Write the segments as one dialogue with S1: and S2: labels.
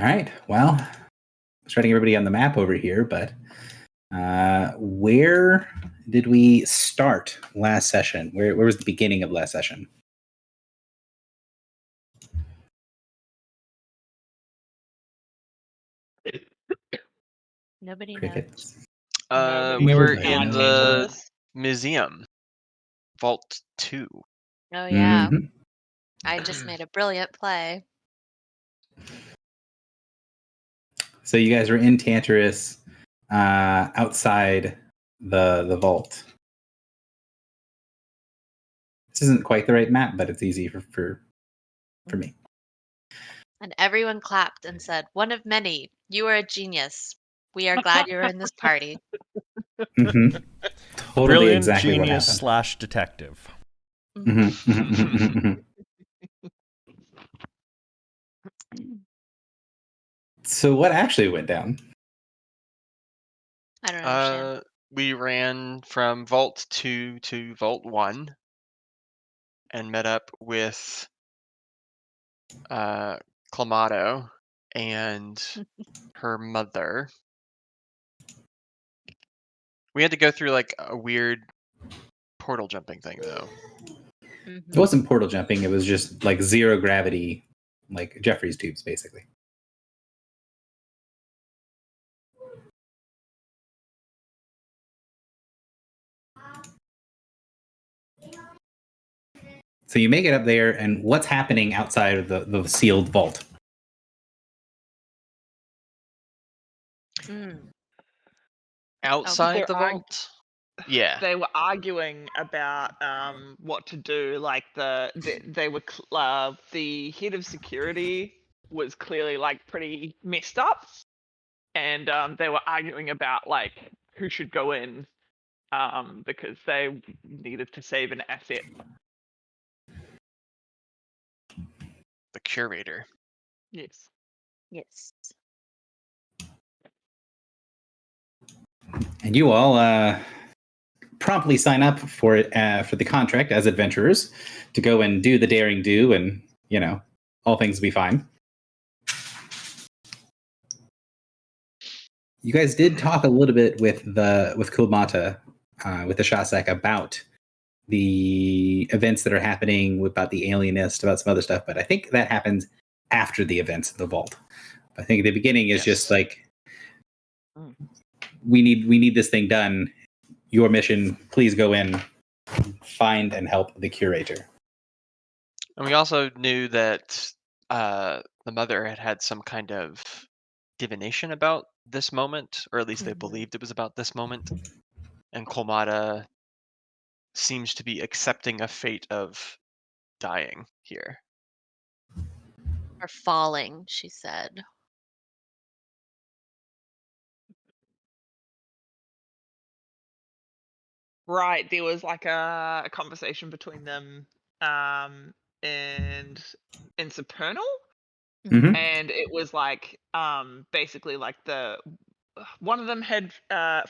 S1: All right. Well, I was trying to get everybody on the map over here, but where did we start last session? Where was the beginning of last session?
S2: Nobody knows.
S1: Crickets.
S3: We were
S1: Nobody
S3: in
S1: knows.
S3: the museum, Vault 2.
S2: Oh yeah,
S1: Mhm.
S2: I just made a brilliant play.
S1: So you guys were in Tantarus, outside the vault. This isn't quite the right map, but it's easy for me.
S2: And everyone clapped and said, "One of many. You are a genius. We are glad you're in this party."
S1: Mhm. Totally
S4: Brilliant
S1: exactly what
S4: genius
S1: happened.
S4: / detective.
S1: Mhm, mhm, mhm, mhm. So what actually went down?
S2: I don't understand.
S3: We ran from Vault 2 to Vault 1 and met up with Clamato and her mother. We had to go through like a weird portal jumping thing though.
S1: It wasn't portal jumping. It was just like zero gravity, like Jeffrey's tubes, basically. So you make it up there, and what's happening outside of the sealed vault?
S3: Outside the
S5: They're
S3: vault? Yeah.
S5: They were arguing about what to do. Like they were the head of security was clearly like pretty messed up, and they were arguing about like who should go in because they needed to save an asset.
S3: The curator.
S5: Yes.
S2: Yes.
S1: And you all promptly sign up for the contract as adventurers to go and do the daring do, and all things will be fine. You guys did talk a little bit with Kulmata, with the Shasek, about the events that are happening, about the alienist, about some other stuff, but I think that happens after the events of the vault. I think the beginning is just like, we need this thing done. Your mission, please go in, find and help the curator.
S3: And we also knew that the mother had some kind of divination about this moment, or at least they believed it was about this moment. And Colmata seems to be accepting a fate of dying here.
S2: Or falling, she said.
S5: Right, there was like a conversation between them and in Supernal.
S1: Mhm.
S5: And it was like basically like one of them had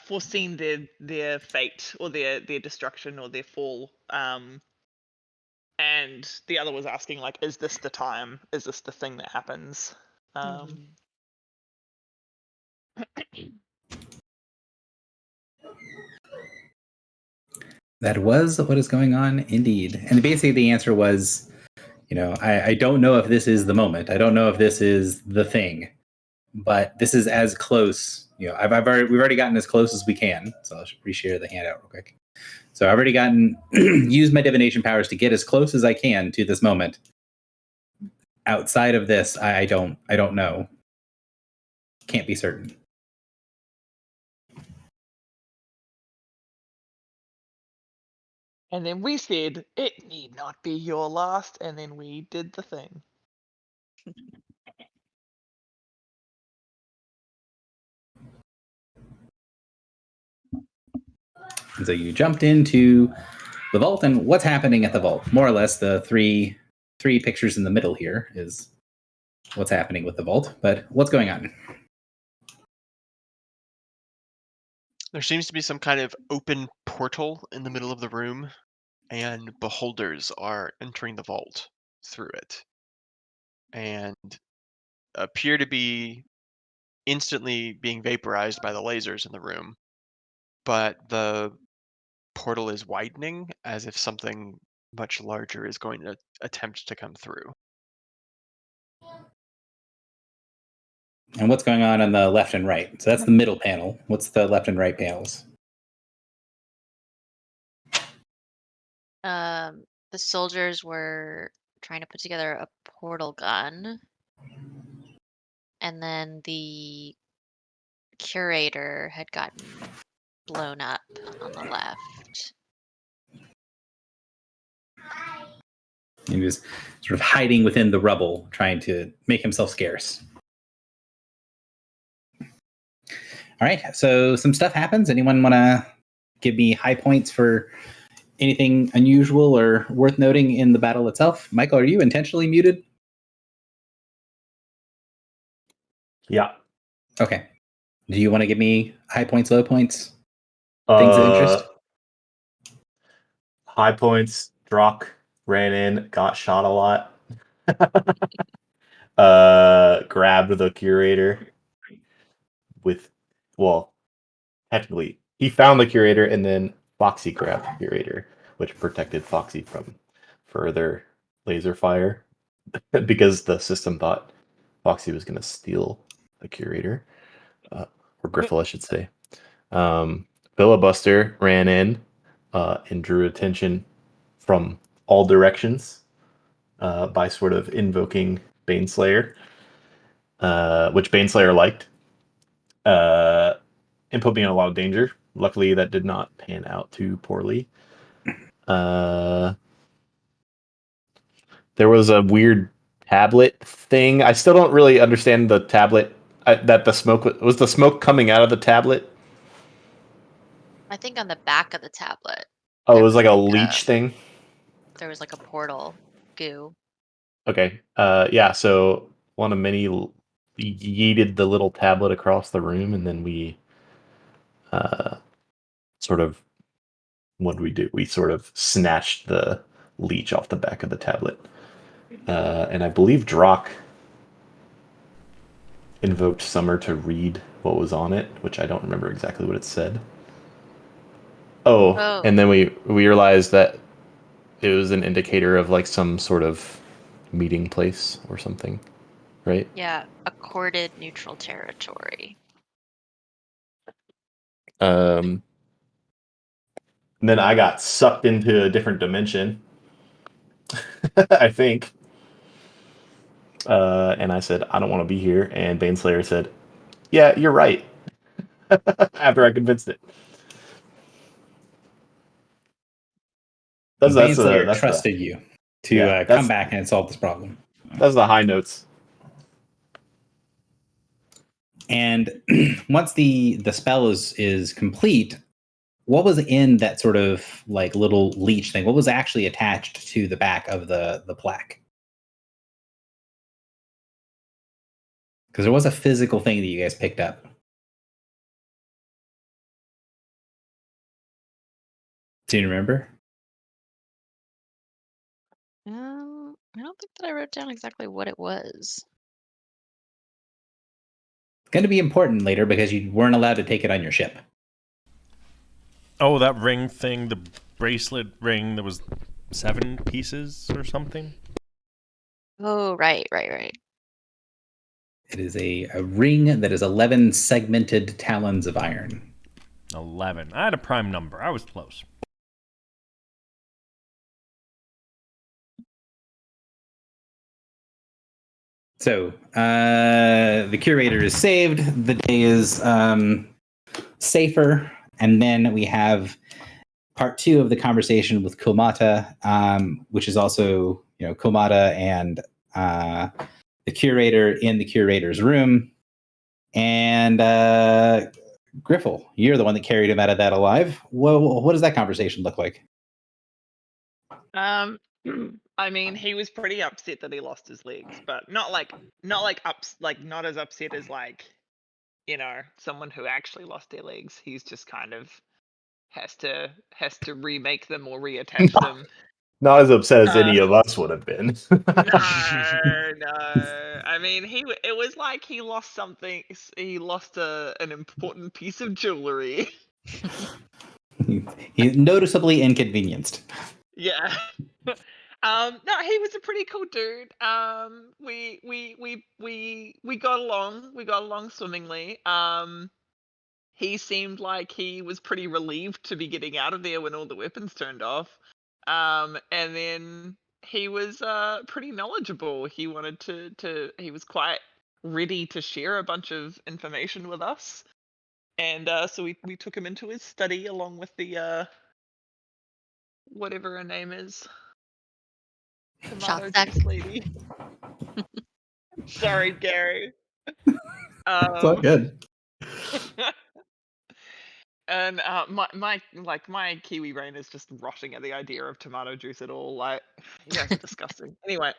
S5: foreseen their fate or their destruction or their fall, and the other was asking like, is this the time, is this the thing that happens?
S1: That was what is going on, indeed. And basically the answer was, I don't know if this is the moment. I don't know if this is the thing, but this is as close. We've already gotten as close as we can. So I'll reshare the handout real quick. So I've already used my divination powers to get as close as I can to this moment. Outside of this, I don't know. Can't be certain.
S5: And then we said, it need not be your last, and then we did the thing.
S1: And so you jumped into the vault, and what's happening at the vault? More or less, the three pictures in the middle here is what's happening with the vault. But what's going on?
S3: There seems to be some kind of open portal in the middle of the room, and beholders are entering the vault through it. And appear to be instantly being vaporized by the lasers in the room, but the portal is widening as if something much larger is going to attempt to come through.
S1: And what's going on the left and right? So that's the middle panel. What's the left and right panels?
S2: The soldiers were trying to put together a portal gun, and then the curator had gotten blown up on the left.
S1: He was sort of hiding within the rubble, trying to make himself scarce. All right, so some stuff happens. Anyone want to give me high points for anything unusual or worth noting in the battle itself? Michael, are you intentionally muted?
S4: Yeah.
S1: Okay. Do you want to give me high points, low points? Things of interest?
S4: High points. Drock ran in, got shot a lot. Grabbed the curator with, well, technically, he found the curator and then Foxy grabbed the curator, which protected Foxy from further laser fire because the system thought Foxy was going to steal the curator, or Griffle, I should say. Filibuster ran in and drew attention from all directions by sort of invoking Baneslayer, which Baneslayer liked, and put me in a lot of danger. Luckily, that did not pan out too poorly. There was a weird tablet thing. I still don't really understand the tablet. That the smoke was the smoke coming out of the tablet.
S2: I think on the back of the tablet.
S4: Oh, it
S2: there
S4: was like a
S2: like
S4: leech thing.
S2: There was like a portal goo.
S4: Okay. Yeah. So one of many yeeted the little tablet across the room, and then we sort of, what did we do? We sort of snatched the leech off the back of the tablet, and I believe Drock invoked Summer to read what was on it, which I don't remember exactly what it said. Oh. And then we realized that it was an indicator of like some sort of meeting place or something, right?
S2: Yeah, accorded neutral territory.
S4: And then I got sucked into a different dimension, I think. And I said, I don't want to be here. And Baneslayer said, yeah, you're right. After I convinced it.
S1: Baneslayer trusted you to come back and solve this problem.
S4: That's the high notes.
S1: And once the spell is complete, what was in that sort of like little leech thing? What was actually attached to the back of the plaque? Because there was a physical thing that you guys picked up. Do you remember?
S2: I don't think that I wrote down exactly what it was.
S1: It's going to be important later because you weren't allowed to take it on your ship.
S6: Oh, that ring thing, the bracelet ring, there was 7 pieces or something?
S2: Oh, right.
S1: It is a ring that is 11 segmented talons of iron.
S6: 11. I had a prime number. I was close.
S1: So the curator is saved. The day is safer. And then we have part 2 of the conversation with Komata, which is also, Komata and the curator in the curator's room. And Griffle, you're the one that carried him out of that alive. What does that conversation look like?
S5: I mean, he was pretty upset that he lost his legs, but not as upset as someone who actually lost their legs. He's just kind of has to remake them or reattach them.
S4: Not as upset as any of us would have been.
S5: No. I mean, it was like he lost something. He lost an important piece of jewelry.
S1: He's noticeably inconvenienced.
S5: Yeah. No, he was a pretty cool dude. We got along. We got along swimmingly. He seemed like he was pretty relieved to be getting out of there when all the weapons turned off. And then he was pretty knowledgeable. He wanted he was quite ready to share a bunch of information with us. And so we took him into his study along with the whatever her name is. Tomato
S2: Shotstack.
S5: juice lady. Sorry, Gary.
S1: It's all good.
S5: And my kiwi brain is just rotting at the idea of tomato juice at all. Like, you guys are disgusting. Anyway,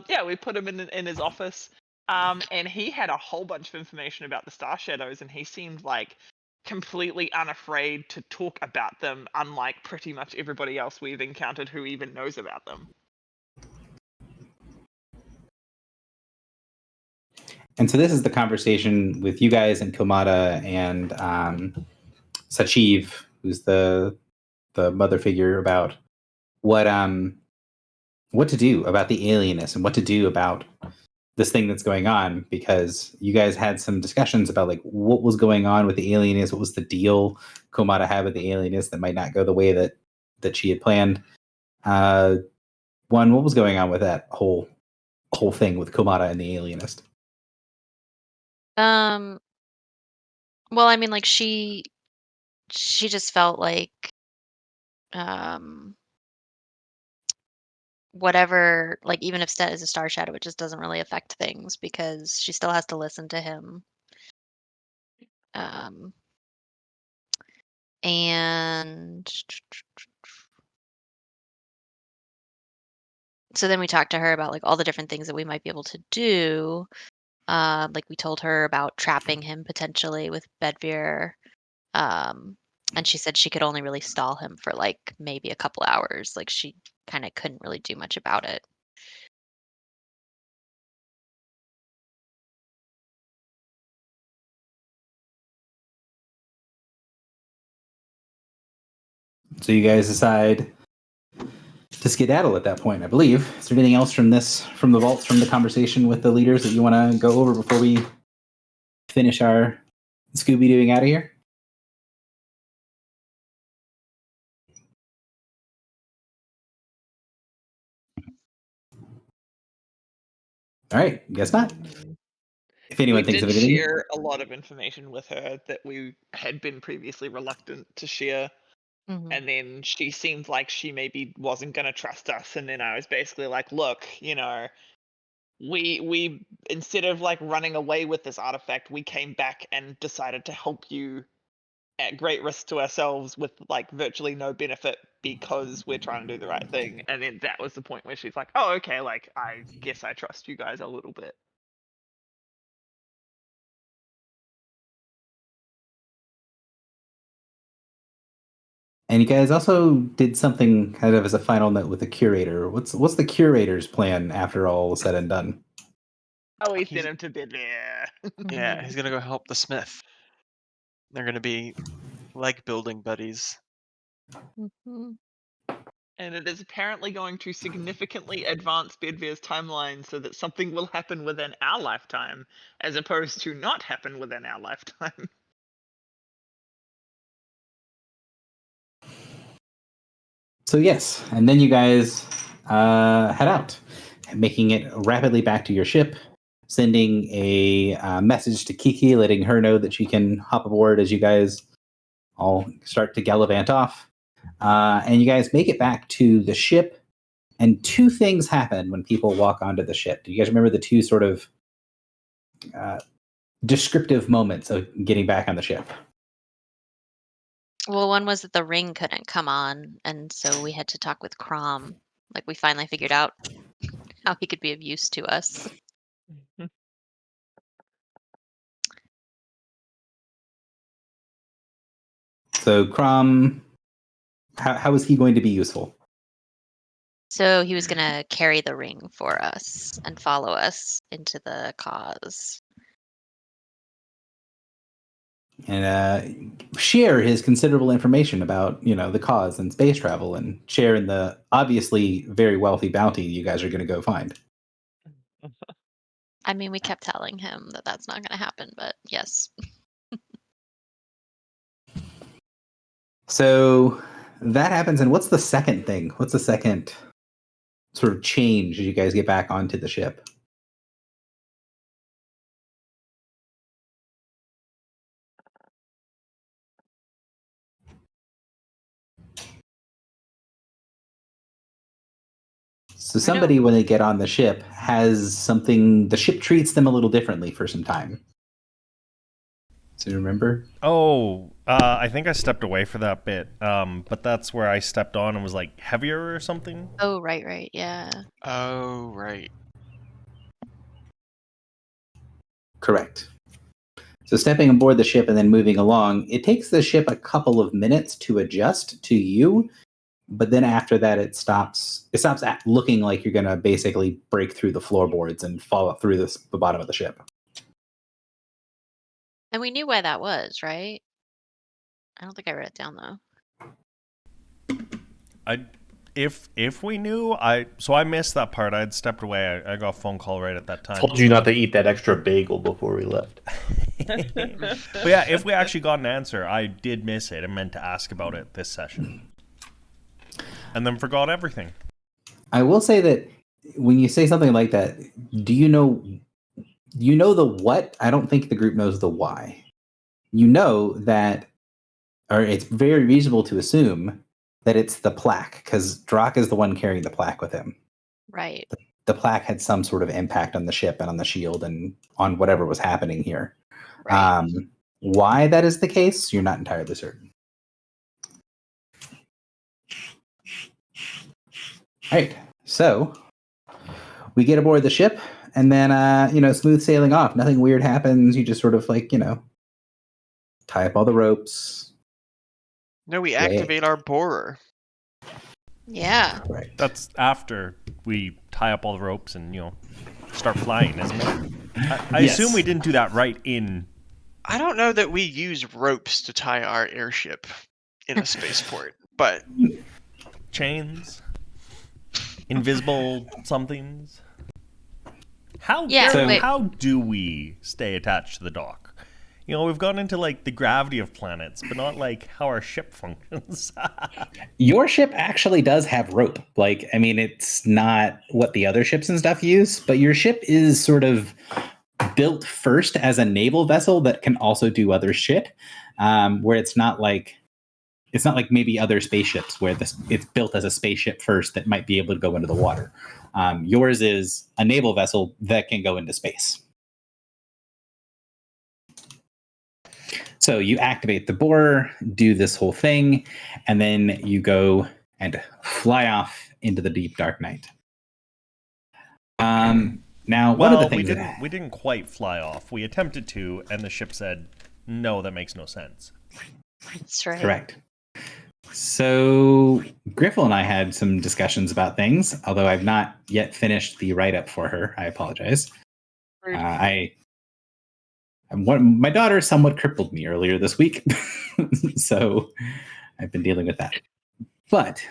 S5: yeah, we put him in his office, and he had a whole bunch of information about the Star Shadows, and he seemed like completely unafraid to talk about them, unlike pretty much everybody else we've encountered who even knows about them.
S1: And so this is the conversation with you guys and Komata and Sachiv, who's the mother figure, about what to do about the alienness and what to do about this thing that's going on, because you guys had some discussions about like what was going on with the alienness, what was the deal Komata had with the alienness that might not go the way that she had planned. One, what was going on with that whole thing with Komata and the alienist?
S2: Well, I mean, like she just felt like um whatever, like even if Stet is a Star Shadow, it just doesn't really affect things because she still has to listen to him. And so then we talked to her about like all the different things that we might be able to do. Like we told her about trapping him potentially with Bedveer. And she said she could only really stall him for like maybe a couple hours. Like she kind of couldn't really do much about it.
S1: So you guys decide to skedaddle at that point, I believe. Is there anything else from the vaults, from the conversation with the leaders that you want to go over before we finish our Scooby-Dooing out of here? All right, guess not. If anyone
S5: We
S1: thinks
S5: did
S1: of anything,
S5: share a lot of information with her that we had been previously reluctant to share.
S2: Mhm.
S5: And then she seemed like she maybe wasn't going to trust us. And then I was basically like, look, we instead of like running away with this artifact, we came back and decided to help you at great risk to ourselves with like virtually no benefit because we're trying to do the right thing. And then that was the point where she's like, oh, okay, like I guess I trust you guys a little bit.
S1: and you guys also did something kind of as a final note with the curator. What's the curator's plan after all is said and done?
S5: Oh, we
S3: He's-
S5: sent him to bed there.
S3: Yeah, he's gonna go help the smith. They're gonna be leg building buddies.
S2: Mhm.
S5: And it is apparently going to significantly advance Bedveer's timeline so that something will happen within our lifetime, as opposed to not happen within our lifetime.
S1: So yes, and then you guys head out, making it rapidly back to your ship, sending a message to Kiki, letting her know that she can hop aboard as you guys all start to gallivant off. And you guys make it back to the ship, and two things happen when people walk onto the ship. Do you guys remember the two sort of descriptive moments of getting back on the ship?
S2: Well, one was that the ring couldn't come on, and so we had to talk with Crom. Like we finally figured out how he could be of use to us.
S1: So Crom, how is he going to be useful?
S2: So he was gonna carry the ring for us and follow us into the cause.
S1: And share his considerable information about, the cause and space travel, and share in the obviously very wealthy bounty you guys are going to go find.
S2: I mean, we kept telling him that that's not gonna happen, but yes.
S1: So that happens, and what's the second thing? What's the second sort of change as you guys get back onto the ship? So somebody, when they get on the ship, has something. The ship treats them a little differently for some time. So you remember?
S6: Oh, I think I stepped away for that bit. But that's where I stepped on and was like heavier or something.
S2: Oh, right, yeah.
S3: Oh, right.
S1: Correct. So stepping aboard the ship and then moving along, it takes the ship a couple of minutes to adjust to you, but then after that, it stops looking like you're going to basically break through the floorboards and fall up through the bottom of the ship.
S2: And we knew why that was, right? I don't think I wrote it down though.
S6: If we knew, I missed that part. I had stepped away. I got a phone call right at that time.
S4: Told you not to eat that extra bagel before we left.
S6: But yeah, if we actually got an answer, I did miss it. I meant to ask about it this session, and then forgot everything.
S1: I will say that when you say something like that, do you know the what? I don't think the group knows the why. You know that, or it's very reasonable to assume that it's the plaque, because Drak is the one carrying the plaque with him.
S2: Right.
S1: The plaque had some sort of impact on the ship and on the shield and on whatever was happening here.
S2: Right.
S1: Why that is the case, you're not entirely certain. Right. So we get aboard the ship, and then smooth sailing off. Nothing weird happens. You just sort of tie up all the ropes.
S3: No, we activate our borer.
S2: Yeah.
S1: Right.
S6: That's after we tie up all the ropes and start flying, isn't it? I
S1: Yes.
S6: assume we didn't do that right in.
S3: I don't know that we use ropes to tie our airship in a spaceport, but
S6: Chains, invisible somethings. How
S2: Yeah,
S1: So-
S2: wait.
S6: how do we stay attached to the dock? We've gone into the gravity of planets, but not how our ship functions.
S1: Your ship actually does have rope. It's not what the other ships and stuff use, but your ship is sort of built first as a naval vessel that can also do other shit. Where it's not like maybe other spaceships where it's built as a spaceship first that might be able to go into the water. Yours is a naval vessel that can go into space. So you activate the borer, do this whole thing, and then you go and fly off into the deep dark night. Now, one of the things
S6: we didn't quite fly off. We attempted to, and the ship said, "No, that makes no sense."
S2: That's right.
S1: correct. So Griffel and I had some discussions about things, although I've not yet finished the write-up for her. I apologize.
S5: Rude.
S1: My daughter somewhat crippled me earlier this week, so I've been dealing with that. But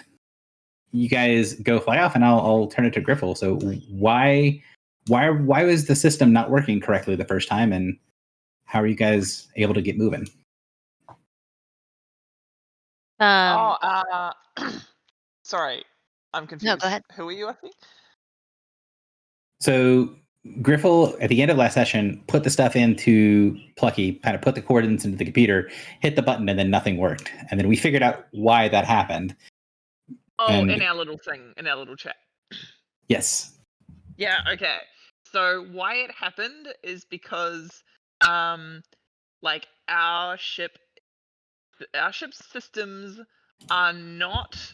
S1: you guys go fly off, and I'll turn it to Griffel. So why was the system not working correctly the first time, and how are you guys able to get moving?
S5: Sorry, I'm confused.
S2: go ahead.
S5: Who are you, I think?
S1: So Griffel, at the end of last session, put the stuff into Plucky, kind of put the coordinates into the computer, hit the button, and then nothing worked. And then we figured out why that happened.
S5: Oh,
S1: And-
S5: in our little thing, in our little chat.
S1: Yes.
S5: Yeah, okay. So why it happened is because our ship's systems are not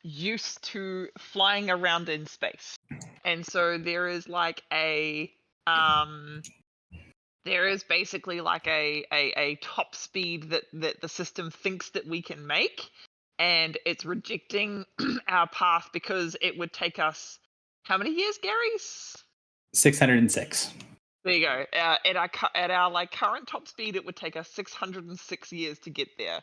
S5: used to flying around in space. And so there is basically a top speed that the system thinks that we can make, and it's rejecting our path because it would take us how many years, Gary?
S1: 606.
S5: There you go. At our like current top speed, it would take us 606 years to get there.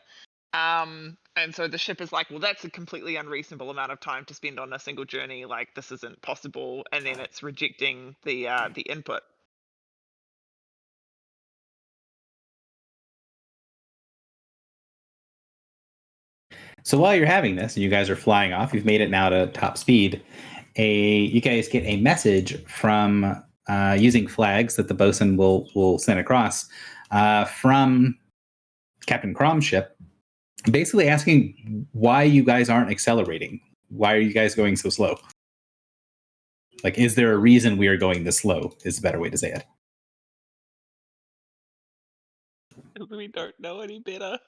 S5: And so the ship is like, well, that's a completely unreasonable amount of time to spend on a single journey. Like, this isn't possible. And then it's rejecting the input.
S1: So while you're having this, and you guys are flying off, you've made it now to top speed. You guys get a message from using flags that the bosun will send across from Captain Crom's ship, basically asking why you guys aren't accelerating. Why are you guys going so slow? Like, is there a reason we are going this slow? Is a better way to say it.
S5: We don't know any better.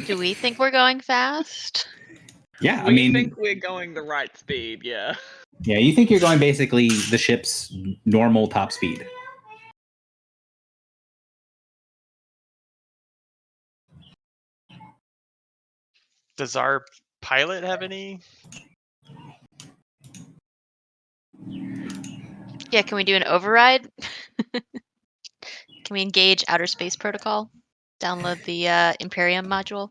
S2: Do we think we're going fast?
S1: Yeah, I
S5: We
S1: mean,
S5: think we're going the right speed, yeah.
S1: yeah, you think you're going basically the ship's normal top speed.
S3: Does our pilot have any?
S2: Yeah, can we do an override? Can we engage Outer Space Protocol? Download the Imperium module?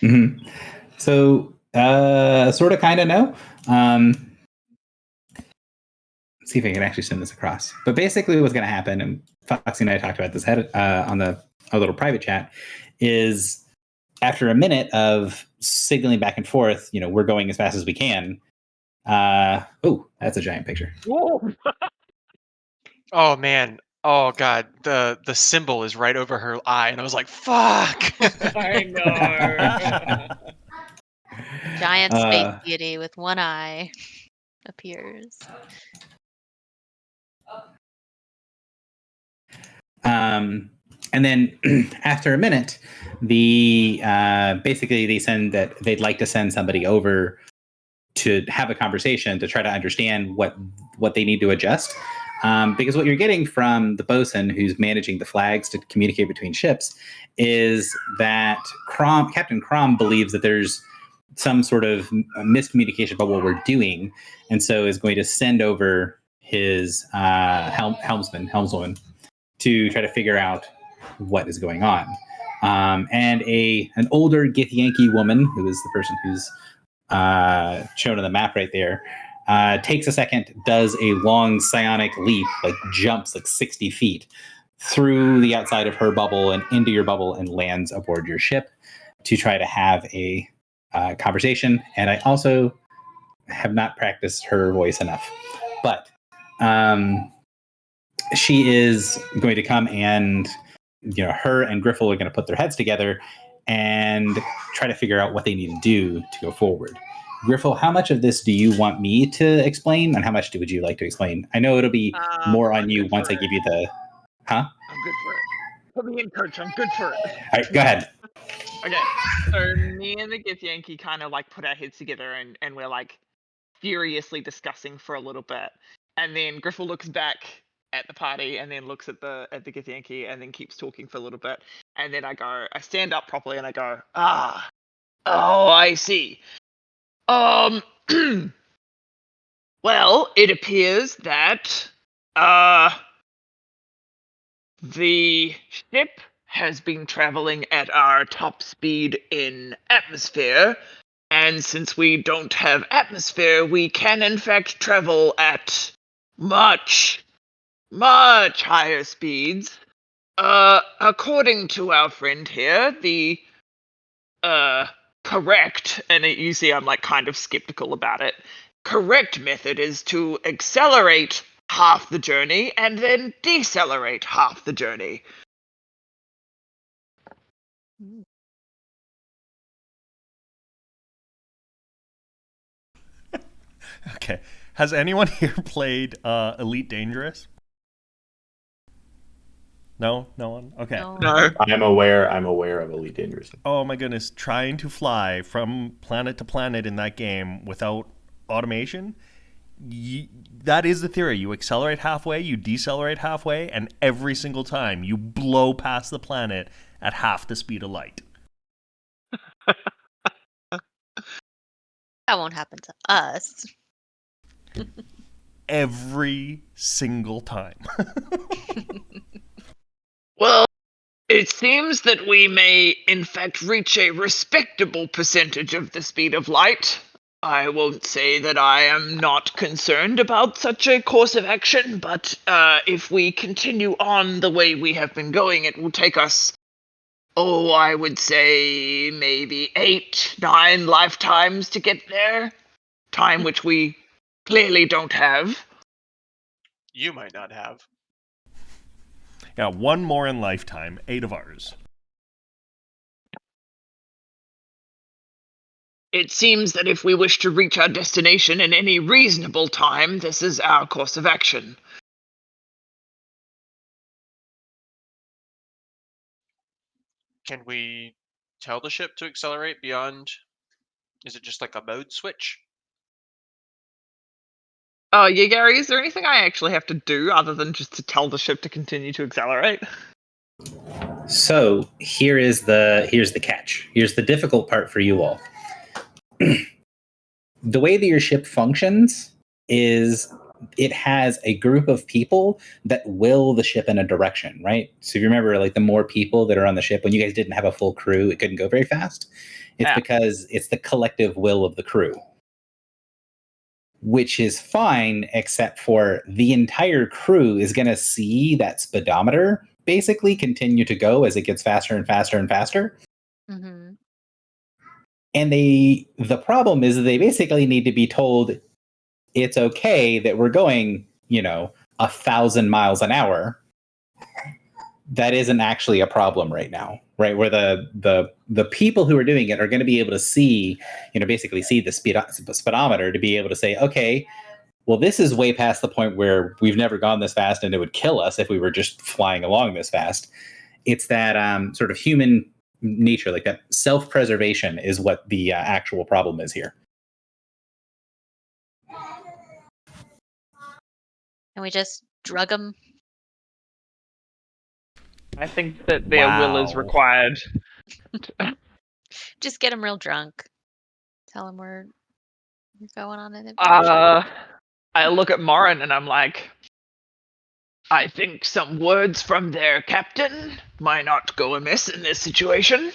S1: Mm-hmm. So, sort of, kind of, no. Let's see if I can actually send this across. But basically, what's going to happen, and Foxy and I talked about this on our little private chat, is after a minute of signaling back and forth, we're going as fast as we can. Oh, that's a giant picture.
S5: Whoa.
S3: Oh man. Oh god. The symbol is right over her eye, and I was like, "Fuck."
S5: I know.
S2: Giant space deity with one eye appears.
S1: And then after a minute, basically they send that they'd like to send somebody over to have a conversation to try to understand what they need to adjust. Because what you're getting from the bosun who's managing the flags to communicate between ships is that Captain Crom believes that there's some sort of miscommunication about what we're doing, and so is going to send over his helmswoman to try to figure out what is going on. And an older Githyanki woman, who is the person who's shown on the map right there, takes a second, does a long psionic leap, like jumps like 60 feet through the outside of her bubble and into your bubble and lands aboard your ship to try to have a conversation. And I also have not practiced her voice enough. But she is going to come and, her and Griffle are going to put their heads together and try to figure out what they need to do to go forward. Griffle, how much of this do you want me to explain, and how much would you like to explain? I know it'll be more on you once I give you the... Huh?
S5: I'm good for it. Put me in, coach. I'm good for it.
S1: All right, go ahead.
S5: Okay, so me and the Githyanki kind of like put our heads together and we're like furiously discussing for a little bit. And then Griffle looks back at the party and then looks at the Githyanki and then keeps talking for a little bit. And then I stand up properly and I go, oh, I see. Well, it appears that the ship has been traveling at our top speed in atmosphere, and since we don't have atmosphere, we can in fact travel at much, much higher speeds. According to our friend here, the correct, and you see I'm like kind of skeptical about it, correct method is to accelerate half the journey and then decelerate half the journey.
S6: Okay. Has anyone here played Elite Dangerous? No? No one? Okay.
S5: No.
S4: I'm aware of Elite Dangerous.
S6: Oh my goodness. Trying to fly from planet to planet in that game without automation, that is the theory. You accelerate halfway, you decelerate halfway, and every single time you blow past the planet at half the speed of light.
S2: That won't happen to us.
S6: Every single time.
S5: Well, it seems that we may, in fact, reach a respectable percentage of the speed of light. I won't say that I am not concerned about such a course of action, but if we continue on the way we have been going, it will take us, I would say maybe 8, 9 lifetimes to get there. Time which we clearly don't have.
S3: You might not have.
S6: Yeah, one more in lifetime, 8 of ours.
S5: It seems that if we wish to reach our destination in any reasonable time, this is our course of action.
S3: Can we tell the ship to accelerate beyond? Is it just like a mode switch?
S5: Yeah, Gary, is there anything I actually have to do other than just to tell the ship to continue to accelerate?
S1: So here's the catch. Here's the difficult part for you all. The way that your ship functions is it has a group of people that will the ship in a direction, right? So if you remember, like the more people that are on the ship, when you guys didn't have a full crew, it couldn't go very fast. It's because it's the collective will of the crew, which is fine, except for the entire crew is going to see that speedometer basically continue to go as it gets faster and faster and faster.
S2: Mm-hmm.
S1: And the problem is that they basically need to be told it's okay that we're going, 1,000 miles an hour. That isn't actually a problem right now, right? Where the people who are doing it are going to be able to see, basically see the speedometer to be able to say, okay, well, this is way past the point where we've never gone this fast and it would kill us if we were just flying along this fast. It's that sort of human nature, like that self-preservation is what the actual problem is here.
S2: Can we just drug them?
S5: I think that their will is
S6: Wow.
S5: required.
S2: Just get them real drunk. Tell them we're going on an adventure.
S5: I look at Morin and I'm like, I think some words from their captain might not go amiss in this situation.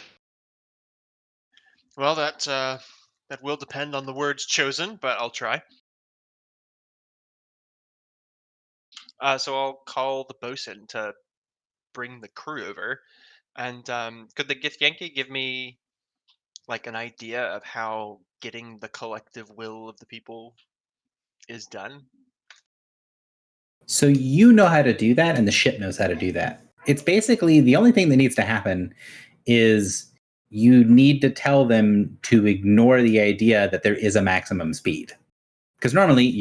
S3: Well, that will depend on the words chosen, but I'll try. So I'll call the bosun to bring the crew over, and could the Githyanki give me like an idea of how getting the collective will of the people is done?
S1: So you know how to do that, and the ship knows how to do that. It's basically the only thing that needs to happen is you need to tell them to ignore the idea that there is a maximum speed. Because normally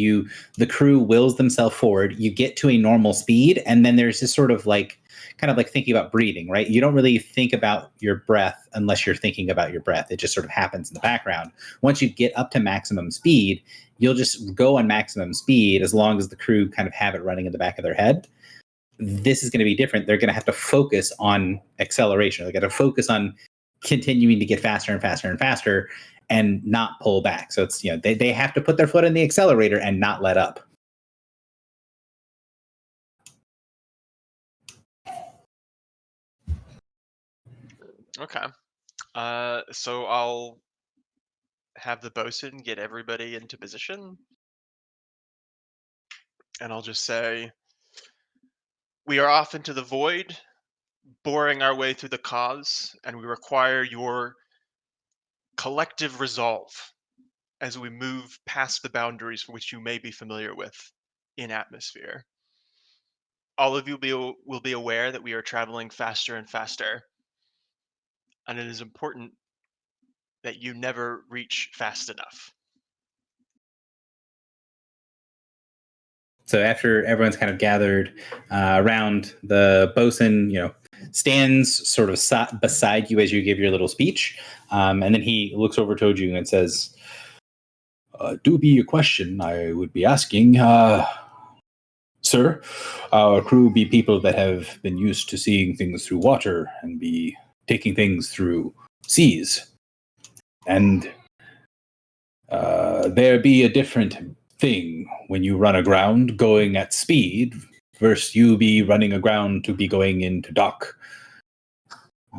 S1: the crew wills themselves forward, you get to a normal speed, and then there's this sort of kind of like thinking about breathing, right? You don't really think about your breath unless you're thinking about your breath. It just sort of happens in the background. Once you get up to maximum speed, you'll just go on maximum speed as long as the crew kind of have it running in the back of their head. This is going to be different. They're going to have to focus on acceleration. They're going to focus on continuing to get faster and faster and faster and not pull back. So it's, they have to put their foot on the accelerator and not let up.
S3: Okay. So I'll have the bosun get everybody into position, and I'll just say, we are off into the void, boring our way through the cause, and we require your collective resolve as we move past the boundaries for which you may be familiar with in atmosphere. All of you will be aware that we are traveling faster and faster, and it is important that you never reach fast enough.
S1: So after everyone's kind of gathered around, the bosun, stands sort of beside you as you give your little speech. And then he looks over to you and says, do be a question I would be asking. Sir, our crew be people that have been used to seeing things through water and be taking things through seas. And there be a different thing when you run aground going at speed versus you be running aground to be going into dock.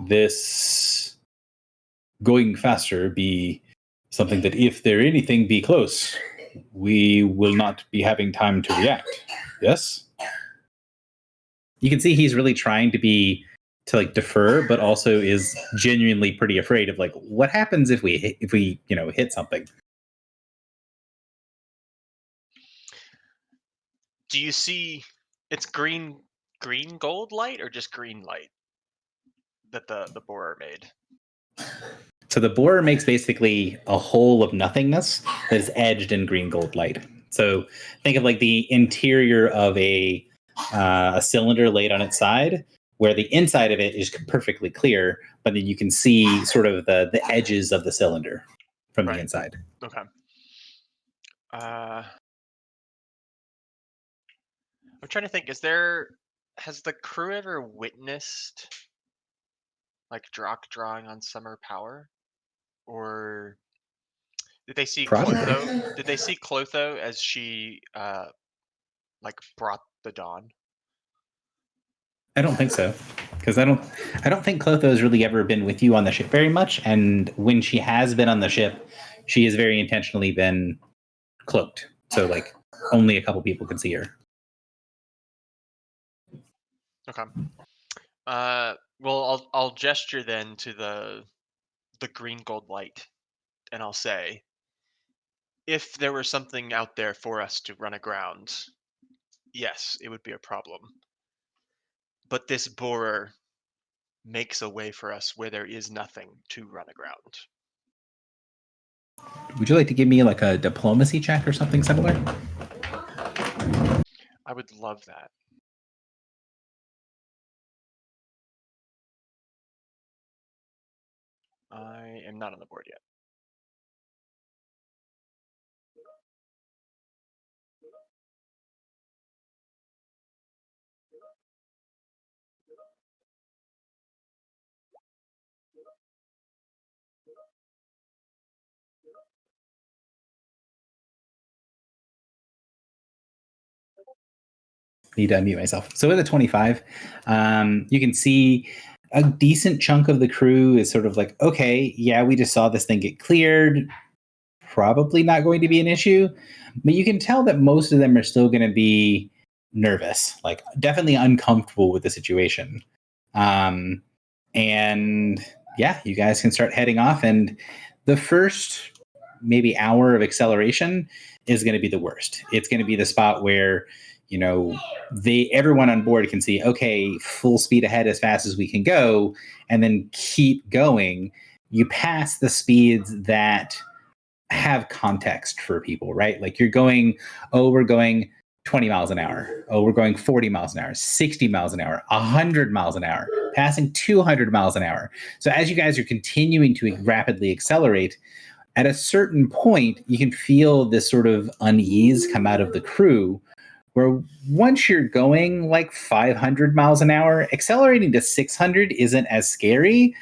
S1: This going faster be something that if there anything be close, we will not be having time to react. Yes? You can see he's really trying to like defer, but also is genuinely pretty afraid of like what happens if we hit something.
S3: Do you see it's green gold light or just green light that the borer made?
S1: So the borer makes basically a hole of nothingness that is edged in green gold light. So think of like the interior of a cylinder laid on its side, where the inside of it is perfectly clear, but then you can see sort of the edges of the cylinder from the inside.
S3: Okay. I'm trying to think. Has the crew ever witnessed like Drock drawing on summer power, or did they see
S1: Probably.
S3: Clotho? Did they see Clotho as she like brought the dawn?
S1: I don't think so, because I don't think Clotho has really ever been with you on the ship very much, and when she has been on the ship, she has very intentionally been cloaked. So like only a couple people can see her.
S3: Okay. Well, I'll gesture then to the green gold light, and I'll say, if there were something out there for us to run aground, yes, it would be a problem. But this borer makes a way for us where there is nothing to run aground.
S1: Would you like to give me like a diplomacy check or something similar?
S3: I would love that. I am not on the board yet.
S1: Need to unmute myself. So with a 25, you can see a decent chunk of the crew is sort of like, okay, yeah, we just saw this thing get cleared. Probably not going to be an issue. But you can tell that most of them are still going to be nervous, like definitely uncomfortable with the situation. And yeah, you guys can start heading off. And the first maybe hour of acceleration is going to be the worst. It's going to be the spot where everyone on board can see, okay, full speed ahead as fast as we can go, and then keep going. You pass the speeds that have context for people, right? Like you're going, we're going 20 miles an hour. We're going 40 miles an hour, 60 miles an hour, 100 miles an hour, passing 200 miles an hour. So as you guys are continuing to rapidly accelerate, at a certain point, you can feel this sort of unease come out of the crew, where once you're going like 500 miles an hour, accelerating to 600 isn't as scary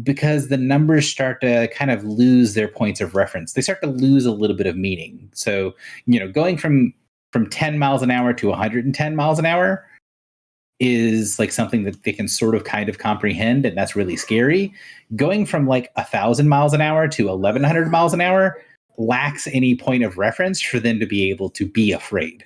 S1: because the numbers start to kind of lose their points of reference. They start to lose a little bit of meaning. So, going from 10 miles an hour to 110 miles an hour is like something that they can sort of kind of comprehend, and that's really scary. Going from like 1,000 miles an hour to 1,100 miles an hour lacks any point of reference for them to be able to be afraid.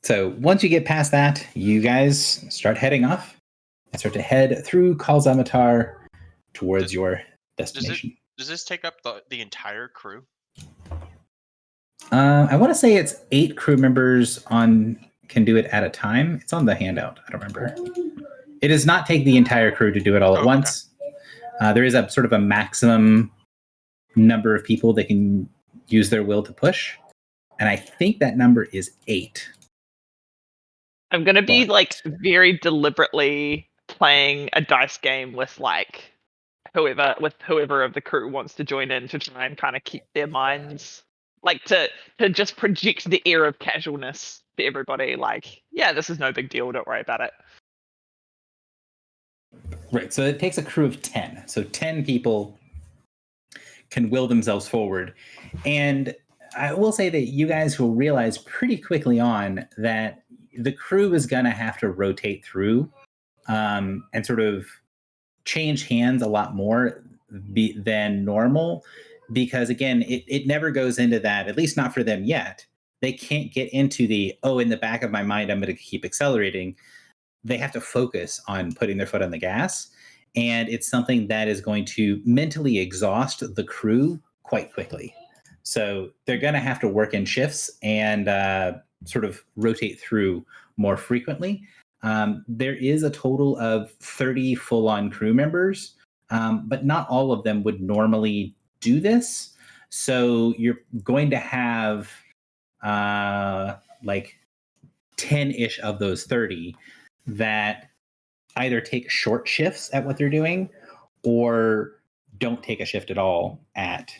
S1: So once you get past that, you guys start heading off and start to head through Kalzamatar towards your destination.
S3: Does this take up the entire crew?
S1: I want to say it's 8 crew members can do it at a time. It's on the handout. I don't remember. It does not take the entire crew to do it all at once. Okay. There is a sort of a maximum number of people that can use their will to push. And I think that number is 8.
S5: I'm going to be like very deliberately playing a dice game with like whoever of the crew wants to join in to try and kind of keep their minds like to just project the air of casualness to everybody. Like, yeah, this is no big deal. Don't worry about it.
S1: Right. So it takes a crew of 10. So 10 people can will themselves forward. And I will say that you guys will realize pretty quickly on that the crew is going to have to rotate through and sort of change hands a lot more than normal. Because again, it never goes into that, at least not for them yet. They can't get into the, oh, in the back of my mind, I'm going to keep accelerating. They have to focus on putting their foot on the gas. And it's something that is going to mentally exhaust the crew quite quickly. So they're going to have to work in shifts and sort of rotate through more frequently. There is a total of 30 full-on crew members, but not all of them would normally do this. So you're going to have like 10-ish of those 30 that either take short shifts at what they're doing or don't take a shift at all at,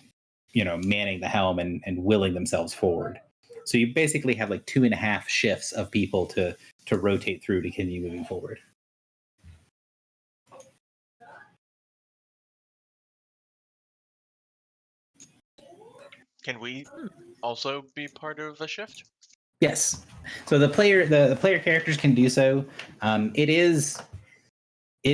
S1: manning the helm and willing themselves forward. So you basically have like 2.5 shifts of people to rotate through to continue moving forward.
S3: Can we also be part of a shift?
S1: Yes. So the player characters can do so. It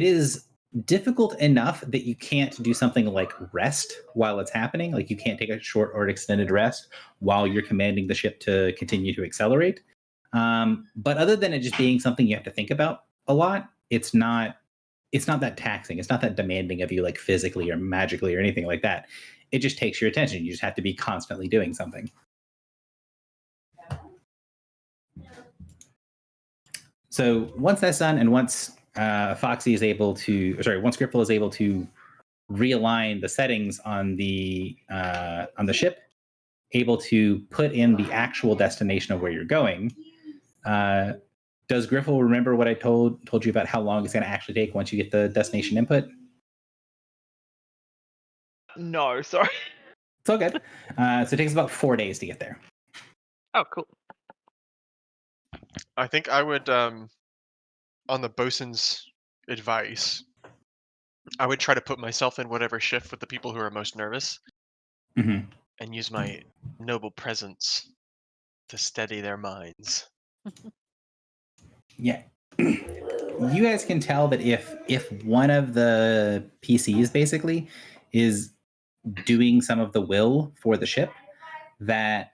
S1: is difficult enough that you can't do something like rest while it's happening. Like you can't take a short or extended rest while you're commanding the ship to continue to accelerate. But other than it just being something you have to think about a lot, it's not that taxing. It's not that demanding of you, like physically or magically or anything like that. It just takes your attention. You just have to be constantly doing something. So once that's done, and once Foxy is able to, once Griffle is able to realign the settings on the ship, able to put in the actual destination of where you're going. Does Griffle remember what I told you about how long it's going to actually take once you get the destination input?
S5: No, sorry.
S1: It's all good. So it takes about 4 days to get there.
S5: Oh, cool.
S3: I think I would, on the bosun's advice, I would try to put myself in whatever shift with the people who are most nervous
S1: Mm-hmm.
S3: and use my noble presence to steady their minds.
S1: Yeah. You guys can tell that if one of the PCs basically is doing some of the will for the ship, that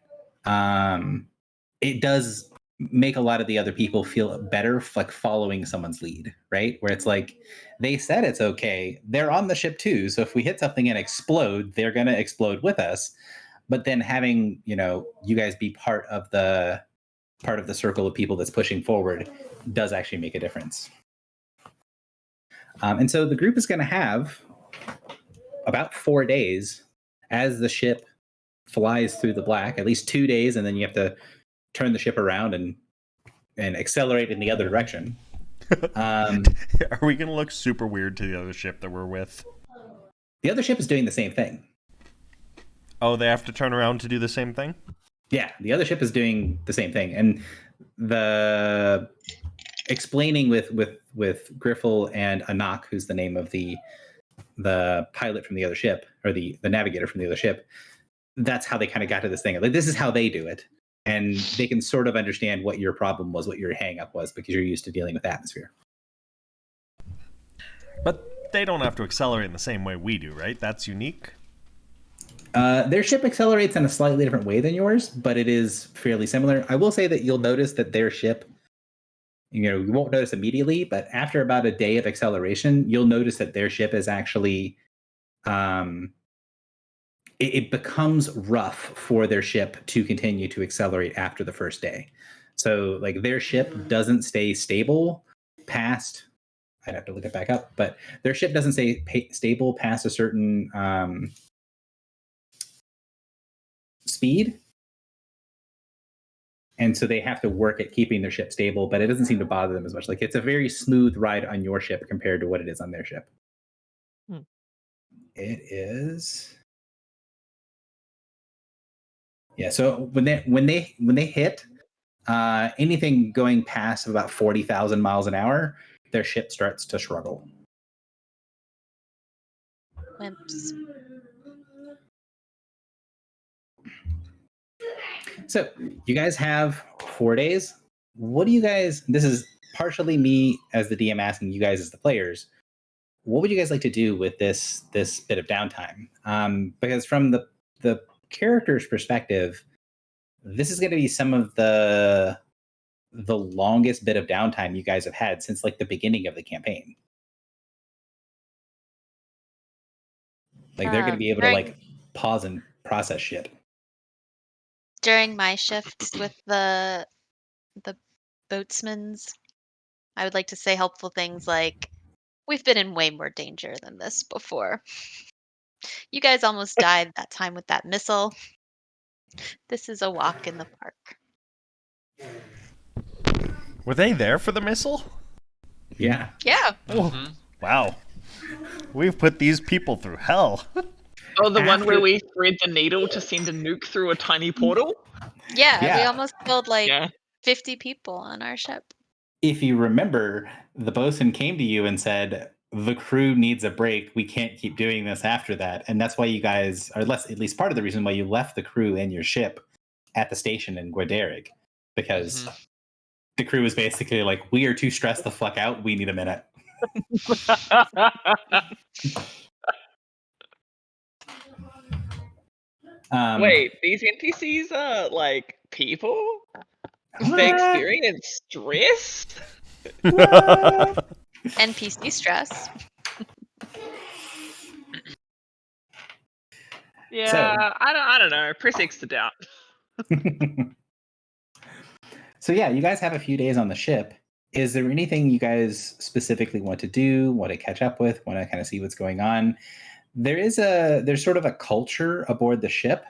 S1: it does make a lot of the other people feel better, like following someone's lead, right? Where it's like, they said it's okay. They're on the ship too. So if we hit something and explode, they're going to explode with us. But then having, you guys be part of the circle of people that's pushing forward does actually make a difference. And so the group is going to have about 4 days as the ship flies through the black, at least 2 days, and then you have to turn the ship around and accelerate in the other direction.
S6: Are we going to look super weird to the other ship that we're with?
S1: The other ship is doing the same thing.
S6: Oh, they have to turn around to do the same thing?
S1: Yeah, the other ship is doing the same thing. And the explaining with Griffle and Anak, who's the name of the pilot from the other ship, or the navigator from the other ship, that's how they kind of got to this thing. Like, this is how they do it. And they can sort of understand what your problem was, what your hang up was, because you're used to dealing with atmosphere.
S6: But they don't have to accelerate in the same way we do, right? That's unique.
S1: Their ship accelerates in a slightly different way than yours, but it is fairly similar. I will say that you'll notice that their ship, you won't notice immediately, but after about a day of acceleration, you'll notice that their ship is actually, it becomes rough for their ship to continue to accelerate after the first day. So like their ship doesn't stay stable past, I'd have to look it back up, but their ship doesn't stay stable past a certain speed. And so they have to work at keeping their ship stable, but it doesn't seem to bother them as much. Like, it's a very smooth ride on your ship compared to what it is on their ship. It is. Yeah. So when they hit anything going past about 40,000 miles an hour, their ship starts to struggle.
S2: Wimps.
S1: So you guys have 4 days. What do you guys? This is partially me as the DM asking you guys as the players. What would you guys like to do with this bit of downtime? Because from the character's perspective, this is going to be some of the longest bit of downtime you guys have had since like the beginning of the campaign. Like they're going to be able to like pause and process shit.
S2: During my shifts with the boatsmans, I would like to say helpful things like, we've been in way more danger than this before. You guys almost died that time with that missile. This is a walk in the park.
S6: Were they there for the missile?
S1: Yeah.
S2: Yeah.
S3: Mhm.
S6: Wow. We've put these people through hell.
S5: Oh, the one where
S1: After-
S5: we thread the needle to send a nuke through a tiny portal?
S2: Yeah, we
S1: Yeah.
S2: almost killed like
S5: Yeah.
S2: 50 people on our ship.
S1: If you remember, the bosun came to you and said, the crew needs a break. We can't keep doing this after that. And that's why you guys, or at least part of the reason why you left the crew and your ship at the station in Guaderic. Because the crew was basically like, we are too stressed the fuck out. We need a minute.
S5: Wait, these NPCs are like people? They
S1: what?
S5: experience stress?
S2: NPC stress.
S5: Yeah, I don't know. Press X to doubt.
S1: So yeah, you guys have a few days on the ship. Is there anything you guys specifically want to do, want to catch up with, want to kind of see what's going on? There's sort of a culture aboard the ship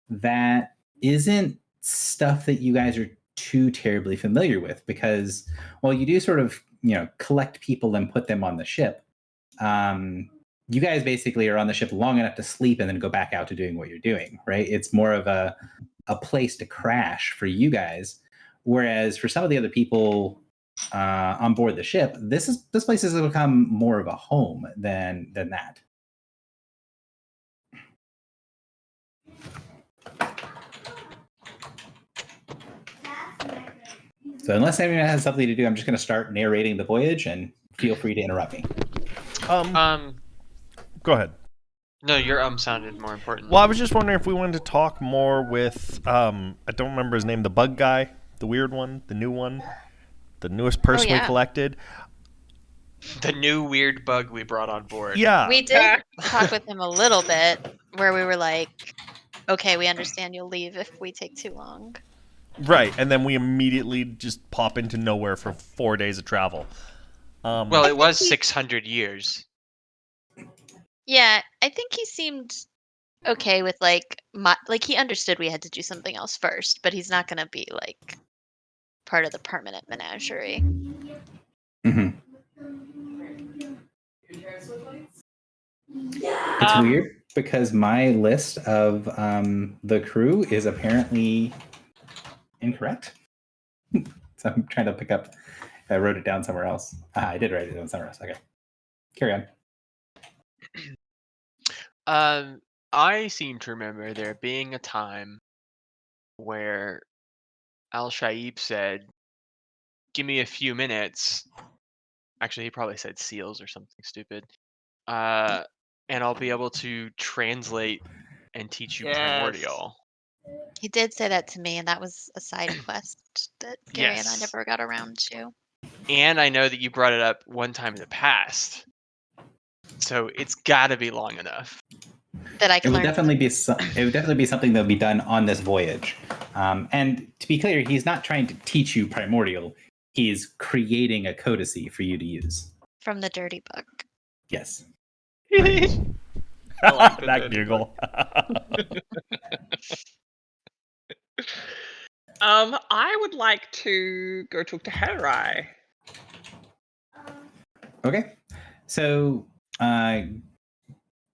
S1: that isn't stuff that you guys are too terribly familiar with, because while you do sort of, collect people and put them on the ship, you guys basically are on the ship long enough to sleep and then go back out to doing what you're doing, right? It's more of a place to crash for you guys. Whereas for some of the other people on board the ship, this place has become more of a home than that. So unless anyone has something to do, I'm just going to start narrating the voyage, and feel free to interrupt me.
S6: Go ahead.
S3: No, your sounded more important.
S6: Well, I was just wondering if we wanted to talk more with I don't remember his name, the bug guy, the weird one, the new one, the newest person we
S2: yeah.
S6: collected.
S3: The new weird bug we brought on board.
S6: Yeah.
S2: We did talk with him a little bit where we were like, okay, we understand you'll leave if we take too long.
S6: Right, and then we immediately just pop into nowhere for 4 days of travel.
S3: Well, it was 600 years.
S2: Yeah, I think he seemed okay with like he understood we had to do something else first, but he's not going to be like part of the permanent menagerie.
S1: Mm-hmm. It's weird because my list of the crew is apparently incorrect. So I'm trying to pick up. I wrote it down somewhere else. I did write it down somewhere else. Okay, carry on.
S3: I seem to remember there being a time where Al-Shaib said, give me a few minutes. Actually, he probably said seals or something stupid. And I'll be able to translate and teach you
S5: Yes.
S3: Primordial.
S2: He did say that to me, and that was a side quest that Gary and I
S3: Yes.
S2: never got around to.
S3: And I know that you brought it up one time in the past. So it's got to be long enough.
S2: That I
S1: It
S2: can
S1: would
S2: learn.
S1: definitely be something that would be done on this voyage. And to be clear, he's not trying to teach you Primordial. He's creating a codicy for you to use.
S2: From the dirty book.
S1: Yes.
S5: I like the
S6: that
S5: dirty
S6: giggle.
S5: I would like to go talk to Harai.
S1: Okay. So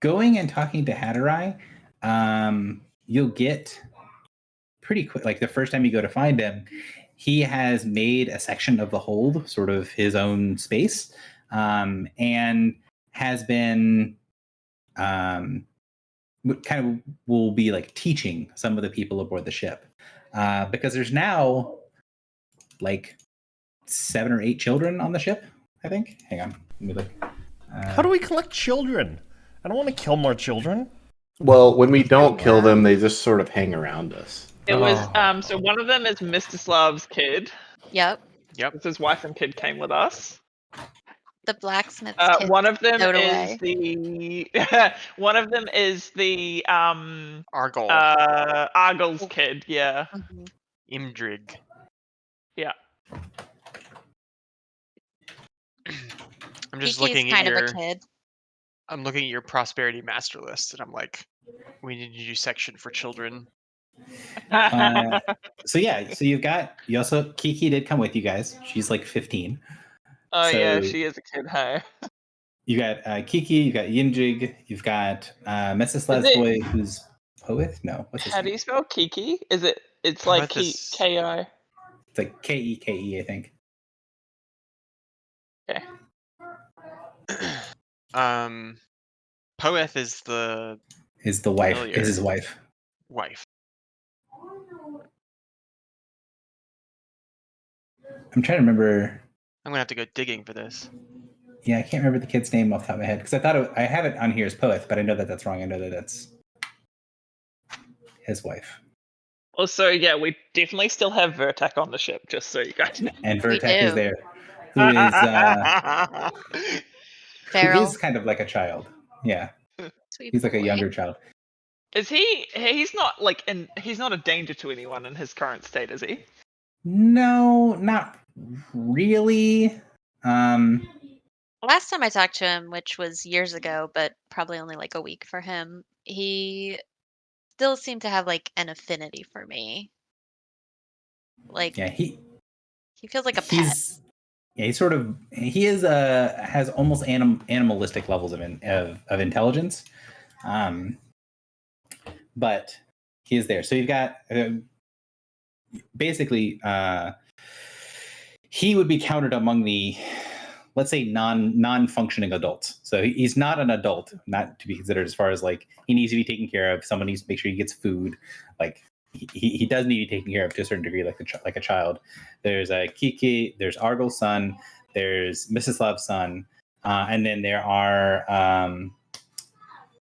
S1: going and talking to Hatterai, you'll get pretty quick. Like the first time you go to find him, he has made a section of the hold sort of his own space, and has been kind of will be like teaching some of the people aboard the ship, because there's now like 7 or 8 children on the ship. I think. Hang on, let me look.
S6: How do we collect children? I don't want to kill more children.
S4: Well, when we don't kill them, they just sort of hang around us.
S5: It was
S6: Oh.
S5: so one of them is Mstislav's kid.
S2: Yep.
S5: It's his wife and kid came with us.
S2: The blacksmith's kid.
S5: One of them
S2: stowed
S5: is
S2: away.
S5: the one of them is the
S3: Argol.
S5: Argol's kid. Yeah.
S2: Mhm.
S3: Imdrig.
S5: Yeah.
S3: I'm just
S2: Kiki's
S3: looking at
S2: kind
S3: your.
S2: of a kid.
S3: I'm looking at your prosperity master list, and I'm like, we need to do section for children.
S1: So yeah, so you also Kiki did come with you guys. She's like 15.
S5: Oh yeah,
S1: so-
S5: she is a kid. Hey.
S1: You got Kiki, you got Yinjig, you've got Mesislav's
S5: Is it-
S1: boy who's Poeth? No, what's his
S5: How do
S1: name?
S5: you spell Kiki? Is it? It's like
S3: Poeth is-
S5: Ki.
S1: It's like Keke, I think.
S5: Okay.
S3: Poeth is the
S1: Is the wife?
S3: Familiar.
S1: Is his wife?
S3: wife.
S1: I'm trying to remember.
S3: I'm gonna have to go digging for this.
S1: Yeah, I can't remember the kid's name off the top of my head because I thought I have it on here as Poeth, but I know that that's wrong. I know that that's his wife.
S5: Also, yeah, we definitely still have Vertak on the ship, just so you guys know.
S1: And
S2: We
S1: Vertek is
S2: do.
S1: there, who
S2: Feral.
S1: is kind of like a child. Yeah,
S2: Sweet
S1: he's like a
S2: boy.
S1: younger child.
S5: Is he? He's not like, he's not a danger to anyone in his current state, is he?
S1: No, not really.
S2: Last time I talked to him, which was years ago, but probably only like a week for him, he still seemed to have like an affinity for me. Like
S1: Yeah,
S2: he feels like a pet.
S1: he's yeah, he is has almost animalistic levels of intelligence, but he is there. So you've got basically he would be counted among the, let's say, non-functioning adults. So he's not an adult, not to be considered as far as like he needs to be taken care of. Someone needs to make sure he gets food. Like he does need to be taken care of to a certain degree, like a child. There's Kiki, there's Argol's son, there's Mstislav's son, and then there are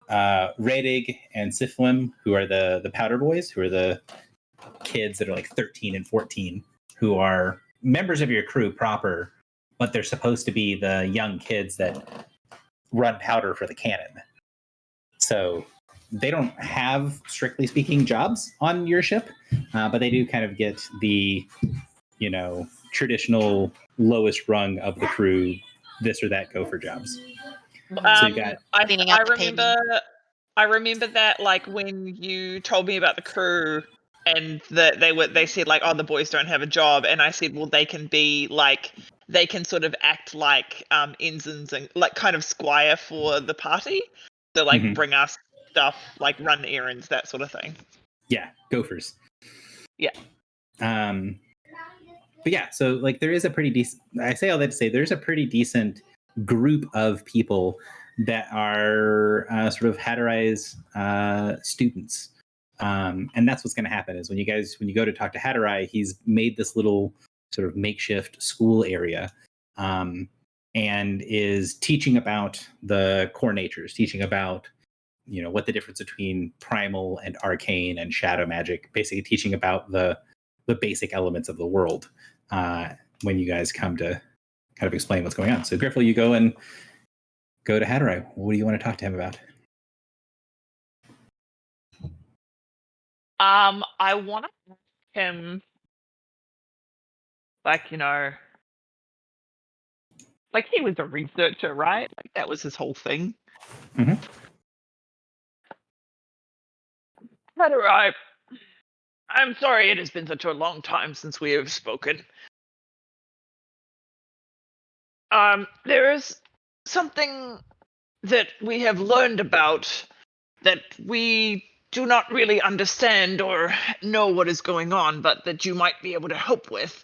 S1: Redig and Siflim, who are the powder boys, who are the kids that are like 13 and 14, who are members of your crew proper, but they're supposed to be the young kids that run powder for the cannon. So they don't have, strictly speaking, jobs on your ship, but they do kind of get the, traditional lowest rung of the crew, this or that gopher jobs. So you got
S2: Cleaning up the pavement.
S5: I remember that, like, when you told me about the crew and that they said like, oh, the boys don't have a job, and I said, well, they can be like, they can sort of act like ensigns and like kind of squire for the party, so like
S1: Mhm.
S5: bring us stuff, like run errands, that sort of thing.
S1: Yeah, gophers.
S5: Yeah.
S1: But yeah, so like there is a pretty decent, I say all that to say there's a pretty decent group of people that are sort of Hatterai's students. And that's what's going to happen is when you go to talk to Hatterai, he's made this little sort of makeshift school area, and is teaching about the core natures, teaching about what the difference between primal and arcane and shadow magic, basically teaching about the basic elements of the world when you guys come to kind of explain what's going on. So Griffle, you go to Hatterai. What do you want to talk to him about?
S5: I want to ask him, like, like he was a researcher, right? Like that was his whole thing.
S1: Mhm.
S5: Hatterai, I'm sorry it has been such a long time since we have spoken. There is something that we have learned about that we do not really understand or know what is going on, but that you might be able to help with.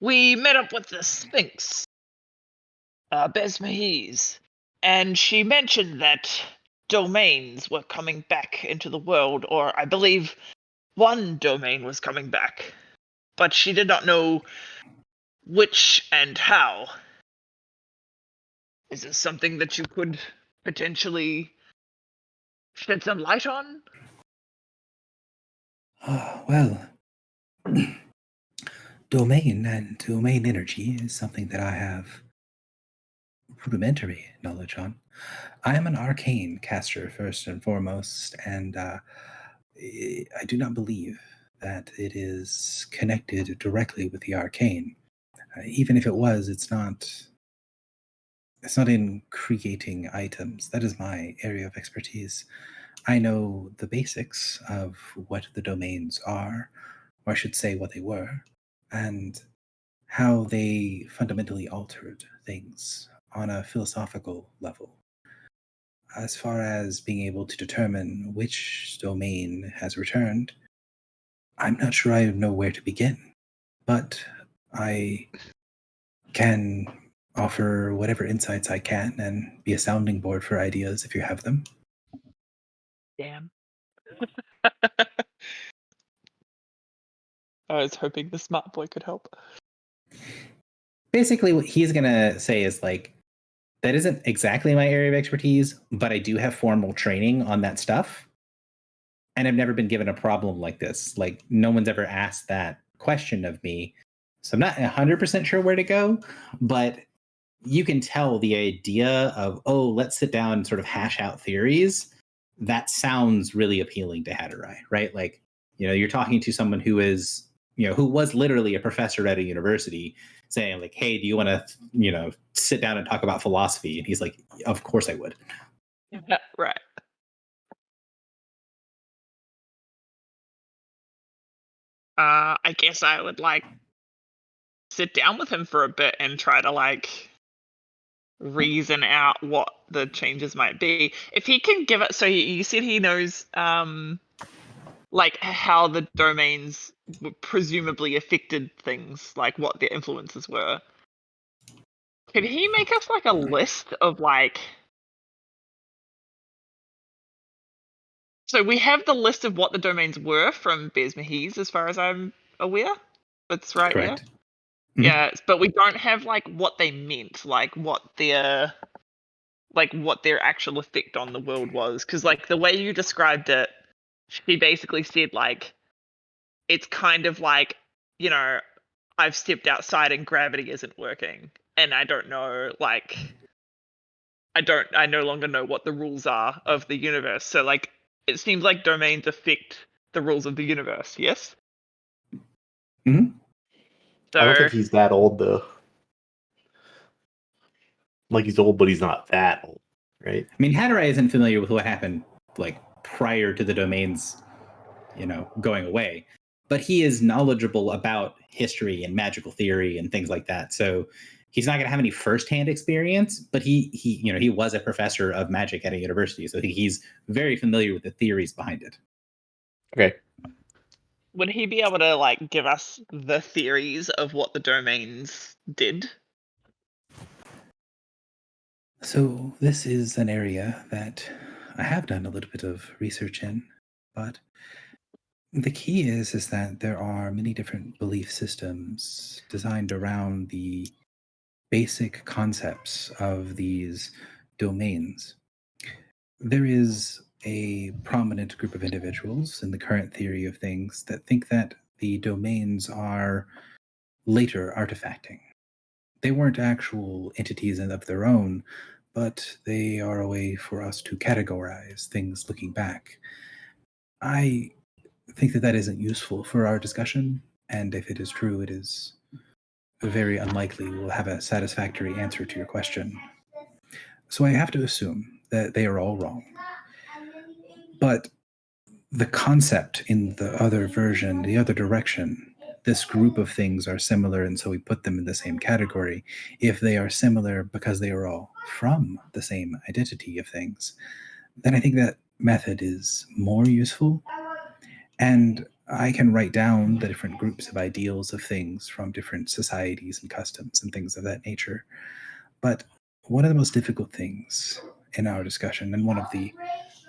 S5: We met up with the Sphinx, Besmahiz, And she mentioned that domains were coming back into the world, or I believe one domain was coming back. But she did not know which and how. Is this something that you could potentially shed some light on?
S1: Well, domain and domain energy is something that I have rudimentary knowledge on. I am an arcane caster first and foremost, and I do not believe that it is connected directly with the arcane. Even if it was, it's not. It's not in creating items. That is my area of expertise. I know the basics of what the domains are, or I should say what they were, and how they fundamentally altered things on a philosophical level. As far as being able to determine which domain has returned, I'm not sure I know where to begin, but I can offer whatever insights I can and be a sounding board for ideas if you have them.
S5: Damn. I was hoping the smart boy could help.
S1: Basically, what he's going to say is like, that isn't exactly my area of expertise, but I do have formal training on that stuff. And I've never been given a problem like this. Like, no one's ever asked that question of me. So I'm not 100% sure where to go, but you can tell the idea of, oh, let's sit down and sort of hash out theories. That sounds really appealing to Hatterai, right? Like, you're talking to someone who is, who was literally a professor at a university saying like, hey, do you want to, sit down and talk about philosophy? And he's like, of course I would.
S5: Right. I guess I would sit down with him for a bit and try to reason out what the changes might be. If he can give it, so you said he knows how the domains presumably affected things, like what their influences were. Can he make us a list of so we have the list of what the domains were from Besmahees, as far as I'm aware. That's right.
S1: Correct.
S5: Yeah. Yeah, but we don't have what they meant, what their actual effect on the world was. Because the way you described it, she basically said it's kind of I've stepped outside and gravity isn't working, and I don't know I no longer know what the rules are of the universe. So it seems like domains affect the rules of the universe. Yes.
S1: Mm-hmm.
S5: So,
S4: I don't think he's that old though. He's old, but he's not that old, right?
S1: I mean, Hatterai isn't familiar with what happened prior to the domains, going away, but he is knowledgeable about history and magical theory and things like that. So he's not going to have any firsthand experience, but he was a professor of magic at a university, so he's very familiar with the theories behind it.
S4: Okay.
S5: would he be able to give us the theories of what the domains did?
S1: So this is an area that I have done a little bit of research in, but the key is that there are many different belief systems designed around the basic concepts of these domains. There is a prominent group of individuals in the current theory of things that think that the domains are later artifacting. They weren't actual entities of their own, but they are a way for us to categorize things looking back. I think that isn't useful for our discussion, and if it is true, it is very unlikely we'll have a satisfactory answer to your question. So I have to assume that they are all wrong. But the concept in the other version, the other direction, this group of things are similar, and so we put them in the same category. If they are similar because they are all from the same identity of things, then I think that method is more useful. And I can write down the different groups of ideals of things from different societies and customs and things of that nature. But one of the most difficult things in our discussion, and one of the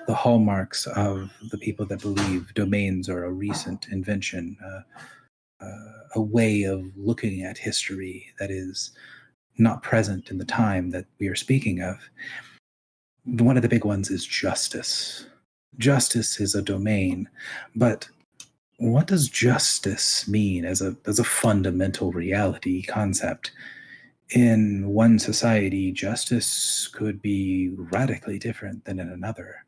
S1: hallmarks of the people that believe domains are a recent invention, a way of looking at history that is not present in the time that we are speaking of. One of the big ones is justice. Justice is a domain, but what does justice mean as a fundamental reality concept? In one society, justice could be radically different than in another.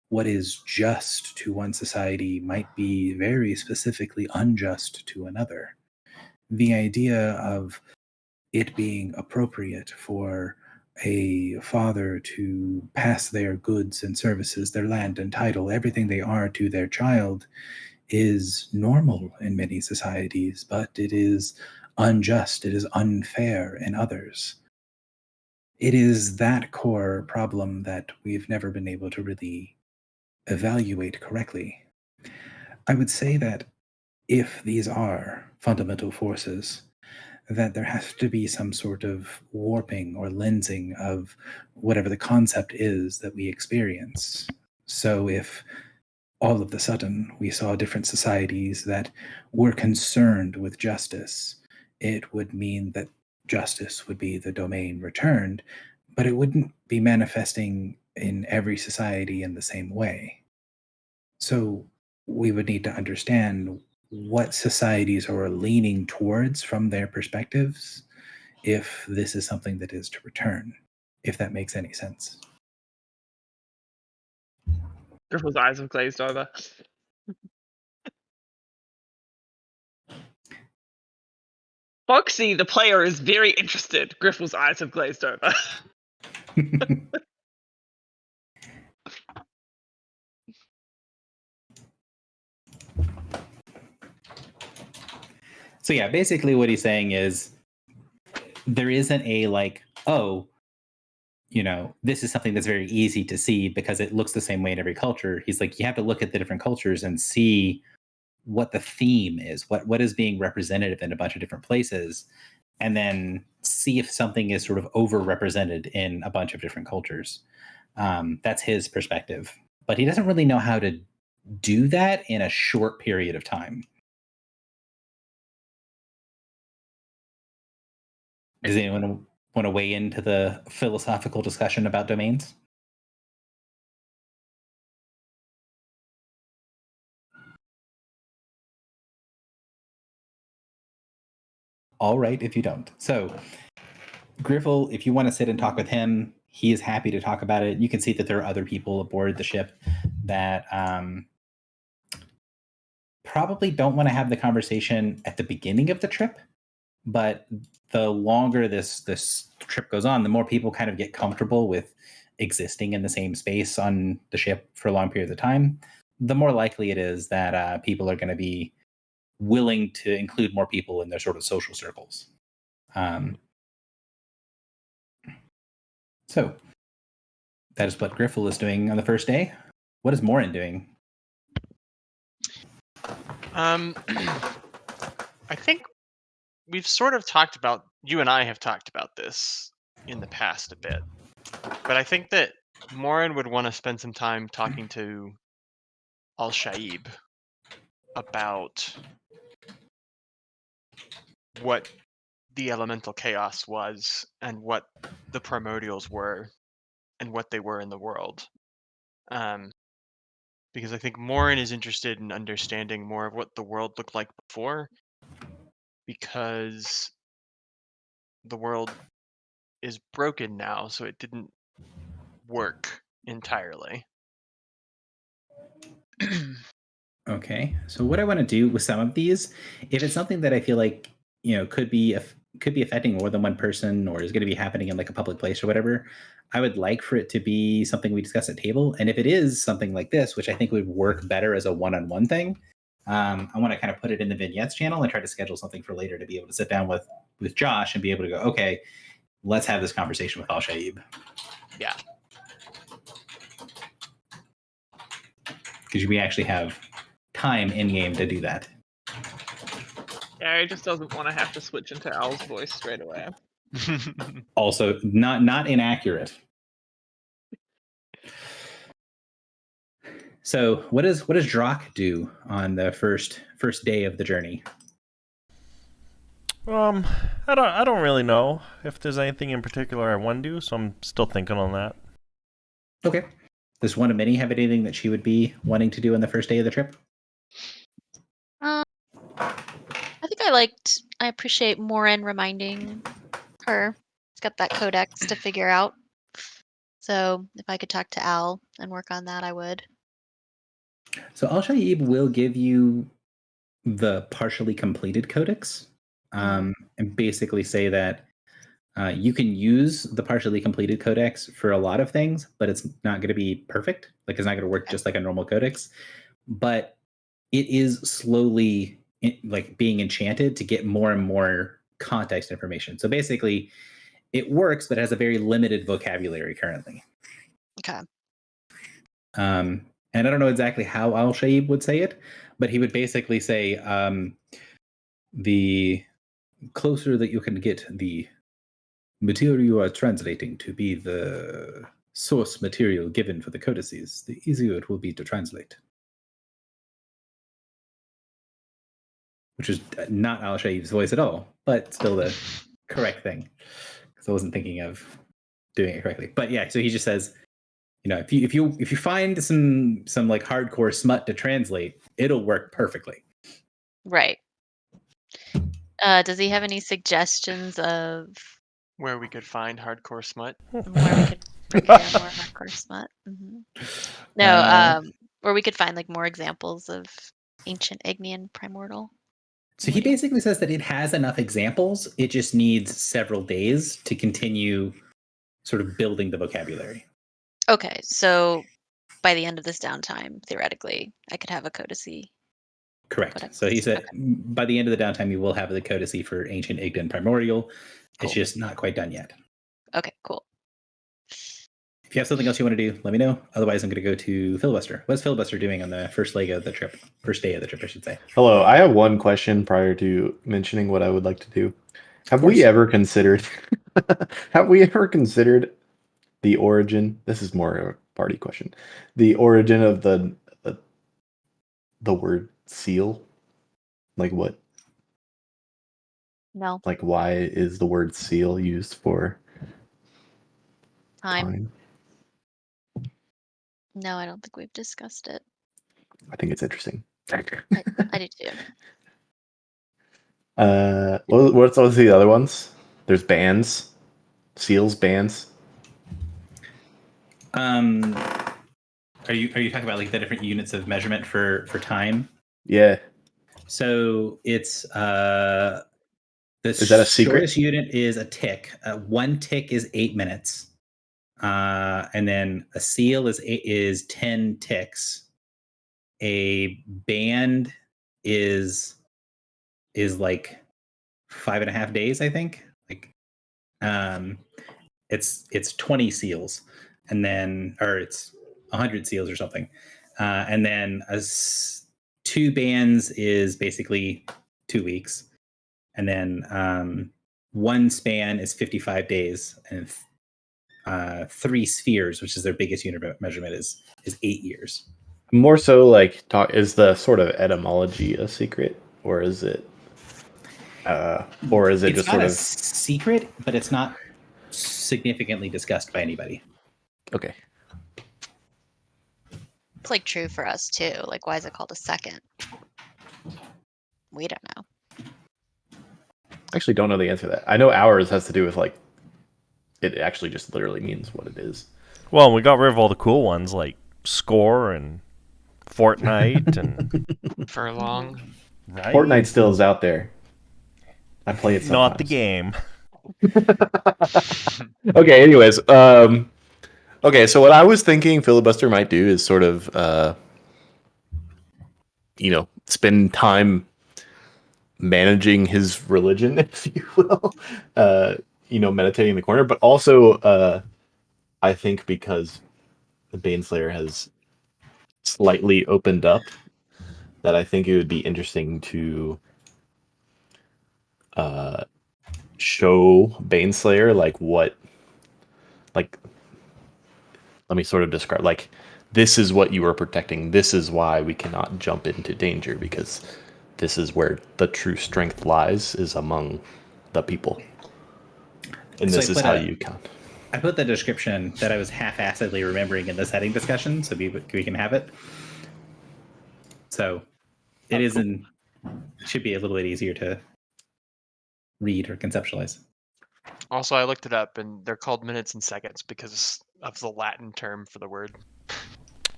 S1: What is just to one society might be very specifically unjust to another. The idea of it being appropriate for a father to pass their goods and services, their land and title, everything they are to their child, is normal in many societies, but it is unjust, it is unfair in others. It is that core problem that we've never been able to really evaluate correctly. I would say that if these are fundamental forces, that there has to be some sort of warping or lensing of whatever the concept is that we experience. So if all of a sudden we saw different societies that were concerned with justice, it would mean that justice would be the domain returned, but it wouldn't be manifesting in every society in the same way. So we would need to understand what societies are leaning towards from their perspectives if this is something that is to return, if that makes any sense.
S5: Griffel's eyes have glazed over. Foxy, the player, is very interested. Griffel's eyes have glazed over.
S1: So yeah, basically what he's saying is there isn't a like, oh, you know, this is something that's very easy to see because it looks the same way in every culture. He's like, you have to look at the different cultures and see what the theme is, what is being representative in a bunch of different places, and then see if something is sort of overrepresented in a bunch of different cultures. That's his perspective. But he doesn't really know how to do that in a short period of time. Does anyone want to weigh into the philosophical discussion about domains? All right, if you don't. So, Griffel, if you want to sit and talk with him, he is happy to talk about it. You can see that there are other people aboard the ship that probably don't want to have the conversation at the beginning of the trip, but the longer this trip goes on, the more people kind of get comfortable with existing in the same space on the ship for long periods of time, the more likely it is that people are going to be willing to include more people in their sort of social circles. So that is what Griffel is doing on the first day. What is Morin doing?
S3: I think we've sort of talked about, you and I have talked about this in the past a bit, but I think that Morin would want to spend some time talking to Al-Shaib about what the elemental chaos was and what the primordials were and what they were in the world. Because I think Morin is interested in understanding more of what the world looked like before, because the world is broken now, so it didn't work entirely.
S1: Okay, so what I want to do with some of these, if it's something that I feel like, you know, could be affecting more than one person or is going to be happening in like a public place or whatever, I would like for it to be something we discuss at table. And if it is something like this, which I think would work better as a one-on-one thing, I want to kind of put it in the vignettes channel and try to schedule something for later to be able to sit down with Josh and be able to go, okay, let's have this conversation with Al-Shaib.
S3: Yeah.
S1: Because we actually have time in game to do that.
S5: Yeah, he just doesn't want to have to switch into Al's voice straight away.
S1: Also, not inaccurate. So, what does Drock do on the first day of the journey?
S6: I don't really know if there's anything in particular I want to do, so I'm still thinking on that.
S1: Okay. Does one of many have anything that she would be wanting to do on the first day of the trip?
S2: I think I appreciate Morin reminding her. She's got that codex to figure out. So if I could talk to Al and work on that, I would.
S1: So Al Shaib will give you the partially completed codex, and basically say that you can use the partially completed codex for a lot of things, but it's not going to be perfect. Like, it's not going to work just like a normal codex. But it is slowly like being enchanted to get more and more context information. So basically, it works, but has a very limited vocabulary currently.
S2: Okay.
S1: And I don't know exactly how Al Shaib would say it, but he would basically say, the closer that you can get the material you are translating to be the source material given for the codices, the easier it will be to translate. Which is not Al Shaib's voice at all, but still the correct thing. Because I wasn't thinking of doing it correctly. But yeah, so he just says, if you find some like hardcore smut to translate, it'll work perfectly.
S2: Right. Does he have any suggestions of
S3: Where we could find hardcore smut?
S2: where we could procure more hardcore smut? No, where we could find like more examples of ancient Ignean primordial.
S1: So he basically says that it has enough examples. It just needs several days to continue sort of building the vocabulary.
S2: Okay, so by the end of this downtime, theoretically, I could have a codicy.
S1: Correct.
S2: Codex.
S1: So he said
S2: Okay.
S1: by the end of the downtime, you will have the codicy for Ancient Igden Primordial. It's just not quite done yet.
S2: Okay, cool.
S1: If you have something else you want to do, let me know. Otherwise, I'm going to go to Filibuster. What's Filibuster doing on the first leg of the trip? First day of the trip, I should say.
S4: Hello, I have one question prior to mentioning what I would like to do. Have we ever considered the origin? This is more a party question. The origin of the word seal? Like what?
S2: No.
S4: Like, why is the word seal used for
S2: Time. No, I don't think we've discussed it.
S4: I think it's interesting.
S2: I do too.
S4: What's the other ones? There's bands, seals, bands.
S1: Are you talking about like the different units of measurement for time?
S4: Yeah.
S1: So it's
S4: Is that a secret?
S1: shortest unit is a tick. 1 tick is 8 minutes, and then a seal is 10 ticks. A band is like 5.5 days, I think. Like, it's 20 seals, and then it's 100 seals or something, and then 2 bands is basically 2 weeks, and then 1 span is 55 days, and 3 spheres, which is their biggest unit of measurement, is 8 years.
S4: More so, like, is the sort of etymology a secret, or is it
S1: It's
S4: just
S1: not
S4: sort
S1: a
S4: of
S1: secret, but it's not significantly discussed by anybody.
S4: okay?
S2: It's like true for us too. Like, why is it called a second? We don't know.
S4: I actually don't know the answer to that. I know hours has to do with like it actually just literally means what it is.
S6: Well, we got rid of all the cool ones like Score and Fortnite and
S3: Furlong.
S6: right?
S4: Fortnite still is out there. I play it sometimes.
S6: Not the game.
S4: Okay, anyways, okay, so what I was thinking Filibuster might do is sort of spend time managing his religion, if you will. Meditating in the corner, but also I think because the Baneslayer has slightly opened up, that I think it would be interesting to show Baneslayer let me sort of describe, like, this is what you are protecting. This is why we cannot jump into danger, because this is where the true strength lies, is among the people. And
S1: So
S4: this
S1: I
S4: is
S1: put
S4: how
S1: a-
S4: you count.
S1: I put the description that I was half-assedly remembering in the setting discussion, so we can have it. So it is should be a little bit easier to read or conceptualize.
S3: Also, I looked it up, and they're called minutes and seconds because of the Latin term for the word.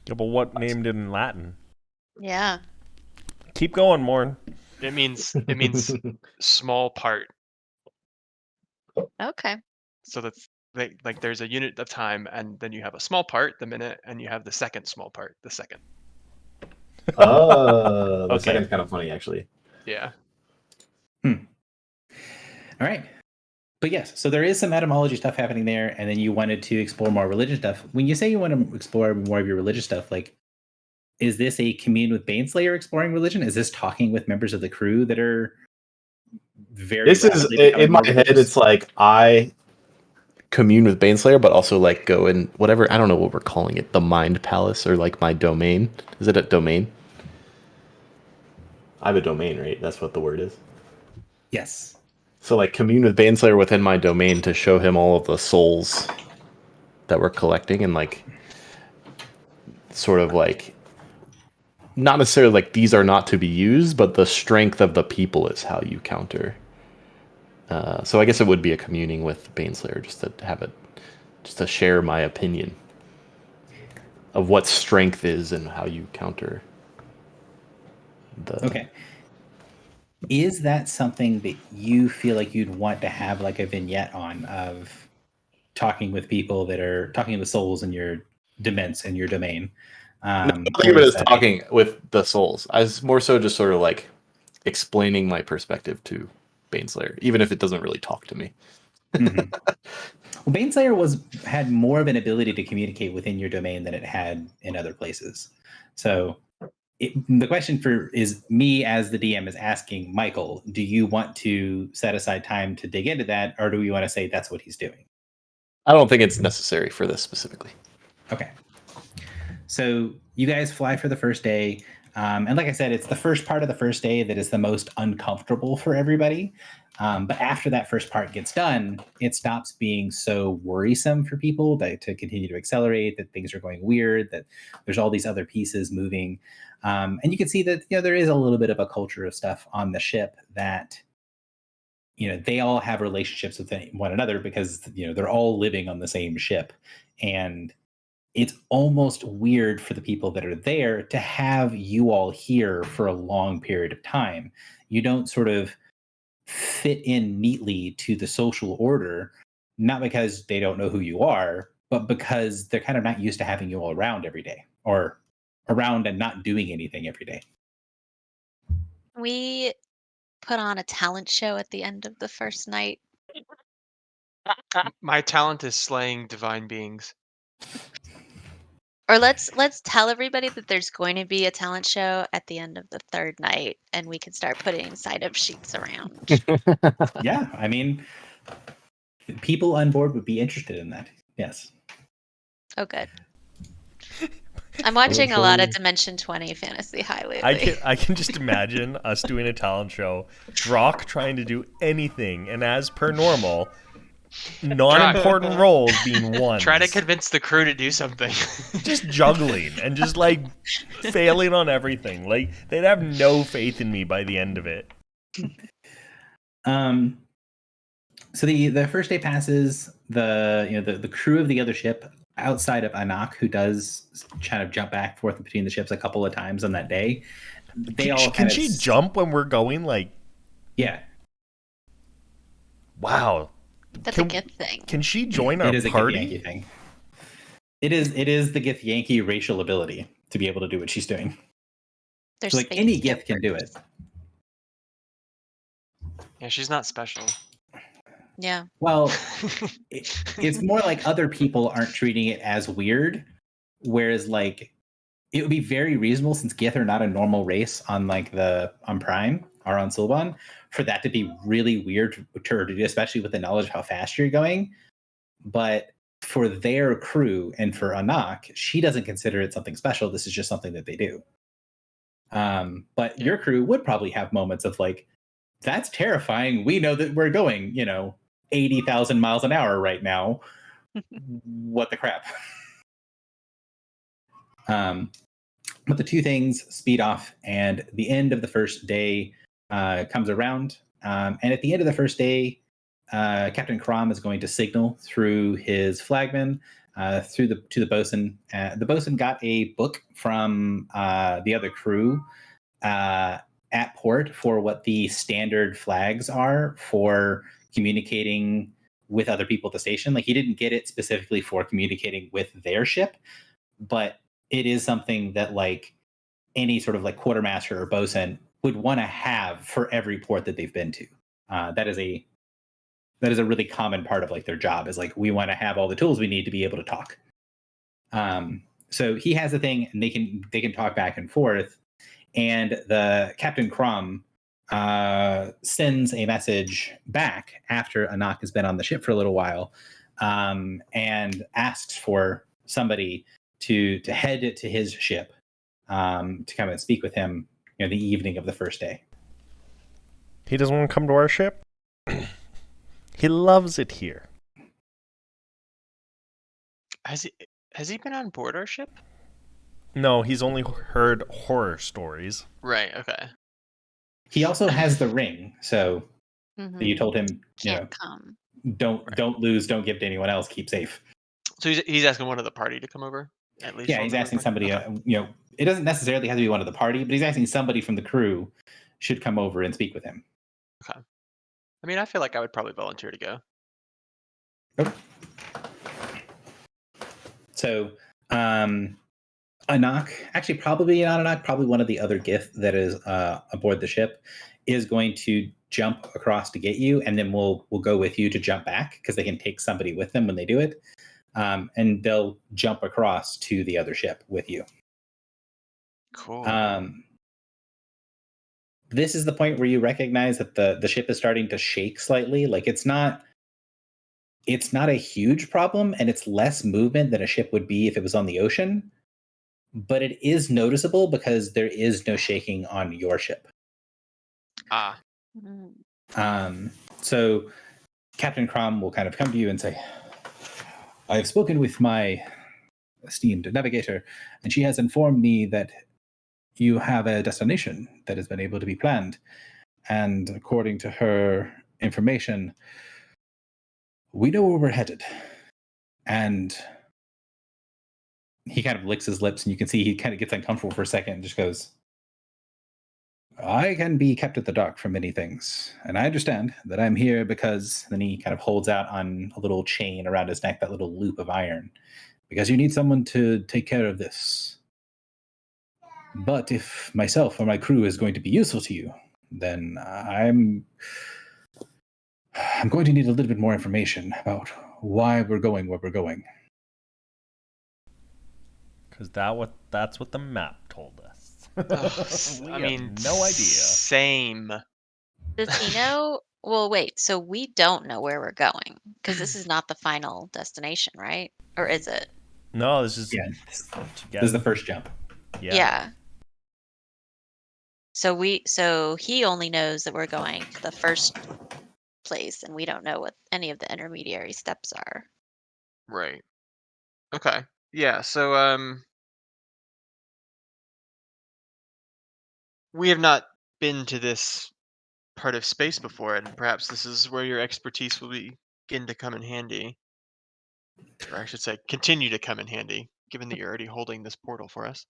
S6: Yeah, but what named it in Latin?
S2: Yeah.
S6: Keep going, Morn.
S3: It means small part.
S2: Okay.
S3: So that's like there's a unit of time, and then you have a small part, the minute, and you have the second small part, the second.
S4: Oh, the
S6: Okay.
S4: second's kind of funny, actually.
S3: Yeah.
S1: All right. But yes, so there is some etymology stuff happening there, and then you wanted to explore more religious stuff. When you say you want to explore more of your religious stuff, like, is this a commune with Baneslayer exploring religion? Is this talking with members of the crew that are very
S4: This is,
S1: rapidly becoming
S4: in my
S1: more
S4: head,
S1: religious?
S4: it's like I commune with Baneslayer, but also like go in whatever, I don't know what we're calling it, the Mind Palace, or like my domain. Is it a domain? I have a domain, right? That's what the word is.
S1: Yes.
S4: So like commune with Baneslayer within my domain to show him all of the souls that we're collecting, and like sort of like not necessarily like these are not to be used, but the strength of the people is how you counter. So I guess it would be a communing with Baneslayer, just to have it, just to share my opinion of what strength is and how you counter the.
S1: Okay. Is that something that you feel like you'd want to have like a vignette on, of talking with people that are talking with souls in your dements in your domain?
S4: I think of
S1: or
S4: it
S1: is
S4: as
S1: that-
S4: talking with the souls. I was more so just sort of like explaining my perspective to Baneslayer, even if it doesn't really talk to me.
S1: Mhm. Well, Baneslayer had more of an ability to communicate within your domain than it had in other places. So the question is me as the DM is asking Michael, do you want to set aside time to dig into that, or do we want to say that's what he's doing?
S4: I don't think it's necessary for this specifically.
S1: Okay. So you guys fly for the first day. And like I said, it's the first part of the first day that is the most uncomfortable for everybody. But after that first part gets done, it stops being so worrisome for people to continue to accelerate, that things are going weird, that there's all these other pieces moving. And you can see that, there is a little bit of a culture of stuff on the ship that, they all have relationships with one another because, they're all living on the same ship. And it's almost weird for the people that are there to have you all here for a long period of time. You don't sort of fit in neatly to the social order, not because they don't know who you are, but because they're kind of not used to having you all around every day, or around and not doing anything every day.
S2: We put on a talent show at the end of the first night.
S3: My talent is slaying divine beings.
S2: Or let's tell everybody that there's going to be a talent show at the end of the third night, and we can start putting sign-up sheets around.
S1: Yeah, I mean, people on board would be interested in that. Yes.
S2: Oh, good. I'm watching a lot of Dimension 20 Fantasy High lately.
S6: I can just imagine us doing a talent show, Drock trying to do anything, and as per normal, non-important roles being won.
S3: Try to convince the crew to do something.
S6: Just juggling and just like failing on everything. Like they'd have no faith in me by the end of it.
S1: So the first day passes. The crew of the other ship, outside of Anak, who does kind of jump back and forth between the ships a couple of times on that day, they all
S6: Can she jump when we're going? Like,
S1: yeah,
S6: wow.
S2: That's a good thing.
S6: Can she join our
S1: it is a Gith
S6: party?
S1: Yankee thing. It is the Gith Yankee racial ability to be able to do what she's doing.
S2: There's
S1: So, like, any Gith can do it.
S3: Yeah, she's not special.
S2: Yeah.
S1: Well, it's more like other people aren't treating it as weird, whereas like it would be very reasonable, since Gith are not a normal race on Prime. are on Silban, for that to be really weird to do, especially with the knowledge of how fast you're going. But for their crew and for Anak, she doesn't consider it something special. This is just something that they do. But your crew would probably have moments of like, that's terrifying. We know that we're going, 80,000 miles an hour right now. What the crap? But the two things, speed off, and the end of the first day comes around. And at the end of the first day, Captain Krom is going to signal through his flagman to the bosun. The bosun got a book from the other crew at port for what the standard flags are for communicating with other people at the station. Like, he didn't get it specifically for communicating with their ship, but it is something that like any sort of like quartermaster or bosun would want to have for every port that they've been to. That is a really common part of like their job, is like, we want to have all the tools we need to be able to talk. So he has a thing, and they can talk back and forth. And the Captain Krom sends a message back after Anak has been on the ship for a little while, and asks for somebody to head to his ship to come and speak with him, the evening of the first day.
S6: He doesn't want to come to our ship? He loves it here.
S3: Has he been on board our ship?
S6: No, he's only heard horror stories.
S3: Right. Okay.
S1: He also has the ring, so you told him,
S2: Can't come.
S1: don't lose, don't give to anyone else, keep safe.
S3: So he's asking one of the party to come over, at least.
S1: Yeah,
S3: one
S1: he's
S3: of the
S1: asking
S3: party?
S1: somebody.
S3: Okay.
S1: It doesn't necessarily have to be one of the party, but he's asking somebody from the crew should come over and speak with him.
S3: Okay. I mean, I feel like I would probably volunteer to go.
S1: Okay. So, Anak, actually probably not Anak, probably one of the other Gith that is aboard the ship is going to jump across to get you, and then we'll go with you to jump back, because they can take somebody with them when they do it. And they'll jump across to the other ship with you.
S3: Cool.
S1: This is the point where you recognize that the ship is starting to shake slightly. Like, it's not a huge problem, and it's less movement than a ship would be if it was on the ocean, but it is noticeable because there is no shaking on your ship. So Captain Krom will kind of come to you and say, I've spoken with my esteemed navigator, and she has informed me that you have a destination that has been able to be planned. And according to her information, we know where we're headed. And he kind of licks his lips, and you can see he kind of gets uncomfortable for a second and just goes, I can be kept at the dark for many things. And I understand that I'm here because, then he kind of holds out on a little chain around his neck, that little loop of iron, because you need someone to take care of this. But if myself or my crew is going to be useful to you, then I'm going to need a little bit more information about why we're going where we're going.
S6: Because that's what the map told us. We
S3: I
S6: have
S3: mean,
S6: no idea.
S3: Same.
S2: Does he know? Well, wait. So we don't know where we're going, because this is not the final destination, right? Or is it?
S6: No, this is
S1: This is the first jump.
S2: Yeah. So he only knows that we're going to the first place, and we don't know what any of the intermediary steps are.
S3: Right. Okay. Yeah. So we have not been to this part of space before, and perhaps this is where your expertise will begin to come in handy. Or I should say, continue to come in handy, given that you're already holding this portal for us.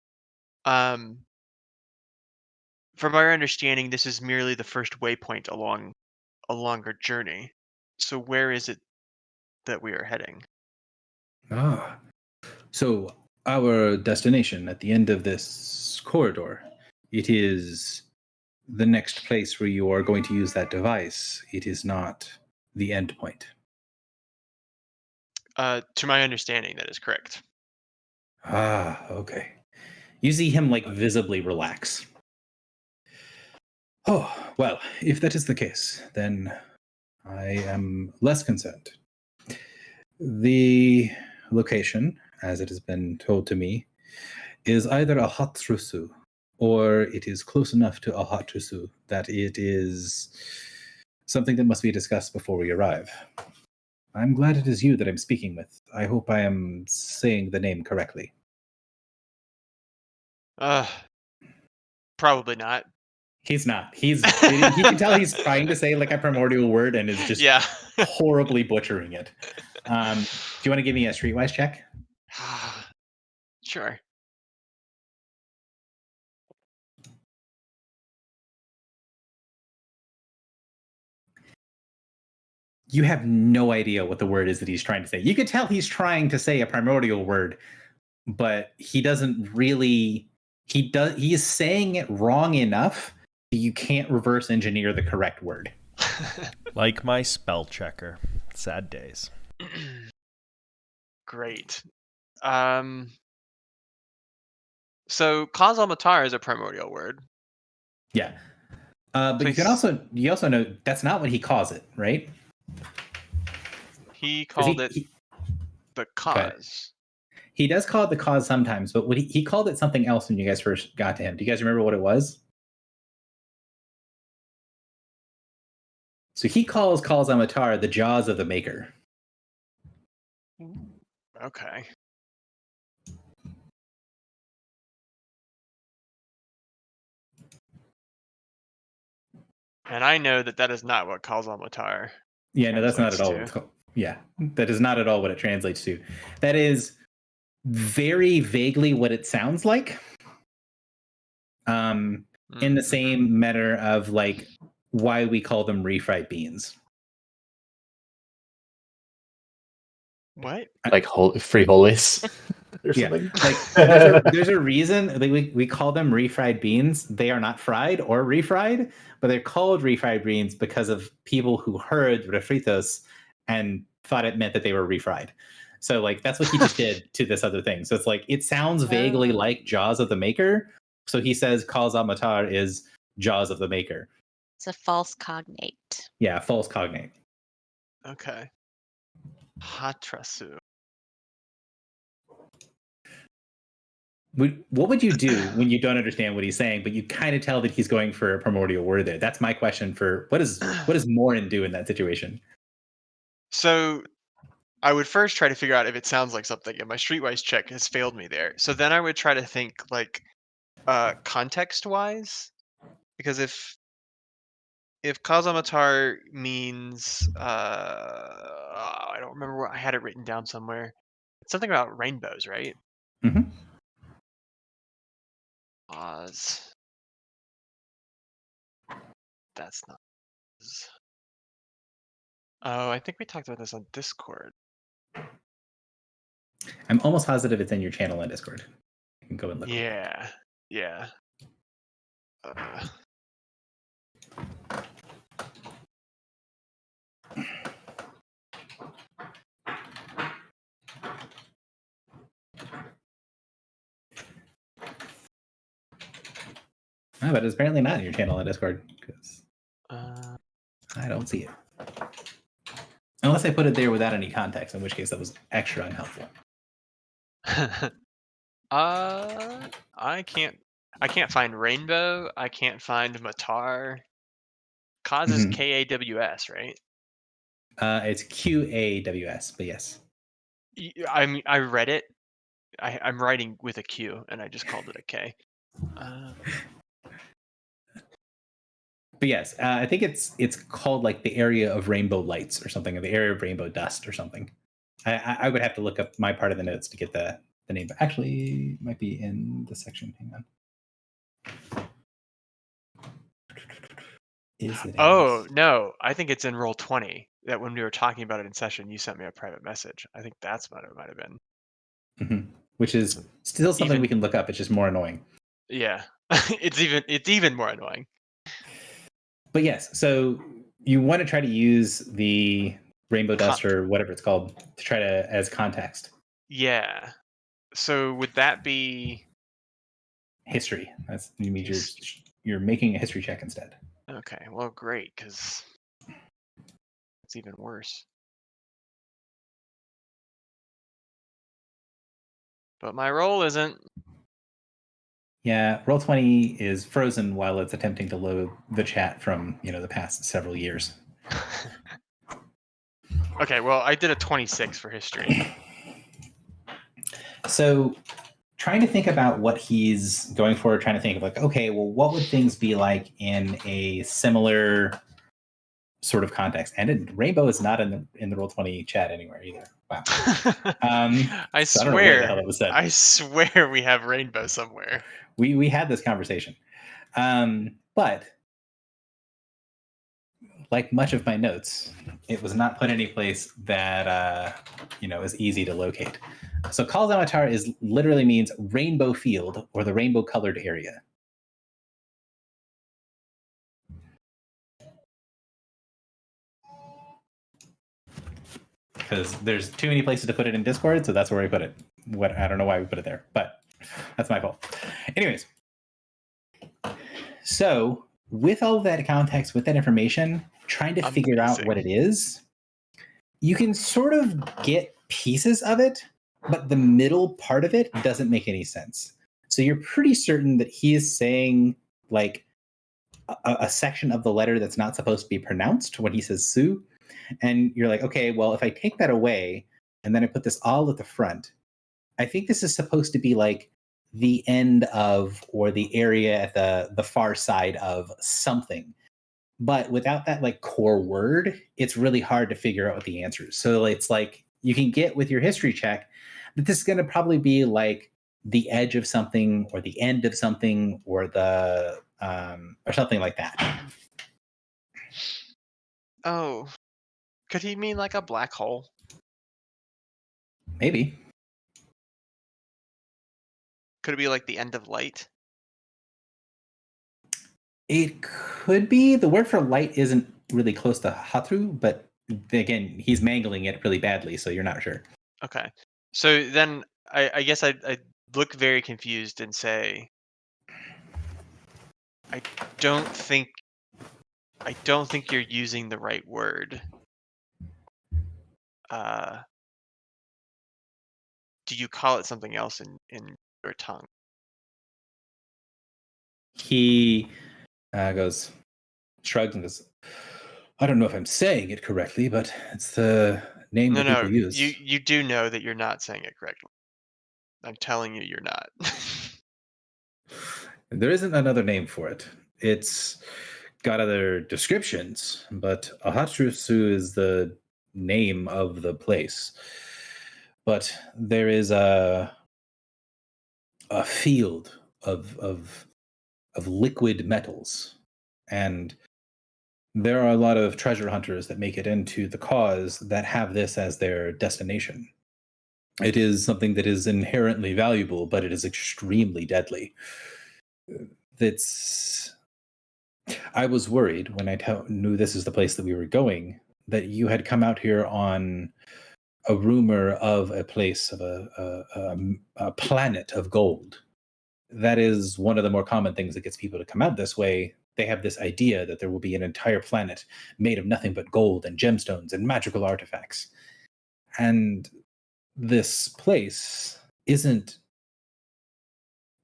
S3: From our understanding, this is merely the first waypoint along a longer journey. So where is it that we are heading?
S1: So our destination at the end of this corridor, it is the next place where you are going to use that device. It is not the end point.
S3: To my understanding, that is correct.
S1: Okay. You see him like visibly relax. Oh, well, if that is the case, then I am less concerned. The location, as it has been told to me, is either a Hatrusu or it is close enough to a Hatrusu that it is something that must be discussed before we arrive. I'm glad it is you that I'm speaking with. I hope I am saying the name correctly.
S3: Probably not.
S1: He's not. You can tell he's trying to say like a primordial word and is just
S3: Yeah.
S1: horribly butchering it. Do you want to give me a streetwise check?
S3: Sure.
S1: You have no idea what the word is that he's trying to say. You could tell he's trying to say a primordial word, but he doesn't really. He is saying it wrong enough that you can't reverse engineer the correct word.
S6: Like my spell checker. Sad days.
S3: Great. So Kazamatar is a primordial word.
S1: Yeah. But you also know that's not what he calls it, right?
S3: He called it the cause.
S1: He does call it the cause sometimes, but what he called it something else when you guys first got to him. Do you guys remember what it was? So he calls Amatar the jaws of the maker.
S3: Okay. And I know that is not what Kazamatar.
S1: Yeah, no, that's not at all. Yeah, that is not at all what it translates to. That is very vaguely what it sounds like. In the same manner of like why we call them refried beans.
S3: What?
S4: Like frijoles or something.
S1: Like there's a reason we call them refried beans. They are not fried or refried, but they're called refried beans because of people who heard refritos and thought it meant that they were refried. So like that's what he just did to this other thing. So it's like it sounds vaguely like Jaws of the Maker. So he says calls Amatar is Jaws of the Maker.
S2: It's a false cognate.
S1: Yeah, false cognate.
S3: Okay. Hatrasu.
S1: What would you do when you don't understand what he's saying, but you kind of tell that he's going for a primordial word there? That's my question for what does Morin do in that situation?
S3: So I would first try to figure out if it sounds like something, and my streetwise check has failed me there. So then I would try to think like context wise, because if Kazamatar means I don't remember what I had it written down somewhere. It's something about rainbows, right?
S1: Mm-hmm.
S3: Oz. That's not. Oh, I think we talked about this on Discord.
S1: I'm almost positive it's in your channel on Discord. You can go and look.
S3: Yeah.
S1: But it's apparently not in your channel on Discord because I don't see it. Unless I put it there without any context, in which case that was extra unhelpful.
S3: I can't find rainbow. I can't find Matar. Cause is KAWS, right?
S1: It's QAWS, but yes.
S3: I read it. I'm writing with a Q, and I just called it a K.
S1: But yes, I think it's called like the area of rainbow lights or something, or the area of rainbow dust or something. I would have to look up my part of the notes to get the name, but actually it might be in the section. Hang on.
S3: Oh no, I think it's in Roll20. That when we were talking about it in session, you sent me a private message. I think that's what it might have been.
S1: Mm-hmm. Which is still something we can look up. It's just more annoying.
S3: Yeah, it's even more annoying.
S1: But yes, so you want to try to use the rainbow dust or whatever it's called to try to as context.
S3: Yeah. So would that be
S1: history? That's you mean you're making a history check instead.
S3: Okay, well, great, because it's even worse. But my roll isn't.
S1: Yeah, Roll20 is frozen while it's attempting to load the chat from the past several years.
S3: Okay, well, I did a 26 for history.
S1: So, trying to think about what he's going for, trying to think of like, okay, well, what would things be like in a similar sort of context? And Rainbow is not in the Roll20 chat anywhere either. Wow.
S3: I
S1: So I don't know where the hell
S3: swear.
S1: it was said.
S3: I swear we have Rainbow somewhere.
S1: We had this conversation, but like much of my notes, it was not put any place that is easy to locate. So Kalzamatar literally means rainbow field or the rainbow colored area. Because there's too many places to put it in Discord, so that's where we put it. I don't know why we put it there, but that's my fault. Anyways, so with all of that context, with that information, trying to figure out what it is, you can sort of get pieces of it, but the middle part of it doesn't make any sense. So you're pretty certain that he is saying like a section of the letter that's not supposed to be pronounced when he says Su. And you're like, okay, well, if I take that away and then I put this all at the front, I think this is supposed to be like the end of or the area at the far side of something. But without that like core word, it's really hard to figure out what the answer is. So it's like you can get with your history check that this is going to probably be like the edge of something or the end of something or the or something like that.
S3: Oh, could he mean like a black hole?
S1: Maybe.
S3: Could it be like the end of light?
S1: It could be. The word for light isn't really close to Hatru, but again, he's mangling it really badly, so you're not sure.
S3: Okay. So then I guess I'd look very confused and say, I don't think you're using the right word. Do you call it something else in your tongue?
S1: He shrugs and goes, I don't know if I'm saying it correctly, but it's the name that people use.
S3: You do know that you're not saying it correctly. I'm telling you, you're not.
S1: There isn't another name for it. It's got other descriptions, but Ahatrusu is the name of the place. But there is a field of liquid metals, and there are a lot of treasure hunters that make it into the cause that have this as their destination. It is something that is inherently valuable, but it is extremely deadly. I was worried when I knew this is the place that we were going, that you had come out here on a rumor of a place of a planet of gold. That is one of the more common things that gets people to come out this way. They have this idea that there will be an entire planet made of nothing but gold and gemstones and magical artifacts. And this place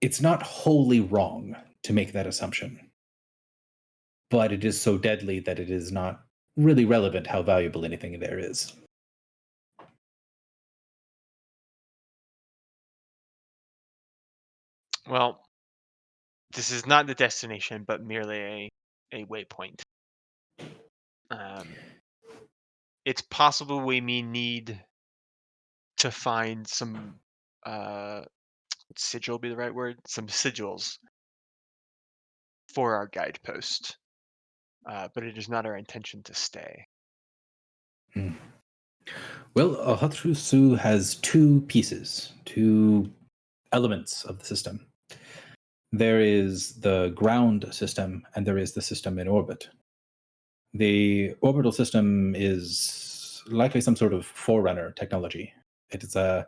S1: it's not wholly wrong to make that assumption. But it is so deadly that it is not really relevant how valuable anything there is.
S3: Well, this is not the destination, but merely a waypoint. It's possible we may need to find some sigil be the right word? Some sigils for our guidepost. But it is not our intention to stay.
S1: Well, Ahatrusu has two pieces, two elements of the system. There is the ground system, and there is the system in orbit. The orbital system is likely some sort of forerunner technology. It is a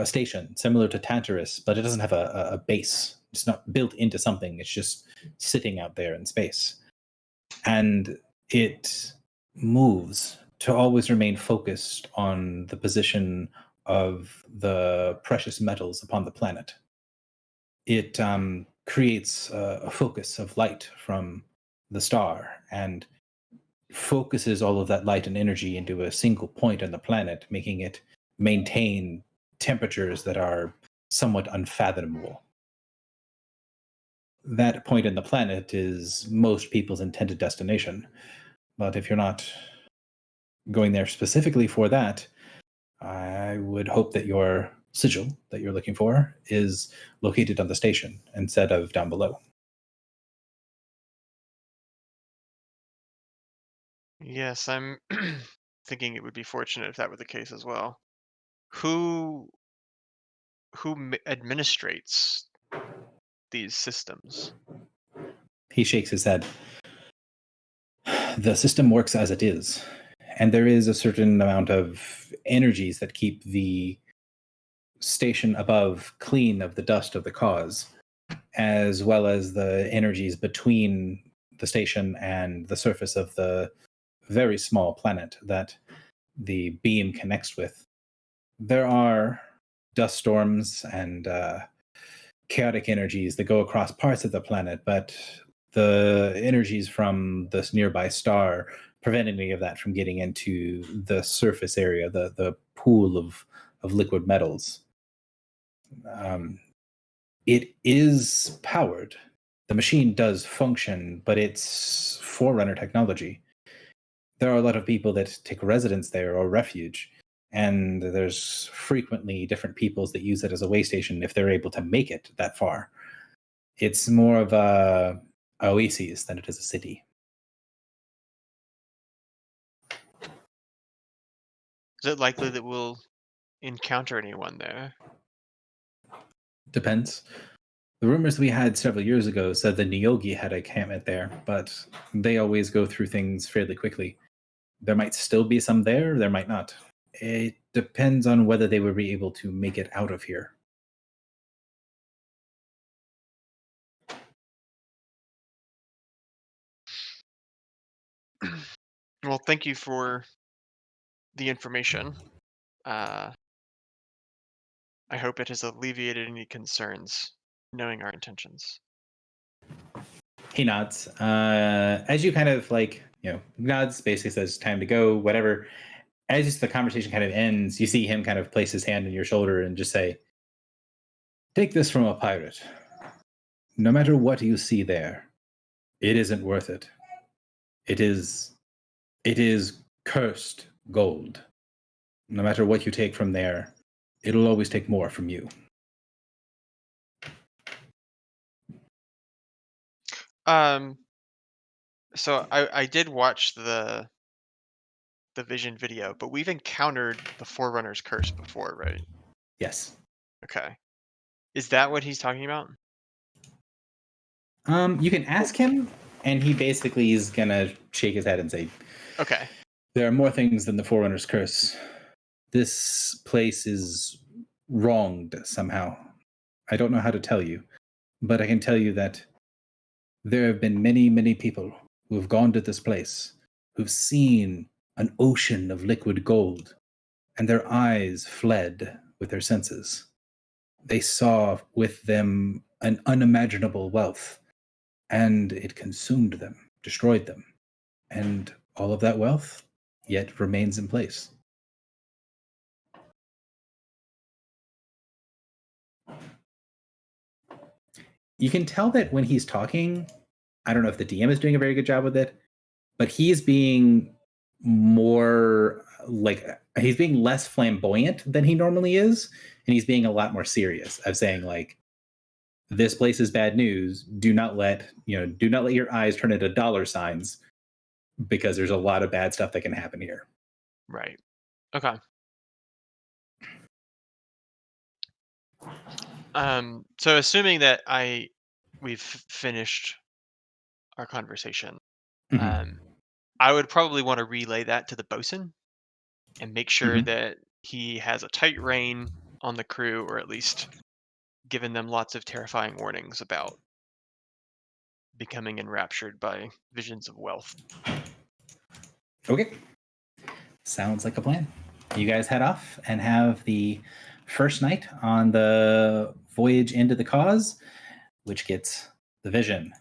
S1: station similar to Tantarus, but it doesn't have a base. It's not built into something. It's just sitting out there in space. and it moves to always remain focused on the position of the precious metals upon the planet. It creates a focus of light from the star and focuses all of that light and energy into a single point on the planet, making it maintain temperatures that are somewhat unfathomable. That point in the planet is most people's intended destination. But if you're not going there specifically for that, I would hope that your sigil that you're looking for is located on the station instead of down below.
S3: Yes, I'm thinking it would be fortunate if that were the case as well. Who administrates these systems?
S1: He shakes his head. The system works as it is, and there is a certain amount of energies that keep the station above clean of the dust of the cause, as well as the energies between the station and the surface of the very small planet that the beam connects with. There are dust storms and chaotic energies that go across parts of the planet, but the energies from this nearby star prevent any of that from getting into the surface area, the pool of liquid metals. It is powered. The machine does function, but it's Forerunner technology. There are a lot of people that take residence there or refuge, and there's frequently different peoples that use it as a way station if they're able to make it that far. It's more of a oasis than it is a city.
S3: Is it likely that we'll encounter anyone there?
S1: Depends. The rumors we had several years ago said the Nyogi had a encampment there, but they always go through things fairly quickly. There might still be some there, there might not. It depends on whether they would be able to make it out of here.
S3: Well, thank you for the information. I hope it has alleviated any concerns, knowing our intentions.
S1: He nods. As you kind of nods, basically says time to go, whatever. As the conversation kind of ends, you see him kind of place his hand on your shoulder and just say, "Take this from a pirate. No matter what you see there, it isn't worth it. It is cursed gold. No matter what you take from there, it'll always take more from you."
S3: So I did watch the Vision video, but we've encountered the Forerunner's curse before, right?
S1: Yes.
S3: Okay. Is that what he's talking about?
S1: You can ask him, and he basically is gonna shake his head and say,
S3: Okay.
S1: "There are more things than the Forerunner's curse. This place is wronged somehow. I don't know how to tell you, but I can tell you that there have been many, many people who have gone to this place, who've seen an ocean of liquid gold, and their eyes fled with their senses. They saw with them an unimaginable wealth, and it consumed them, destroyed them. And all of that wealth yet remains in place." You can tell that when he's talking, I don't know if the DM is doing a very good job with it, but he's being more he's being less flamboyant than he normally is, and he's being a lot more serious of saying this place is bad news. Do not let your eyes turn into dollar signs, because there's a lot of bad stuff that can happen here.
S3: Right. Okay. So assuming that we've finished our conversation,
S1: Mhm.
S3: I would probably want to relay that to the bosun and make sure
S1: Mhm.
S3: that he has a tight rein on the crew, or at least given them lots of terrifying warnings about becoming enraptured by visions of wealth.
S1: Okay. Sounds like a plan. You guys head off and have the first night on the voyage into the cause, which gets the vision.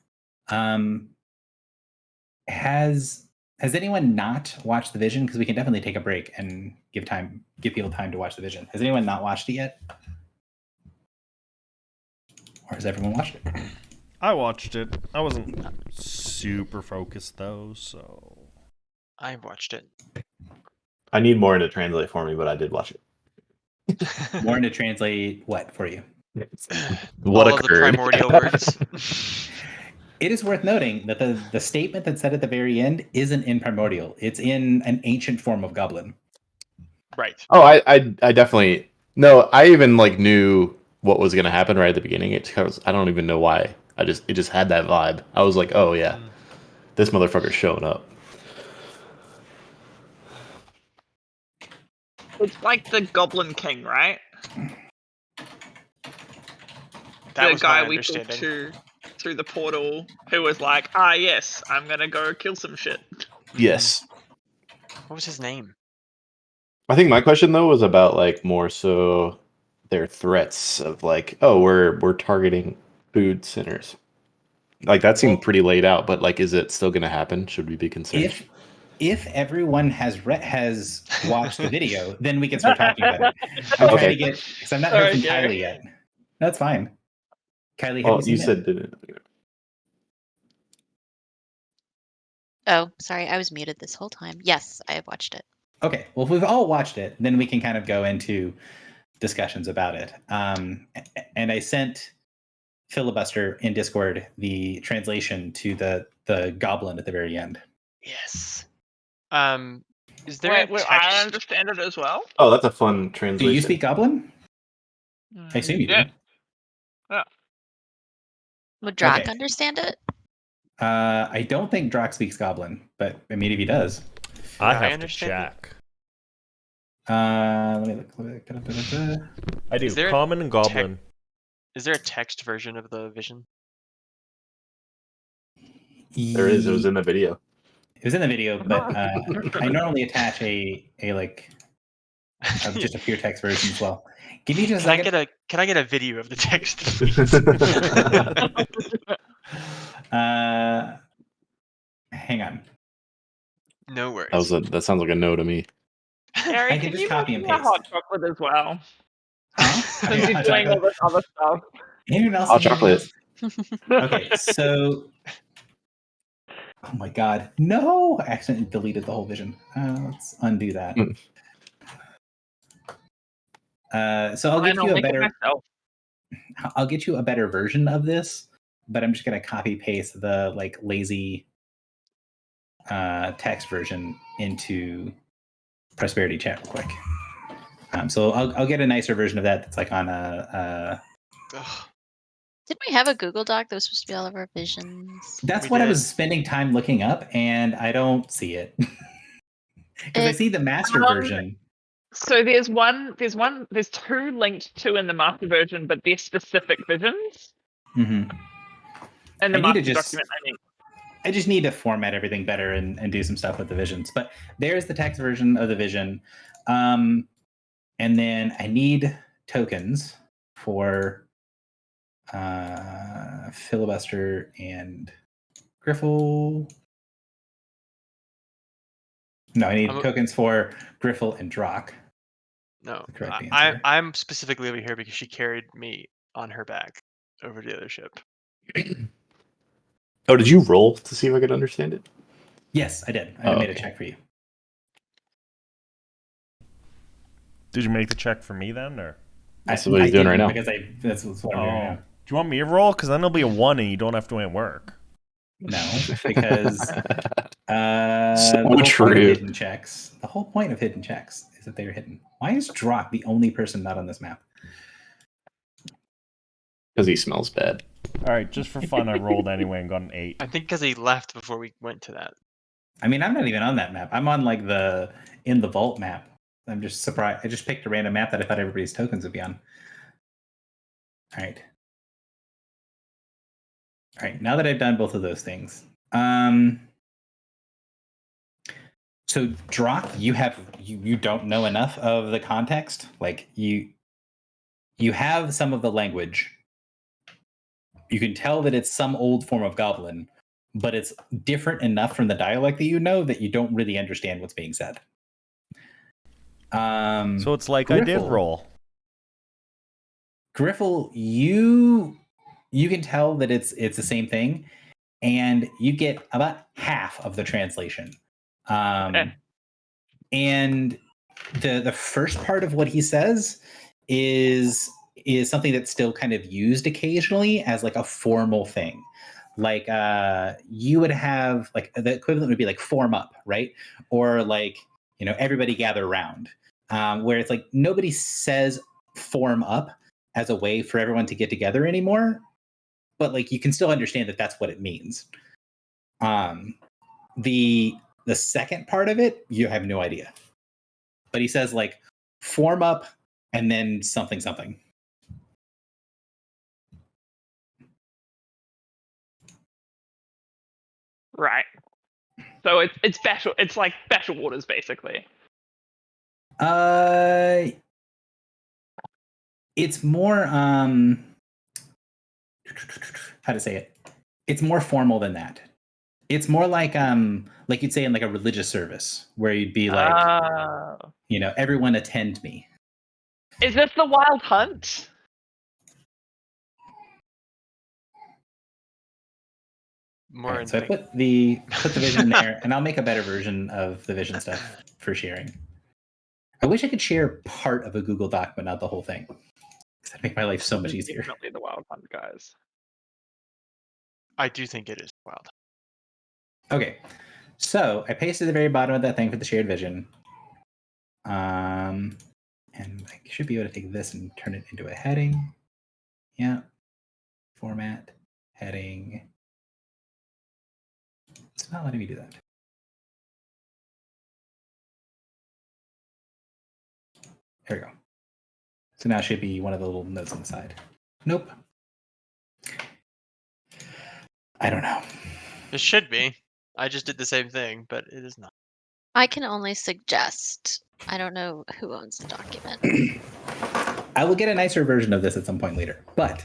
S1: Has anyone not watched the vision? Because we can definitely take a break and give people time to watch the vision. Has anyone not watched it yet? Or has everyone watched it?
S6: I watched it. I wasn't super focused though, so
S3: I watched it.
S4: I need more to translate for me, but I did watch it.
S1: Warren to translate what for you?
S4: What
S3: All of the
S4: occurred?
S3: primordial words.
S1: It is worth noting that the statement that's said at the very end isn't in primordial. It's in an ancient form of goblin.
S3: Right.
S4: Oh, I definitely no. I even like knew what was gonna happen right at the beginning. I don't even know why. It just had that vibe. I was like, oh yeah, this motherfucker's showing up.
S5: It's like the Goblin King, right?
S3: That
S5: The
S3: was
S5: guy
S3: my
S5: we talked
S3: understanding.
S5: to through the portal, who was like, yes, I'm gonna go kill some shit.
S4: Yes.
S3: What was his name?
S4: I think my question though was about like more so their threats of like, oh, we're targeting food centers. Like that seemed pretty laid out, but like, is it still gonna happen? Should we be concerned?
S1: If everyone has watched the video, then we can start talking about it. I'm
S4: Oh,
S1: trying
S4: okay.
S1: to get because I'm not heard from
S5: Okay.
S1: Kylie yet. That's fine. Kylie, have
S4: Well,
S1: you seen
S4: you
S1: it?
S4: said didn't.
S2: Oh, sorry, I was muted this whole time. Yes, I have watched it.
S1: Okay. Well, if we've all watched it, then we can kind of go into discussions about it. And I sent Filibuster in Discord the translation to the goblin at the very end.
S3: Yes. Is there a
S5: Wait,
S3: text?
S5: I understand it as well.
S4: Oh, that's a fun
S1: Do
S4: translation.
S1: you speak goblin? I assume you
S5: Yeah.
S1: do.
S2: Would Drak
S1: Okay.
S2: understand it?
S1: I don't think Drock speaks goblin, but I mean, if he does.
S6: I
S3: Yeah, I
S6: have to
S3: understand it.
S6: check.
S1: Let me look.
S6: I do.
S3: Is there a
S6: Common and Goblin.
S3: Is there a text version of the vision?
S4: There is. It was in the video.
S1: It was in the video, but I normally attach a like just a pure text version as well. Give me just a second.
S3: Can I get a video of the text, please?
S1: Hang on.
S3: No worries.
S4: That sounds like a no to me.
S5: Harry,
S1: I can just
S5: you
S1: copy
S5: make
S1: and
S5: me a
S1: paste.
S5: hot chocolate as well?
S1: Huh?
S5: Since you're doing all this other stuff.
S1: Anyone else?
S4: Hot chocolate.
S1: Okay, so. Oh my god. No! I accidentally deleted the whole vision. Let's undo that. So I'll
S5: Fine,
S1: give you a
S5: make it
S1: better.
S5: myself.
S1: I'll get you a better version of this, but I'm just gonna copy paste the like lazy text version into Prosperity Chat real quick. So I'll get a nicer version of that that's like on a.
S3: Ugh.
S2: Didn't we have a Google Doc that was supposed to be all of our visions?
S1: That's
S3: We
S1: what I
S3: did.
S1: was spending time looking up, and I don't see it because I
S2: It-
S1: see the master version.
S5: So there's two linked to in the master version, but they're specific visions.
S1: Mm-hmm.
S5: And the
S1: I need to
S5: master
S1: just-
S5: document, I mean.
S1: I just need to format everything better and do some stuff with the visions. But there's the text version of the vision. And then I need tokens for Filibuster and Griffle. No, I need tokens for Griffle and Drock.
S3: No,
S1: The correct answer.
S3: I'm specifically over here because she carried me on her back over to the other ship.
S4: Oh, did you roll to see if I could understand it?
S1: Yes, I did. I
S4: Oh,
S1: made a
S4: okay.
S1: check for you.
S6: Did you make the check for me then, or?
S4: That's what he's doing right
S1: didn't
S4: now.
S1: Because that's what I'm doing right now.
S6: Do you want me to roll? Because then it'll be a 1 and you don't have to win work.
S1: No, because
S4: So
S1: the whole point
S4: true.
S1: of hidden checks. The whole point of hidden checks is that they are hidden. Why is Drock the only person not on this map?
S4: Because he smells bad.
S6: All right, just for fun, I rolled anyway and got an 8.
S3: I think because he left before we went to that.
S1: I mean, I'm not even on that map. I'm on like the in the vault map. I'm just surprised. I just picked a random map that I thought everybody's tokens would be on. All right. All right, now that I've done both of those things, so Drock, you don't know enough of the context. Like you have some of the language. You can tell that it's some old form of Goblin, but it's different enough from the dialect that you know that you don't really understand what's being said.
S6: So it's like I did
S1: Griffle.
S6: roll.
S1: Griffle, you can tell that it's the same thing, and you get about half of the translation.
S5: Okay.
S1: And the first part of what he says is something that's still kind of used occasionally as like a formal thing. Like you would have like the equivalent would be like form up, right? Or like, everybody gather around. Where it's like nobody says form up as a way for everyone to get together anymore, but like you can still understand that that's what it means. The second part of it, you have no idea. But he says like form up and then something something.
S5: Right. So it's battle. It's like battle waters, basically.
S1: It's more how to say it. It's more formal than that. It's more like you'd say in like a religious service where you'd be like, everyone attend me.
S5: Is this the Wild Hunt?
S3: More
S1: Right,
S3: in
S1: so I
S3: think-
S1: put the vision there, and I'll make a better version of the vision stuff for sharing. I wish I could share part of a Google Doc, but not the whole thing. Because that'd make my life so much easier.
S5: Definitely the Wild Hunt, guys.
S3: I do think it is wild.
S1: Okay, so I pasted the very bottom of that thing for the shared vision. And I should be able to take this and turn it into a heading. Yeah. Format, heading. It's not letting me do that. There we go. So now it should be one of the little notes on the side. Nope. I don't know.
S3: It should be. I just did the same thing, but it is not.
S2: I can only suggest. I don't know who owns the document.
S1: I will get a nicer version of this at some point later. But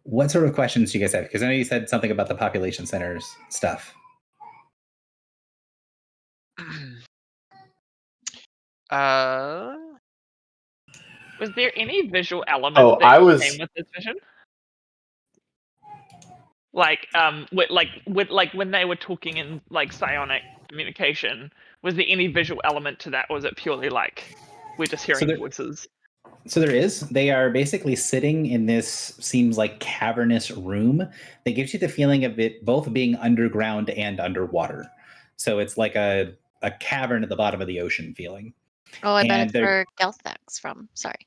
S1: what sort of questions do you guys have? Because I know you said something about the population centers stuff.
S5: Was there any visual element
S4: Oh,
S5: that
S4: I was-
S5: came with this vision? Like with when they were talking in like psionic communication, was there any visual element to that, or was it purely like we're just hearing voices?
S1: So there is. They are basically sitting in this seems like cavernous room that gives you the feeling of it both being underground and underwater. So it's like a cavern at the bottom of the ocean feeling.
S2: Oh, I bet
S1: And
S2: it's
S1: they're-
S2: where Gelthax from. Sorry.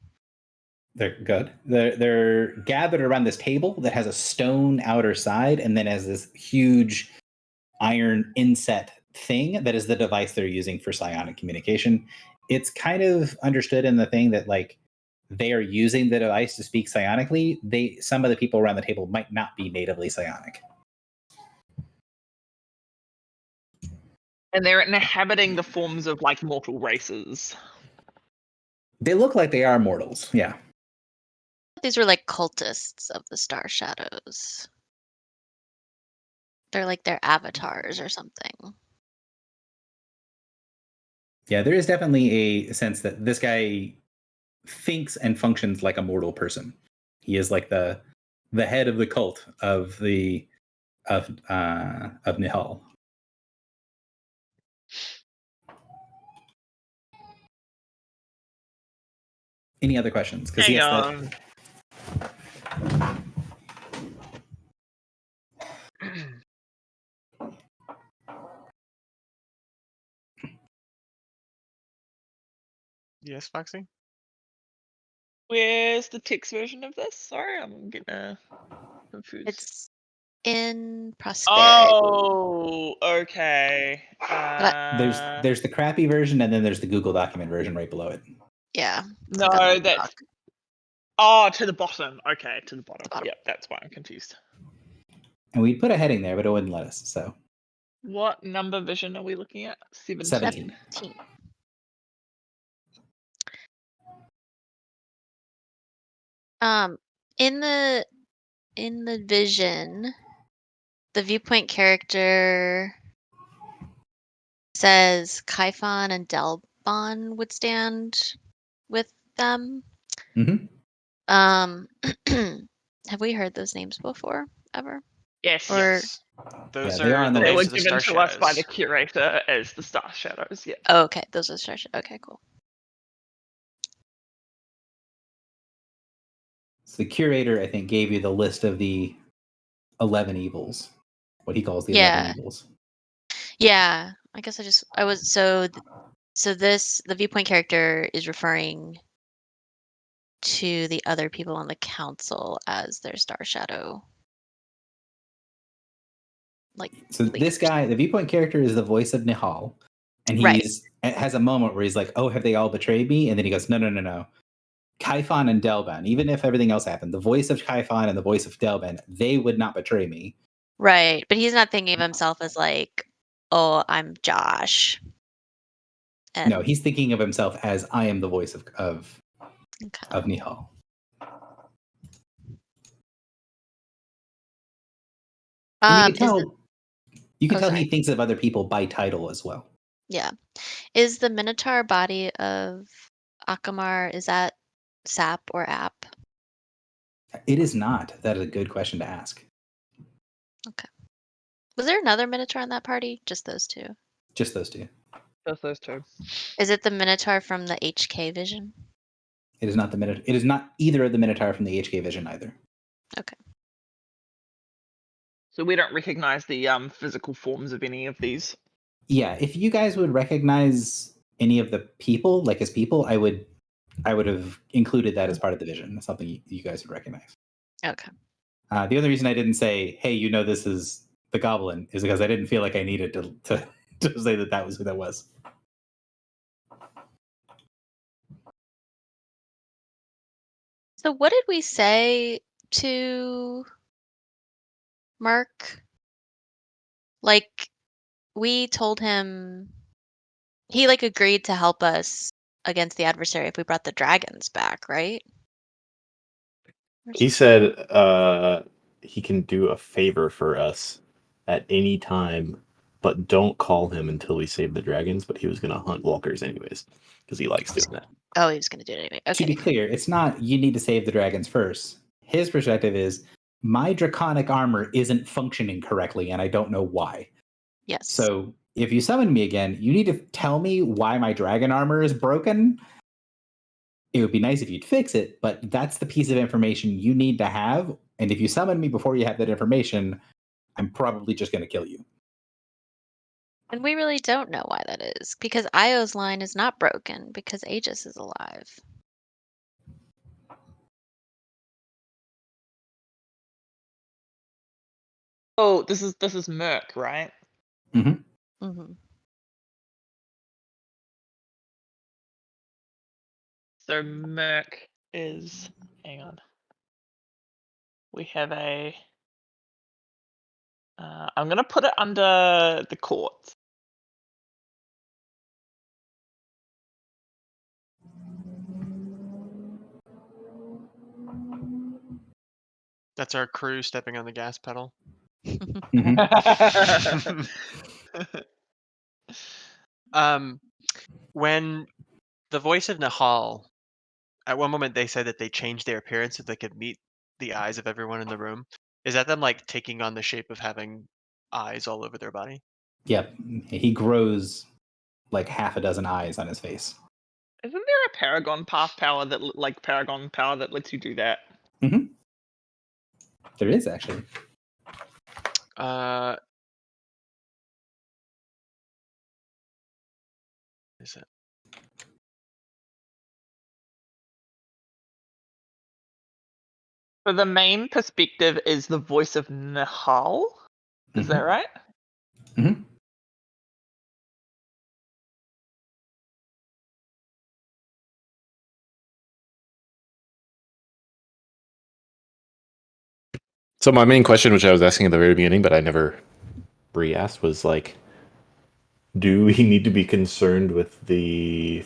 S1: They're good. They're gathered around this table that has a stone outer side and then has this huge iron inset thing that is the device they're using for psionic communication. It's kind of understood in the thing that like they are using the device to speak psionically. Some of the people around the table might not be natively psionic.
S5: And they're inhabiting the forms of like mortal races.
S1: They look like they are mortals. Yeah.
S2: These were like cultists of the Star Shadows. They're like their avatars or something.
S1: Yeah, there is definitely a sense that this guy thinks and functions like a mortal person. He is like the head of the cult of Nihal. Any other questions? Because
S5: Hang
S1: yes,
S5: on.
S3: Yes, Foxy?
S5: Where's the text version of this? Sorry, I'm getting confused.
S2: It's in Prosperity.
S5: Oh, okay.
S1: there's the crappy version and then there's the Google document version right below it.
S2: Yeah.
S5: No,
S2: click on the
S5: that's
S2: doc.
S5: Oh, to the bottom. Okay, to the bottom.
S2: Bottom.
S5: Yep, that's why I'm confused.
S1: And we put a heading there, but it wouldn't let us. So
S5: What number vision are we looking at? 17.
S1: 17.
S2: 17. In the vision, the viewpoint character says Kaifon and Delbon would stand with them.
S1: Mhm.
S2: Have we heard those names before ever?
S5: Yes.
S2: Or-
S3: Yes. Those
S1: they are
S3: are
S1: on
S3: the
S1: the
S5: They
S3: names
S5: were
S3: of the
S5: given
S3: Star
S5: to us by the
S3: Shadows.
S5: curator as the Star Shadows. Yeah.
S2: Oh, okay, those are Star Shadows. Okay, cool.
S1: So the curator, I think, gave you the list of the 11 evils, what he calls the
S2: Yeah.
S1: 11 evils.
S2: Yeah, I guess the viewpoint character is referring to the other people on the council as their Star Shadow.
S1: So this
S2: leaders.
S1: guy, the viewpoint character, is the voice of Nihal, and
S2: Right.
S1: has a moment where he's like, "Oh, have they all betrayed me?" And then he goes, "No, no, no, no. Kaifon and Delban, even if everything else happened, the voice of Kaifon and the voice of Delban, they would not betray me."
S2: Right, but he's not thinking of himself as like, oh, I'm Josh. And
S1: No, he's thinking of himself as I am the voice of
S2: okay.
S1: Nihal. And you can tell he
S2: sorry.
S1: thinks of other people by title as well.
S2: Yeah. Is the Minotaur body of Akamar, is that Sap or App?
S1: It is not. That is a good question to ask.
S2: Was there another Minotaur in that party? Just those two.
S1: Just those two.
S5: Just those two.
S2: Is it the Minotaur from the HK vision?
S1: It is not the Minotaur. It is not either of the Minotaur from the HK vision either.
S2: Okay.
S5: So we don't recognize the physical forms of any of these.
S1: Yeah, if you guys would recognize any of the people, like as people, I would have included that as part of the vision. That's something you guys would recognize.
S2: Okay.
S1: The other reason I didn't say, "Hey, you know this is the Goblin," is because I didn't feel like I needed to say that was who that was.
S2: So what did we say to Mark? Like, we told him he like agreed to help us against the adversary if we brought the dragons back, right?
S4: He said he can do a favor for us at any time, but don't call him until we save the dragons. But he was going to hunt walkers anyways because he likes doing that.
S2: Oh, he was going to do it anyway.
S1: To be
S2: Okay.
S1: clear, it's not you need to save the dragons first. His perspective is my draconic armor isn't functioning correctly, and I don't know why.
S2: Yes.
S1: So if you summon me again, you need to tell me why my dragon armor is broken. It would be nice if you'd fix it, but that's the piece of information you need to have. And if you summon me before you have that information, I'm probably just going to kill you.
S2: And we really don't know why that is, because Io's line is not broken because Aegis is alive.
S5: Oh, this is Merc, right?
S2: Mm-hmm.
S5: So Merc is. Hang on. We have a. I'm gonna put it under the courts.
S3: That's our crew stepping on the gas pedal.
S1: Mhm.
S3: When the voice of Nahal, at one moment they said that they changed their appearance so they could meet the eyes of everyone in the room. Is that them like taking on the shape of having eyes all over their body?
S1: Yep. He grows like half a dozen eyes on his face.
S5: Isn't there a Paragon path power that Paragon power that lets you do that?
S1: There is actually.
S3: Is it?
S5: So the main perspective is the voice of Nahal. Is that right?
S1: Mhm.
S4: So my main question, which I was asking at the very beginning, but I never re-asked, was like, do we need to be concerned with the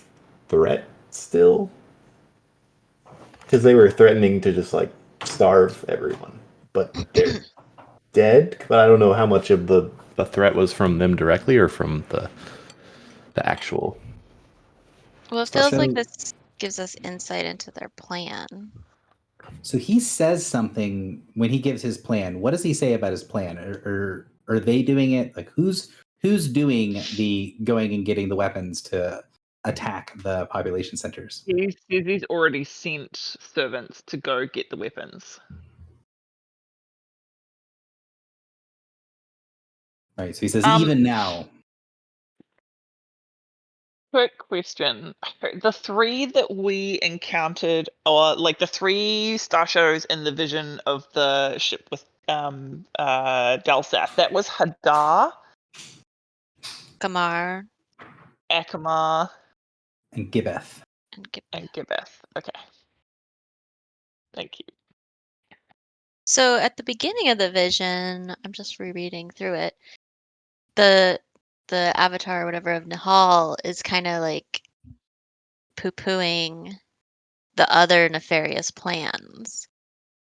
S4: threat still? Because they were threatening to just like starve everyone, but they're dead. But I don't know how much of the threat was from them directly or from the actual.
S2: Well, it feels like
S1: So-
S2: this gives us insight into their plan.
S1: So he says something when he gives his plan. What does he say about his plan? Or are they doing it? Like who's doing the going and getting the weapons to attack the population centers?
S5: He's already sent servants to go get the weapons.
S1: Right. So he says
S5: Um,
S1: even now.
S5: Quick question. The three that we encountered, or like the three Star Shadows in the vision of the ship with Dalsath, that was Hadar,
S2: Kamar
S5: Akamar,
S1: And Gibbeth.
S2: and
S5: and Gibbeth. Okay. Thank you.
S2: So at the beginning of the vision, I'm just rereading through it. The avatar or whatever of Nihal is kind of like poo-pooing the other nefarious plans.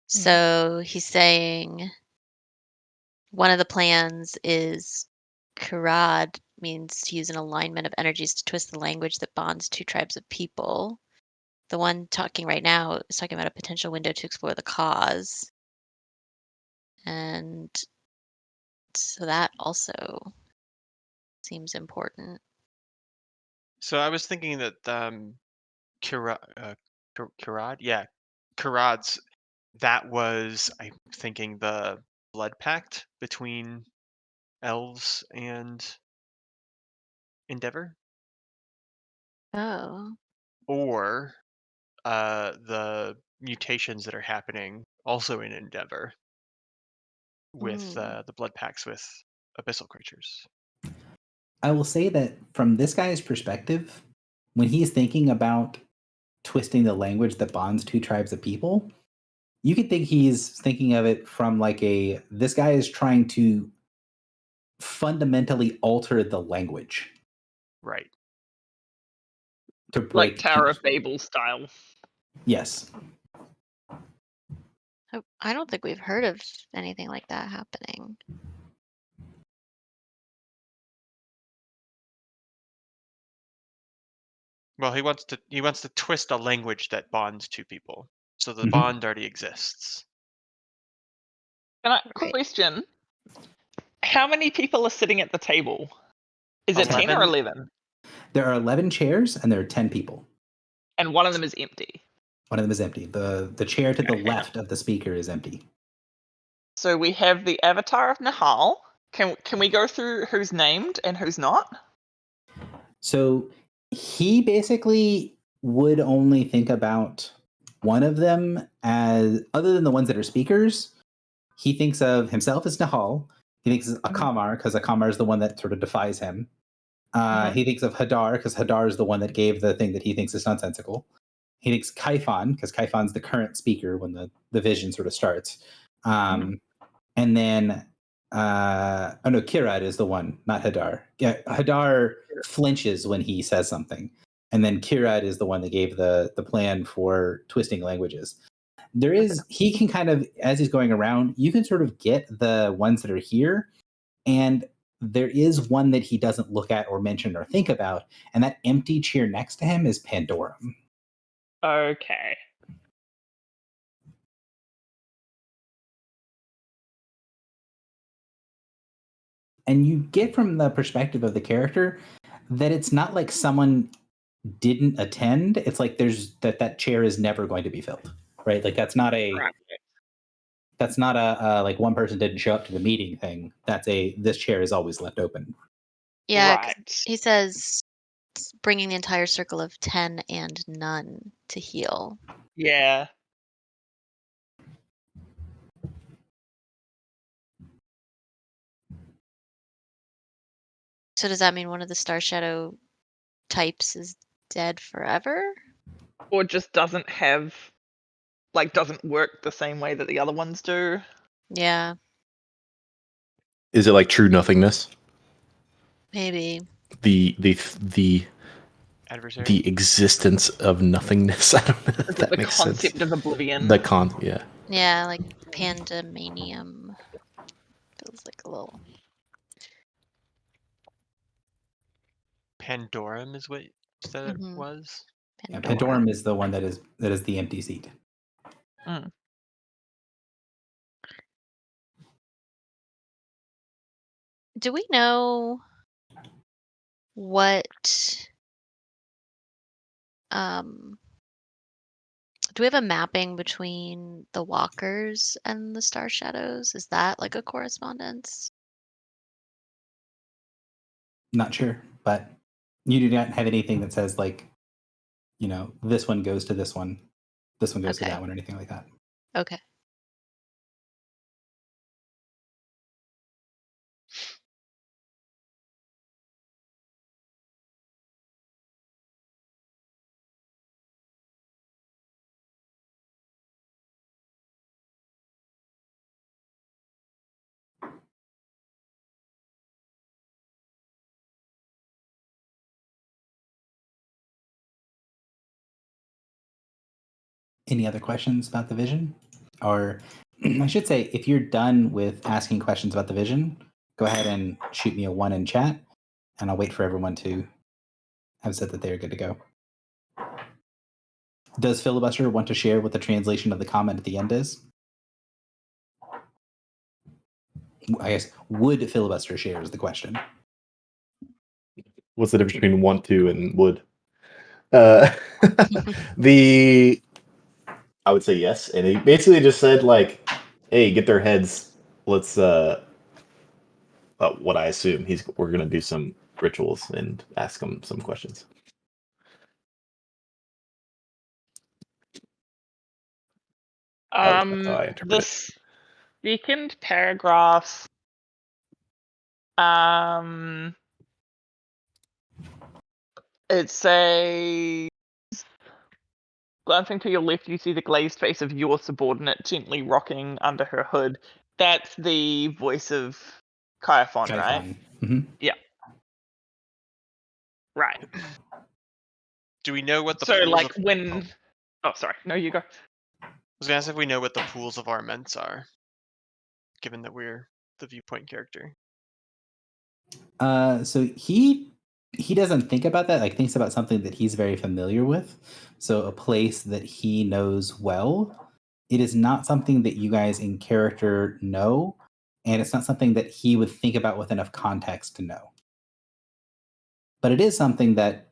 S2: So he's saying one of the plans is Karad means to use an alignment of energies to twist the language that bonds two tribes of people. The one talking right now is talking about a potential window to explore the cause. And so that also seems important.
S3: So I was thinking that Karad, yeah, Karad's, that was, I'm thinking, the blood pact between elves and Endeavor,
S2: Oh.
S3: or the mutations that are happening also in Endeavor with
S2: Ooh.
S3: the blood pacts with abyssal creatures.
S1: I will say that from this guy's perspective, when he's thinking about twisting the language that bonds two tribes of people, you could think he's thinking of it from like this guy is trying to fundamentally alter the language
S3: Right.
S1: to
S5: Like
S1: break
S5: Tower of
S1: two-
S5: Babel style.
S1: Yes.
S2: I don't think we've heard of anything like that happening.
S3: Well, he wants to twist a language that bonds two people. So the
S1: Mhm.
S3: bond already exists.
S5: Can I
S2: Right.
S5: question? How many people are sitting at the table? Is it 10 or 11?
S1: There are 11 chairs and there are 10 people.
S5: And one of them is empty.
S1: One of them is empty. The chair to the
S5: Okay.
S1: left of the speaker is empty.
S5: So we have the avatar of Nihal. Can we go through who's named and who's not?
S1: So he basically would only think about one of them as, other than the ones that are speakers, he thinks of himself as Nahal. He thinks of Akamar because Akamar is the one that sort of defies him. He thinks of Hadar because Hadar is the one that gave the thing that he thinks is nonsensical. He thinks Kaifan because Kaifan's the current speaker when the vision sort of starts. And then, Kirad is the one, not Hadar. Yeah, Hadar flinches when he says something. And then Kirad is the one that gave the plan for twisting languages. He can kind of, as he's going around, you can sort of get the ones that are here. And there is one that he doesn't look at or mention or think about. And that empty chair next to him is Pandorum.
S5: Okay.
S1: And you get from the perspective of the character that it's not like someone didn't attend. It's like there's that chair is never going to be filled, right? Like that's not a like one person didn't show up to the meeting thing. That's this chair is always left open.
S2: Yeah, 'cause
S5: Right.
S2: he says bringing the entire circle of 10 and none to heal.
S5: Yeah.
S2: So does that mean one of the Star Shadow types is dead forever?
S5: Or just doesn't work the same way that the other ones do.
S2: Yeah,
S4: Is it like true nothingness?
S2: maybe.
S4: The
S3: Adversary.
S4: existence of nothingness. I don't know if
S5: Is it
S4: that
S5: the
S4: makes sense.
S5: concept of oblivion?
S4: Yeah.
S2: Yeah, like Pandemanium. Feels like a little.
S3: Pandorum is what you said it
S2: Mhm.
S3: was.
S1: Yeah,
S2: Pandora.
S1: Pandorum is the one that is the empty seat.
S2: Do we know what do we have a mapping between the walkers and the star shadows? Is that like a correspondence?
S1: Not sure, but you do not have anything that says like, this one goes to this one goes to
S2: Okay.
S1: that one, or anything like that.
S2: Okay.
S1: Any other questions about the vision? Or I should say, if you're done with asking questions about the vision, go ahead and shoot me a 1 in chat, and I'll wait for everyone to have said that they're good to go. Does Filibuster want to share what the translation of the comment at the end is? I guess, would Filibuster share is the question.
S4: What's the difference between want to and would? I would say yes, and he basically just said like, "Hey, get their heads. Let's what I assume we're gonna do some rituals and ask them some questions." That's how I interpret
S5: The
S4: it.
S5: second paragraph. It says, glancing to your left, you see the glazed face of your subordinate gently rocking under her hood. That's the voice of Kaiphon, right?
S1: Mm-hmm.
S5: Right.
S3: Do we know what the
S5: So,
S3: pools
S5: like,
S3: of,
S5: when... Oh, sorry. No, you go.
S3: I was gonna ask if we know what the pools of our ments are, given that we're the viewpoint character.
S1: So he doesn't think about that. Like, thinks about something that he's very familiar with. So a place that he knows well. It is not something that you guys in character know, and it's not something that he would think about with enough context to know. But it is something that,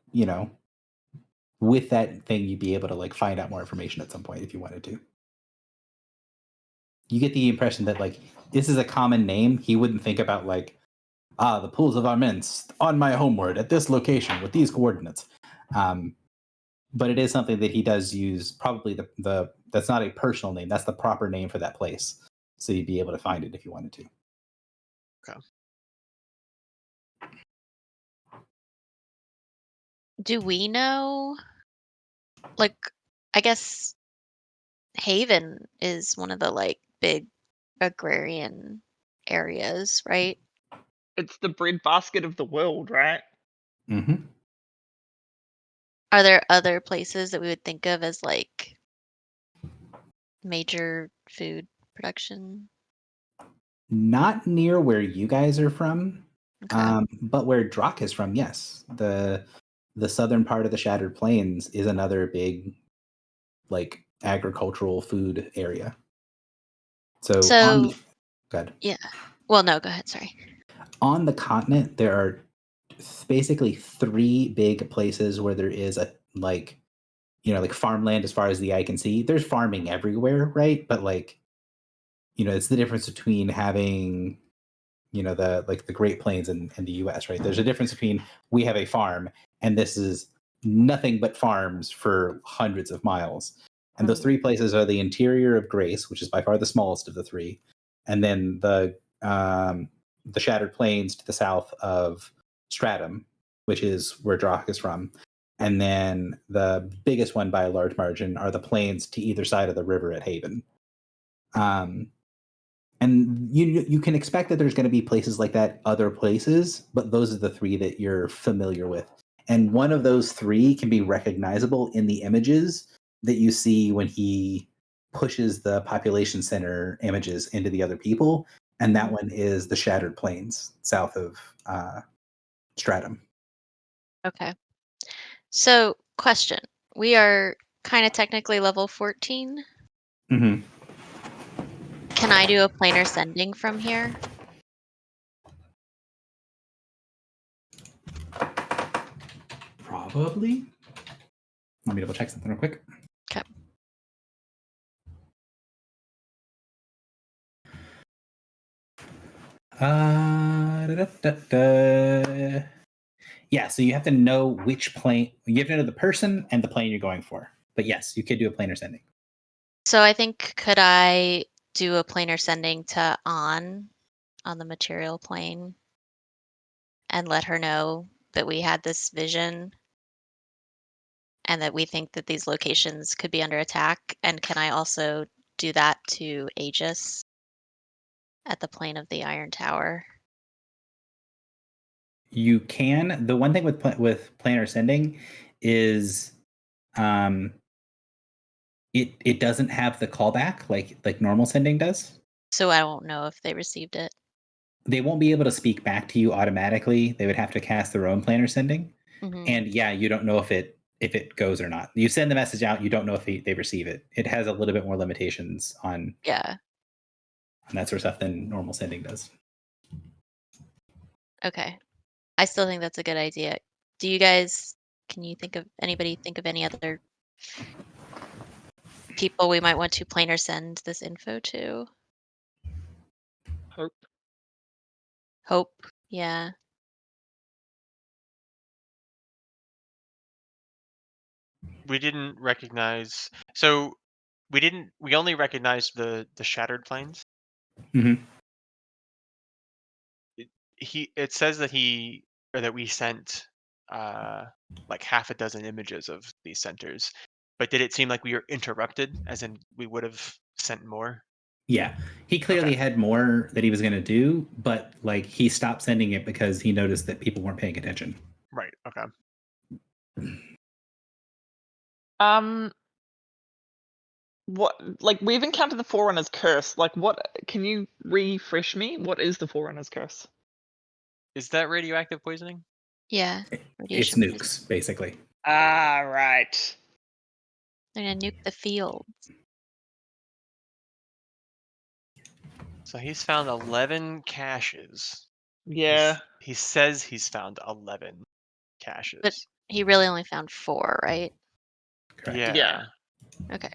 S1: with that thing, you'd be able to like find out more information at some point if you wanted to. You get the impression that like this is a common name. He wouldn't think about like, the pools of Arments on my homeward at this location with these coordinates. But it is something that he does use. Probably the that's not a personal name. That's the proper name for that place. So you'd be able to find it if you wanted to.
S3: Okay.
S2: Do we know? Like, I guess Haven is one of the like big agrarian areas, right?
S5: It's the breadbasket of the world, right?
S1: Mm-hmm.
S2: Are there other places that we would think of as like major food production?
S1: Not near where you guys are from,
S2: Okay.
S1: but where Drak is from. Yes, the southern part of the Shattered Plains is another big, like, agricultural food area. So,
S2: So
S1: good.
S2: yeah. Well, no, go ahead. Sorry.
S1: On the continent, there are basically 3 big places where there is a like farmland as far as the eye can see. There's farming everywhere, right? But like, it's the difference between having the Great Plains and the US, right? There's a difference between we have a farm and this is nothing but farms for hundreds of miles. And those 3 places are the interior of Grace, which is by far the smallest of the 3, and then the Shattered Plains to the south of Stratum, which is where Drak is from. And then the biggest one by a large margin are the plains to either side of the river at Haven. And you can expect that there's going to be places like that other places, but those are the 3 that you're familiar with. And one of those 3 can be recognizable in the images that you see when he pushes the population center images into the other people. And that one is the Shattered Plains south of Stratum.
S2: Okay. So, question. We are kind of technically level 14.
S1: Mm-hmm.
S2: Can I do a planar sending from here?
S1: Probably. Let me double check something real quick.
S2: Okay.
S1: Yeah, so you have to know which plane. You have to know the person and the plane you're going for. But yes, you could do a planar sending.
S2: So I think, could I do a planar sending to on the material plane and let her know that we had this vision and that we think that these locations could be under attack? And can I also do that to Aegis at the plane of the Iron Tower?
S1: You can. The one thing with planar sending is it doesn't have the callback like normal sending does.
S2: So I don't know if they received it.
S1: They won't be able to speak back to you automatically. They would have to cast their own planar sending.
S2: Mhm.
S1: And yeah, you don't know if it goes or not. You send the message out, you don't know if they receive it. It has a little bit more limitations on
S2: Yeah.
S1: that sort of stuff than normal sending does.
S2: Okay. I still think that's a good idea. Do you guys, can you think of any other people we might want to planar send this info to?
S5: Hope.
S2: Hope. Yeah.
S3: We didn't recognize. So we only recognized the Shattered Plains.
S1: Mhm.
S3: It says that we sent like half a dozen images of these centers, but did it seem like we were interrupted, as in we would have sent more?
S1: Yeah, he clearly
S3: Okay.
S1: had more that he was going to do, but like he stopped sending it because he noticed that people weren't paying attention.
S3: Right. Okay.
S5: What, like, we've encountered the Forerunner's Curse. Like, what, can you refresh me? What is the Forerunner's Curse?
S3: Is that radioactive poisoning?
S2: Yeah.
S1: It's
S2: Radiation poisoning.
S1: nukes, basically.
S5: Ah, right.
S2: They're gonna nuke the field.
S3: So he's found 11 caches.
S5: Yeah.
S3: He says he's found 11 caches.
S2: But he really only found 4, right?
S1: Correct.
S3: Yeah.
S2: Okay.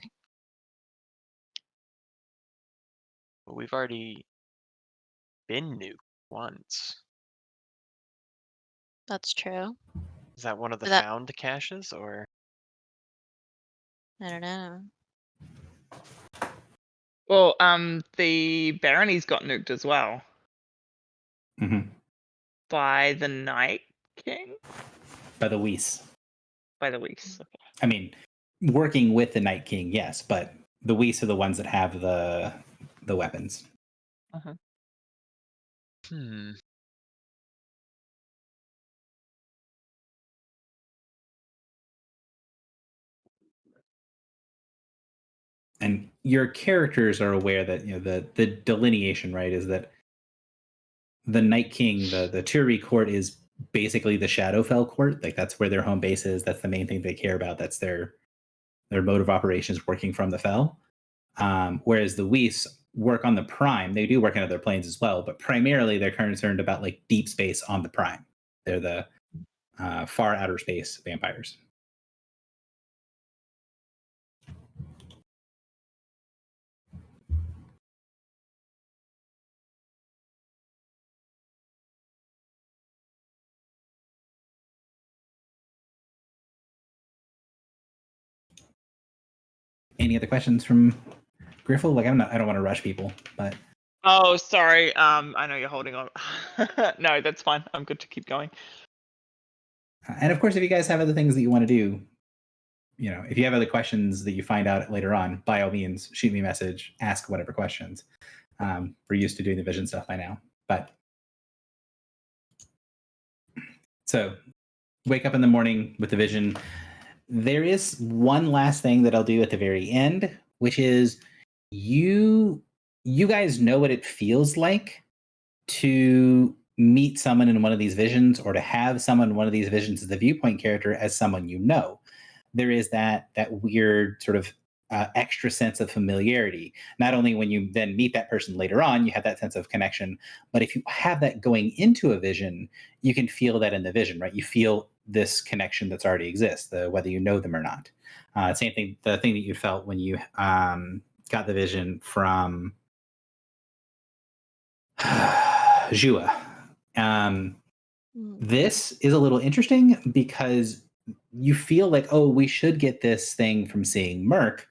S3: But we've already been nuked once.
S2: That's true.
S3: Is that one of the
S2: But that-
S3: found caches, or?
S2: I don't know.
S5: Well, the Baronies got nuked as well
S1: Mm-hmm.
S5: by the Night King?
S1: By the Whis.
S5: By the Weeks. Okay.
S1: I mean, working with the Night King, yes, but the Whis are the ones that have the weapons.
S3: Hmm.
S1: And your characters are aware that the delineation, right, is that the Night King, the Turi court is basically the Shadowfell court. Like that's where their home base is. That's the main thing they care about. That's their mode of operations, working from the Fell. Whereas the Whis work on the Prime. They do work on other planes as well, but primarily they're concerned about like deep space on the Prime. They're the far outer space vampires. Any other questions from Griffle? Like I don't want to rush people, but
S5: Oh, sorry. I know you're holding on. No, that's fine. I'm good to keep going.
S1: and of course, if you guys have other things that you want to do, if you have other questions that you find out later on, by all means, shoot me a message, ask whatever questions. We're used to doing the vision stuff by now, but so wake up in the morning with the vision. There is one last thing that I'll do at the very end, which is you guys know what it feels like to meet someone in one of these visions, or to have someone in one of these visions as the viewpoint character as someone you know. There is that weird sort of extra sense of familiarity. Not only when you then meet that person later on, you have that sense of connection, but if you have that going into a vision, you can feel that in the vision, right? You feel this connection that's already exists, whether you know them or not. Same thing, the thing that you felt when you got the vision from Jua. This is a little interesting because you feel like, oh, we should get this thing from seeing Merc,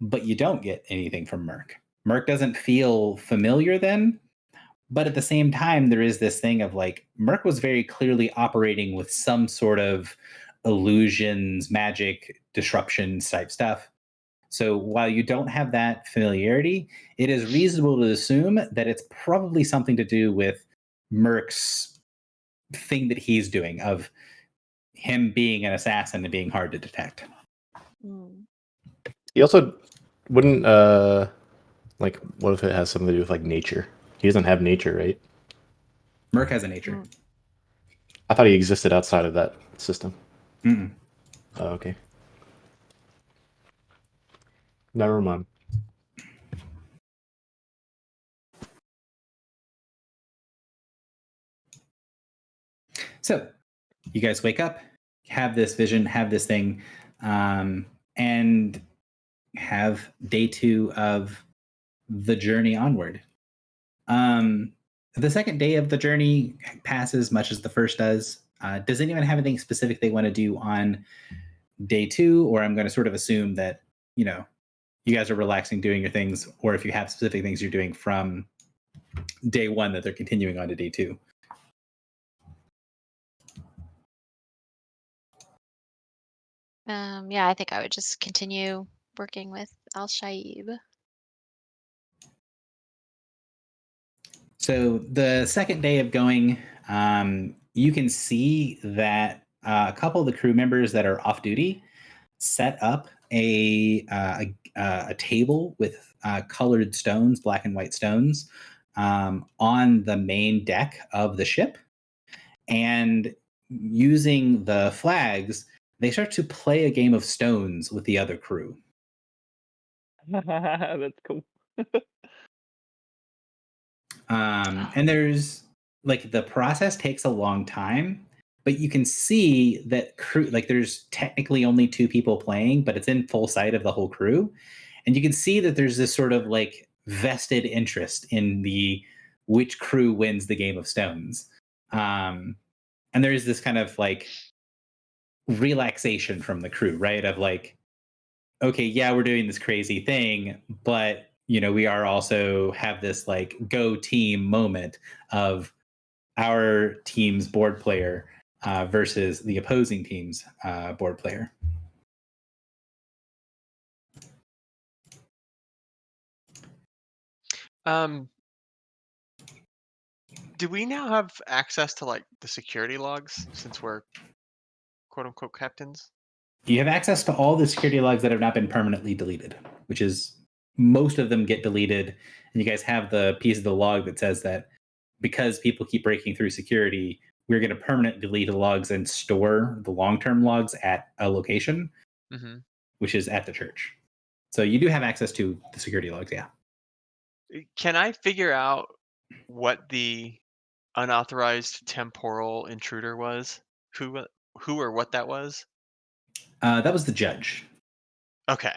S1: but you don't get anything from Merc. Merc doesn't feel familiar then, but at the same time, there is this thing of like, Merc was very clearly operating with some sort of illusions, magic, disruptions type stuff. So while you don't have that familiarity, it is reasonable to assume that it's probably something to do with Merc's thing that he's doing, of him being an assassin and being hard to detect.
S4: He also wouldn't like, what if it has something to do with like nature? He doesn't have nature, right?
S1: Merc has a nature.
S4: I thought he existed outside of that system.
S1: Mm-mm.
S4: Oh, okay. Never mind.
S1: So you guys wake up, have this vision, have this thing, and have day 2 of the journey onward. The second day of the journey passes much as the first does. Does anyone have anything specific they want to do on day 2? Or I'm going to sort of assume that, you know, you guys are relaxing, doing your things, or if you have specific things you're doing from day 1 that they're continuing on to day 2.
S2: Yeah, I think I would just continue working with Al Shaib.
S1: So the second day of going, you can see that a couple of the crew members that are off duty set up a table with colored stones, black and white stones, on the main deck of the ship, and using the flags, they start to play a game of stones with the other crew.
S5: That's cool.
S1: And there's like, the process takes a long time, but you can see that crew, like, there's technically only 2 people playing, but it's in full sight of the whole crew. And you can see that there's this sort of like vested interest in the which crew wins the game of stones. And there's this kind of like relaxation from the crew, right? Of like, okay, yeah, we're doing this crazy thing, but you know, we are also have this like go team moment of our team's board player versus the opposing team's board player.
S3: Do we now have access to like the security logs since we're quote unquote captains?
S1: You have access to all the security logs that have not been permanently deleted, which is most of them get deleted. And you guys have the piece of the log that says that because people keep breaking through security, we're going to permanently delete the logs and store the long-term logs at a location, which is at the church. So you do have access to the security logs, yeah.
S3: Can I figure out what the unauthorized temporal intruder was? Who or what that was?
S1: That was the judge.
S3: Okay.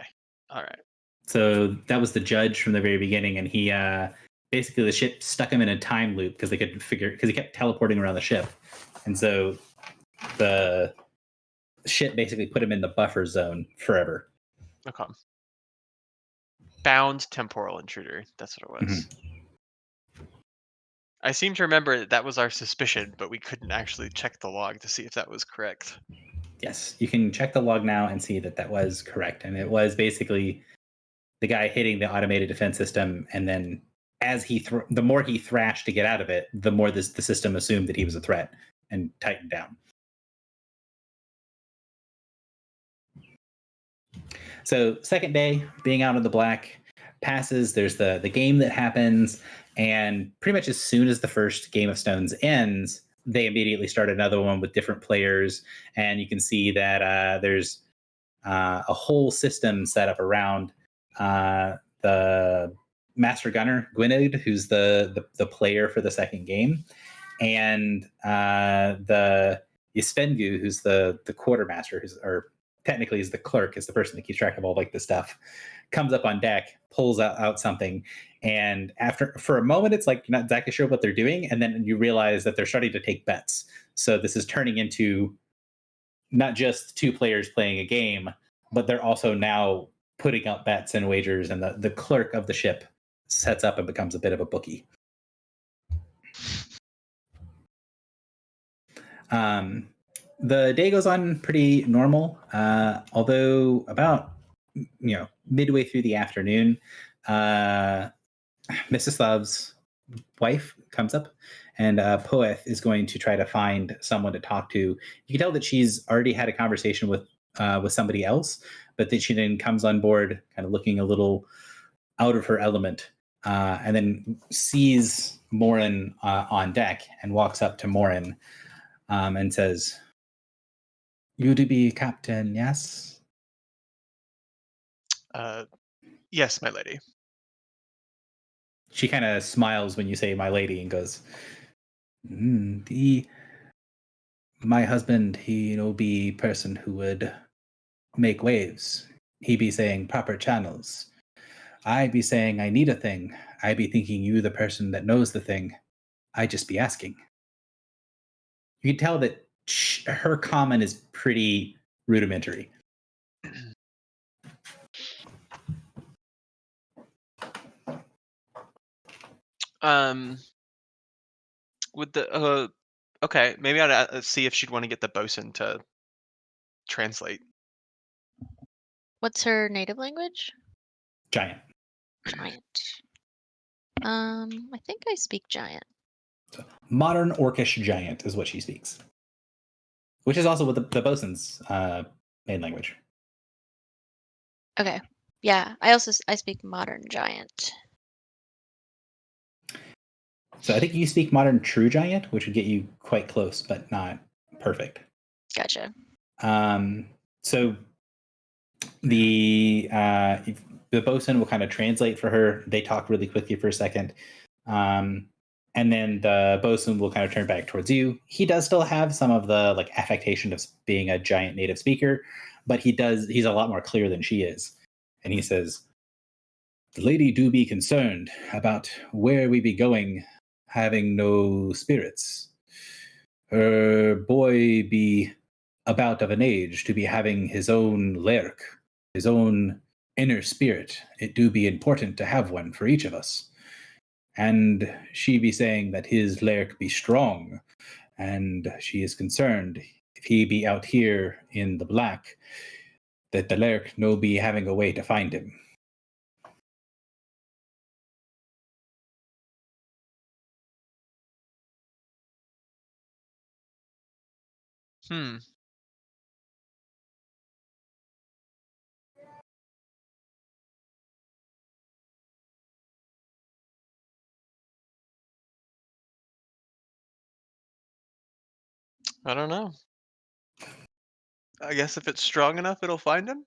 S3: All right.
S1: So that was the judge from the very beginning, and he basically, the ship stuck him in a time loop because they couldn't figure, because he kept teleporting around the ship, and so the ship basically put him in the buffer zone forever.
S3: Okay. Bound temporal intruder. That's what it was. I seem to remember that was our suspicion, but we couldn't actually check the log to see if that was correct.
S1: Yes, you can check the log now and see that that was correct, and it was basically the guy hitting the automated defense system and then as the more he thrashed to get out of it, the more the system assumed that he was a threat and tightened down. So second day, being out of the black passes. There's the game that happens, and pretty much as soon as the first Game of Stones ends, they immediately start another one with different players, and you can see that there's a whole system set up around the Master Gunner Gwynedd, who's the player for the second game, and the Yispengu, who's the quartermaster, or technically is the clerk, is the person that keeps track of all like the stuff, comes up on deck, pulls out something, and for a moment it's like you're not exactly sure what they're doing, and then you realize that they're starting to take bets. So this is turning into not just two players playing a game, but they're also now putting up bets and wagers, and the clerk of the ship sets up and becomes a bit of a bookie. The day goes on pretty normal, although about midway through the afternoon, Misislav's wife comes up, and Poeth is going to try to find someone to talk to. You can tell that she's already had a conversation with somebody else, but that she then comes on board kind of looking a little out of her element, and then sees Morin on deck and walks up to Morin and says, "You to be captain, yes?"
S3: Yes, my lady.
S1: She kind of smiles when you say "my lady" and goes, my husband, he be person who would make waves. He be saying proper channels. I be saying I need a thing. I be thinking you the person that knows the thing. I just be asking." You can tell that her comment is pretty rudimentary.
S3: With the okay, maybe I'd see if she'd want to get the bosun to translate.
S2: What's her native language?
S1: Giant.
S2: Giant. I think I speak Giant.
S1: So, modern Orcish Giant is what she speaks, which is also what the bosun's main language.
S2: Okay. Yeah, I speak Modern Giant.
S1: So I think you speak Modern True Giant, which would get you quite close, but not perfect.
S2: Gotcha.
S1: So the bosun will kind of translate for her. They talk really quickly for a second. And then the bosun will kind of turn back towards you. He does still have some of the like affectation of being a giant native speaker, but he's a lot more clear than she is. And he says, "The lady do be concerned about where we be going, having no spirits. Her boy be about of an age to be having his own lerk, his own inner spirit. It do be important to have one for each of us. And she be saying that his lerk be strong, and she is concerned if he be out here in the black, that the lerk no be having a way to find him."
S3: I don't know. I guess if it's strong enough, it'll find him.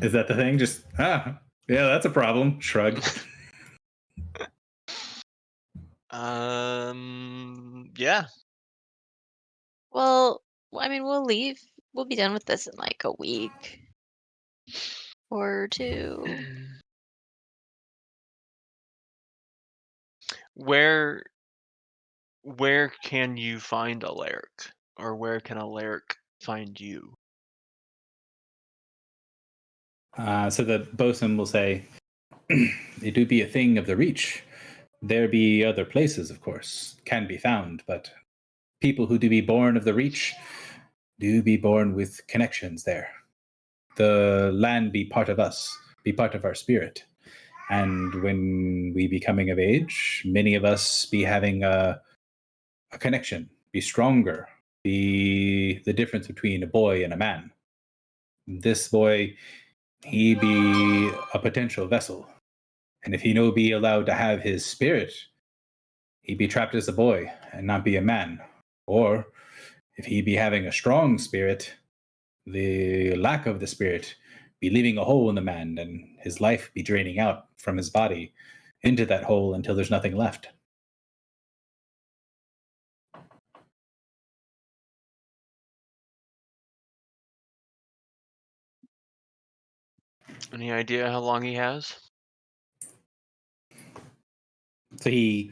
S1: Is that the thing? Just, yeah, that's a problem. Shrug.
S3: Yeah.
S2: Well, I mean, we'll leave. We'll be done with this in like a week or two.
S3: Where can you find a Leric? Or where can a Leric find you?
S1: So the bosun will say, "It do be a thing of the reach. There be other places, of course, can be found, but people who do be born of the reach do be born with connections there." the land be part of us, be part of our spirit. And when we be coming of age, many of us be having a connection, be stronger, be the difference between a boy and a man. This boy, he be a potential vessel. And if he no be allowed to have his spirit, he be trapped as a boy and not be a man. Or if he be having a strong spirit, the lack of the spirit be leaving a hole in the man, and his life be draining out from his body into that hole until there's nothing left.
S3: Any idea how long he has?
S1: So he,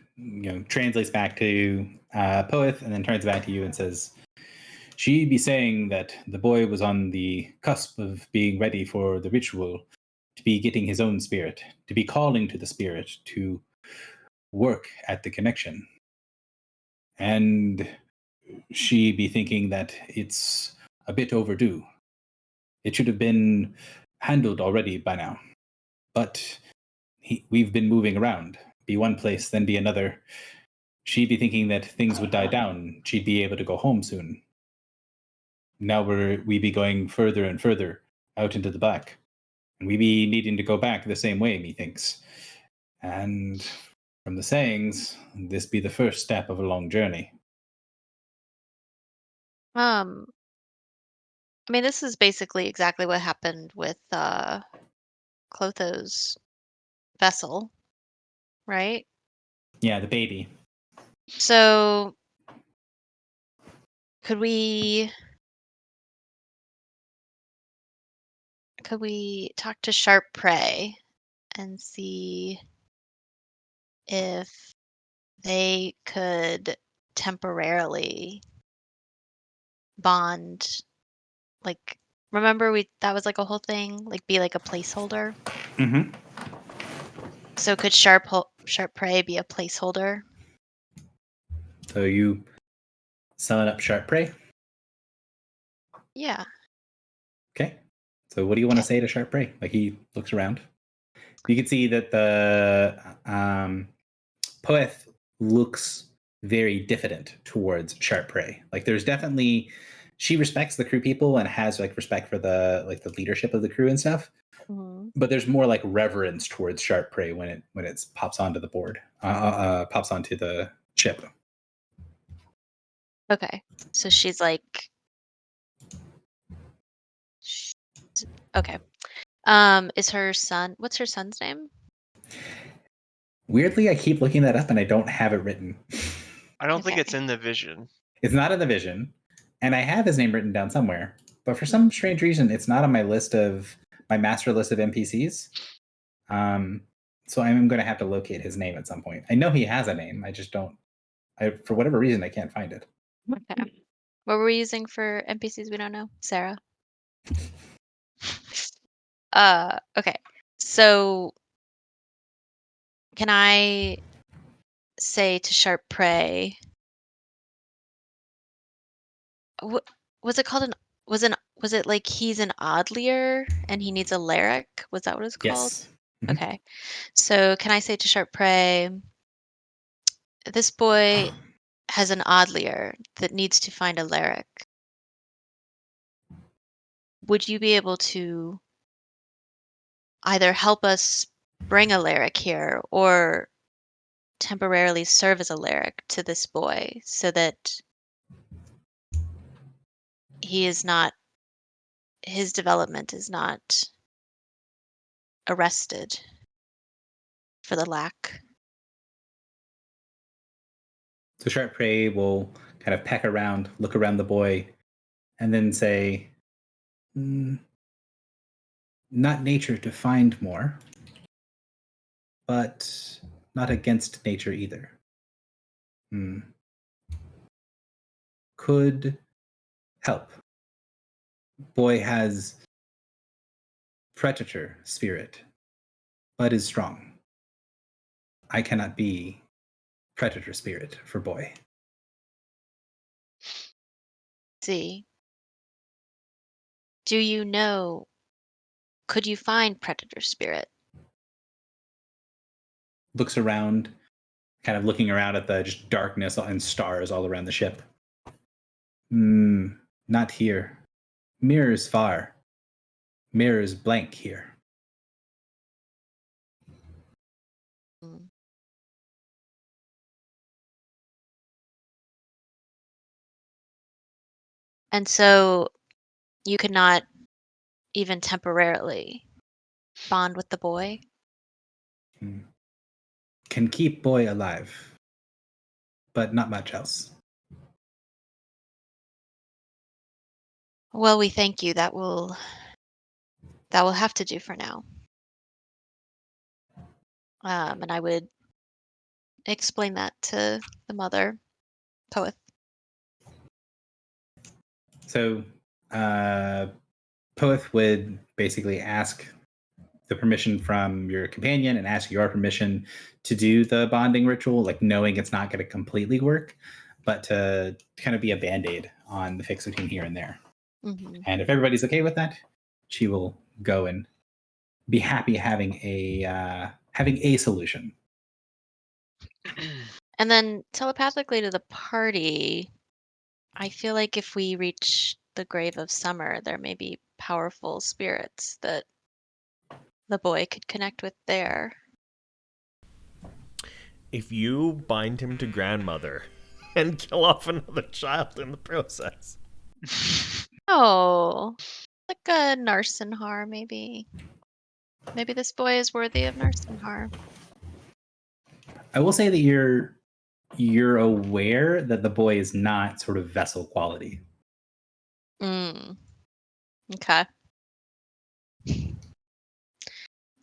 S1: translates back to Poeth and then turns back to you and says, "She be saying that the boy was on the cusp of being ready for the ritual, to be getting his own spirit, to be calling to the spirit to work at the connection. And she be thinking that it's a bit overdue. It should have been handled already by now. But we've been moving around, be one place, then be another. She'd be thinking that things would die down. She'd be able to go home soon. Now we be going further and further out into the black. And we be needing to go back the same way, methinks. And from the sayings, this be the first step of a long journey."
S2: I mean, this is basically exactly what happened with Clotho's vessel, right?
S1: Yeah, the baby.
S2: So could we talk to Sharp Prey and see if they could temporarily bond? Like, remember that was like a whole thing, like be like a placeholder.
S1: Mm-hmm.
S2: So could Sharp Prey be a placeholder?
S1: So you summon up Sharp Prey.
S2: Yeah.
S1: Okay. So what do you want to say to Sharp Prey? Like, he looks around. You can see that the Poeth looks very diffident towards Sharp Prey. Like, there's definitely, she respects the crew people and has like respect for the leadership of the crew and stuff.
S2: Mhm.
S1: But there's more like reverence towards Sharp Prey when it pops onto the board, pops onto the ship.
S2: Okay. So she's like, okay. Is her son? What's her son's name?
S1: Weirdly, I keep looking that up and I don't have it written.
S3: I don't think it's
S2: Okay.
S3: in the vision.
S1: It's not in the vision, and I have his name written down somewhere, but for some strange reason, it's not on my master list of NPCs. So I'm going to have to locate his name at some point. I know he has a name. I just don't. For whatever reason, I can't find it.
S2: Okay. What were we using for NPCs we don't know? Sarah. Okay. So can I say to Sharp Prey, what was it called? Was it like he's an Oddlier and he needs a Lyric? Was that what it's called?
S1: Yes. Mhm.
S2: Okay. So can I say to Sharp Prey, this boy has an Oddlier that needs to find a Lyric. Would you be able to either help us bring a Lyric here or temporarily serve as a Lyric to this boy so that his development is not arrested for the lack?
S1: So Sharp Prey will kind of peck around, look around the boy, and then say, "Not nature to find more, but not against nature either. Could help. Boy has predator spirit, but is strong. I cannot be predator spirit for boy."
S2: See, do you know could you find Predator Spirit?
S1: Looks around, kind of looking around at the just darkness and stars all around the ship. Not here. Mirror's far. Mirror's blank here.
S2: Mm. And so you could not even temporarily bond with the boy?
S1: Can keep boy alive, but not much else.
S2: Well, we thank you. That will have to do for now. And I would explain that to the mother, Poeth.
S1: So, Poeth would basically ask the permission from your companion and ask your permission to do the bonding ritual, like knowing it's not going to completely work, but to kind of be a band-aid on the fix between here and there.
S2: Mm-hmm.
S1: And if everybody's okay with that, she will go and be happy having a solution.
S2: And then telepathically to the party, I feel like if we reach the grave of summer, there may be powerful spirits that the boy could connect with there.
S6: If you bind him to grandmother and kill off another child in the process.
S2: Oh, like a Narsenhar, maybe. Maybe this boy is worthy of Narsenhar.
S1: I will say that you're aware that the boy is not sort of vessel quality.
S2: Okay.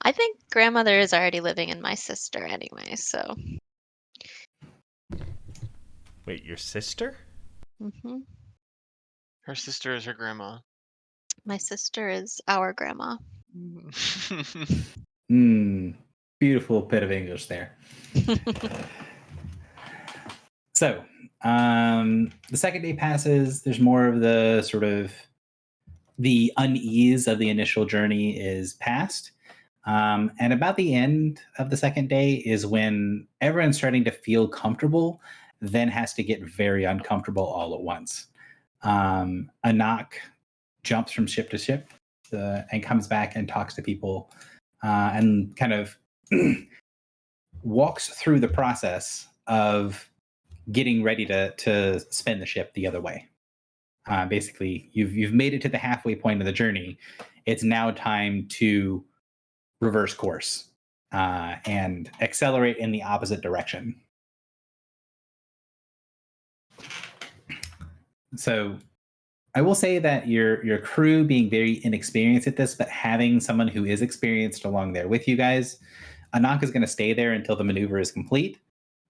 S2: I think grandmother is already living in my sister anyway, so.
S6: Wait, your sister?
S2: Hmm.
S3: Her sister is her grandma.
S2: My sister is our grandma.
S1: Beautiful bit of English there. So, the second day passes. There's more of the sort of the unease of the initial journey is past. And about the end of the second day is when everyone's starting to feel comfortable, then has to get very uncomfortable all at once. Anak jumps from ship to ship and comes back and talks to people and kind of walks through the process of getting ready to spin the ship the other way. Basically, you've made it to the halfway point of the journey. It's now time to reverse course and accelerate in the opposite direction. So I will say that your crew being very inexperienced at this, but having someone who is experienced along there with you guys, Anak is going to stay there until the maneuver is complete.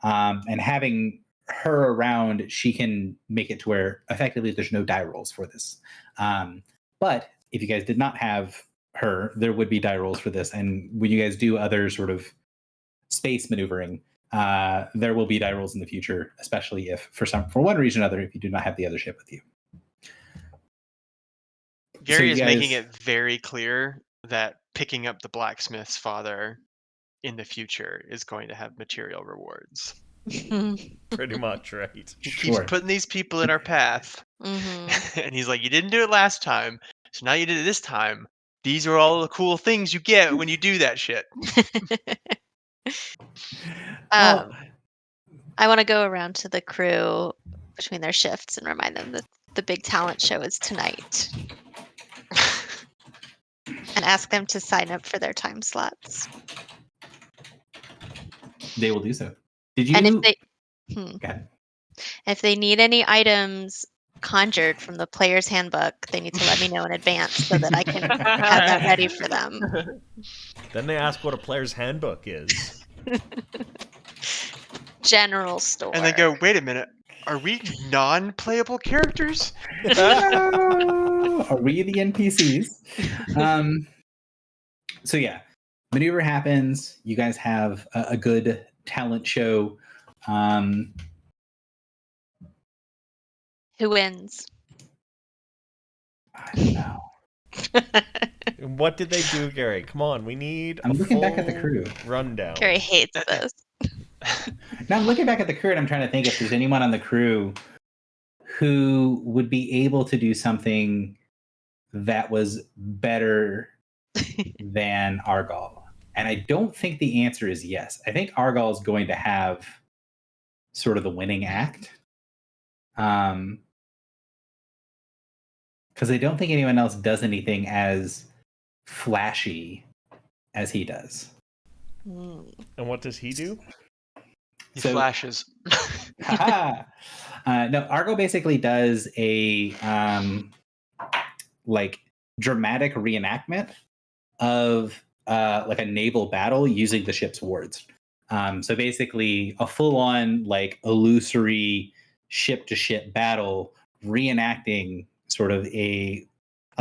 S1: And having her around, she can make it to where effectively there's no die rolls for this. But if you guys did not have her, there would be die rolls for this. And when you guys do other sort of space maneuvering, there will be die rolls in the future, especially if for one reason or other, if you do not have the other ship with you.
S3: Gary
S1: you
S3: is
S1: guys-
S3: making it very clear that picking up the blacksmith's father in the future is going to have material rewards.
S6: Pretty much, right?
S3: He
S1: Sure.
S3: keeps putting these people in our path.
S2: Mm-hmm.
S3: And he's like, you didn't do it last time, so now you did it this time. These are all the cool things you get when you do that shit.
S1: Well,
S2: I want to go around to the crew between their shifts and remind them that the big talent show is tonight. And ask them to sign up for their time slots.
S1: they will do so. Did you?
S2: And if they
S1: Go ahead.
S2: if they need any items conjured from the player's handbook, they need to let me know in advance so that I can have that ready for them.
S6: Then they ask what a player's handbook is.
S2: General store.
S3: And they go, wait a minute, are we non-playable characters?
S1: Are we the NPCs? So yeah, maneuver happens. You guys have a good talent show.
S2: Who wins?
S1: I don't know.
S6: What did they do, Gary? Come on, we need
S1: I'm
S6: a
S1: looking back at the
S6: full
S1: crew.
S6: rundown.
S2: Carrie hates this.
S1: Now I'm looking back at the crew and I'm trying to think if there's anyone on the crew who would be able to do something that was better than Argal. And I don't think the answer is yes. I think Argal is going to have sort of the winning act. Because I don't think anyone else does anything as flashy as he does.
S6: And what does he do?
S3: He
S1: So-
S3: flashes.
S1: No, Argo basically does a like dramatic reenactment of like a naval battle using the ship's wards. So basically a full-on like illusory ship-to-ship battle reenacting sort of a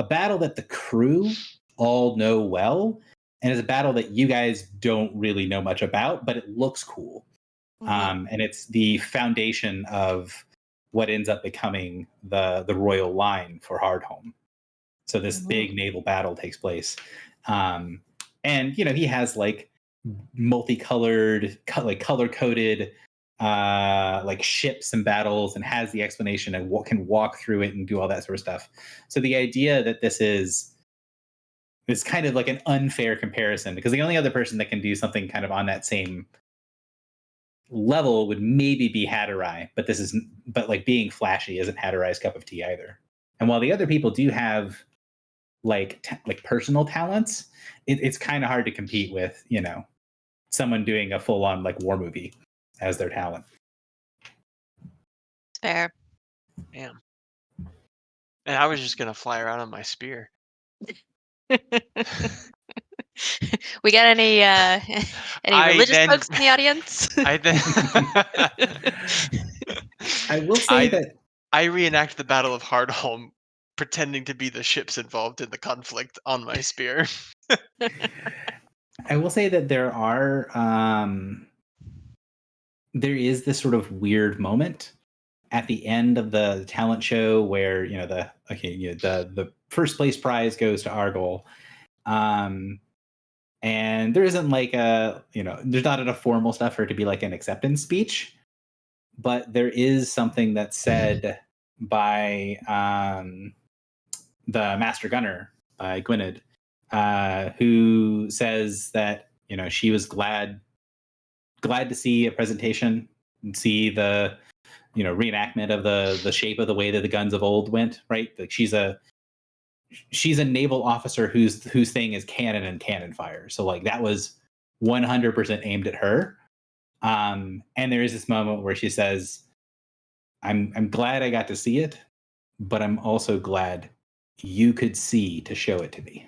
S1: battle that the crew all know well, and is a battle that you guys don't really know much about, but it looks cool. And it's the foundation of what ends up becoming the royal line for Hardhome. So this big naval battle takes place. And he has like multicolored, like color-coded like ships and battles, and has the explanation and can walk through it and do all that sort of stuff. So the idea that this is kind of like an unfair comparison, because the only other person that can do something kind of on that same level would maybe be Hatterai, but like being flashy isn't Hatterai's cup of tea either. And while the other people do have like personal talents, it's kind of hard to compete with someone doing a full-on like war movie as their talent.
S2: Fair.
S3: Damn. And I was just gonna fly around on my spear.
S2: We got any religious
S3: then-
S2: folks in the audience?
S3: I then
S1: I will say
S3: I-
S1: that
S3: I reenact the Battle of Hardhome, pretending to be the ships involved in the conflict on my spear.
S1: I will say that there is this sort of weird moment at the end of the talent show where the first place prize goes to Argol, and there isn't like there's not enough formal stuff for it to be like an acceptance speech, but there is something that's said by the Master Gunner, by Gwynedd, who says that she was glad to see a presentation and see the reenactment of the shape of the way that the guns of old went, right? Like she's a naval officer whose thing is cannon and cannon fire. So like that was 100% aimed at her. And there is this moment where she says, I'm glad I got to see it, but I'm also glad you could see to show it to me.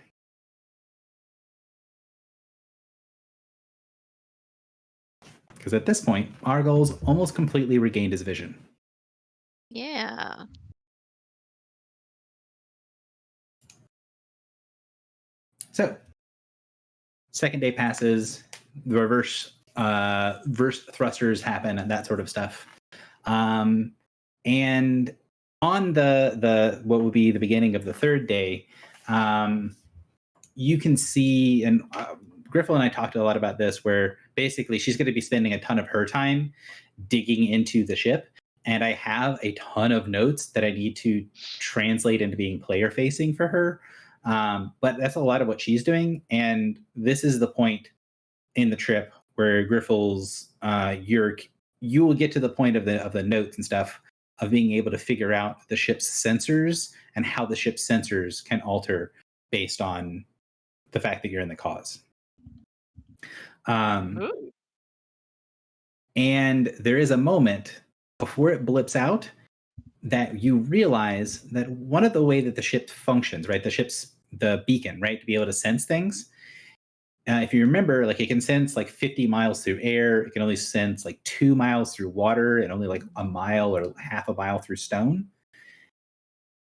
S1: Because at this point, Argol's almost completely regained his vision.
S2: Yeah.
S1: So, second day passes, the reverse thrusters happen, and that sort of stuff. And on the what would be the beginning of the third day, you can see, and Griffel and I talked a lot about this, where basically she's going to be spending a ton of her time digging into the ship. And I have a ton of notes that I need to translate into being player facing for her. But that's a lot of what she's doing. And this is the point in the trip where Griffel's you will get to the point of the notes and stuff of being able to figure out the ship's sensors and how the ship's sensors can alter based on the fact that you're in the cause.
S5: Ooh.
S1: And there is a moment before it blips out that you realize that one of the way that the ship functions, right? The beacon, right? To be able to sense things. If you remember, like it can sense like 50 miles through air. It can only sense like 2 miles through water and only like a mile or half a mile through stone.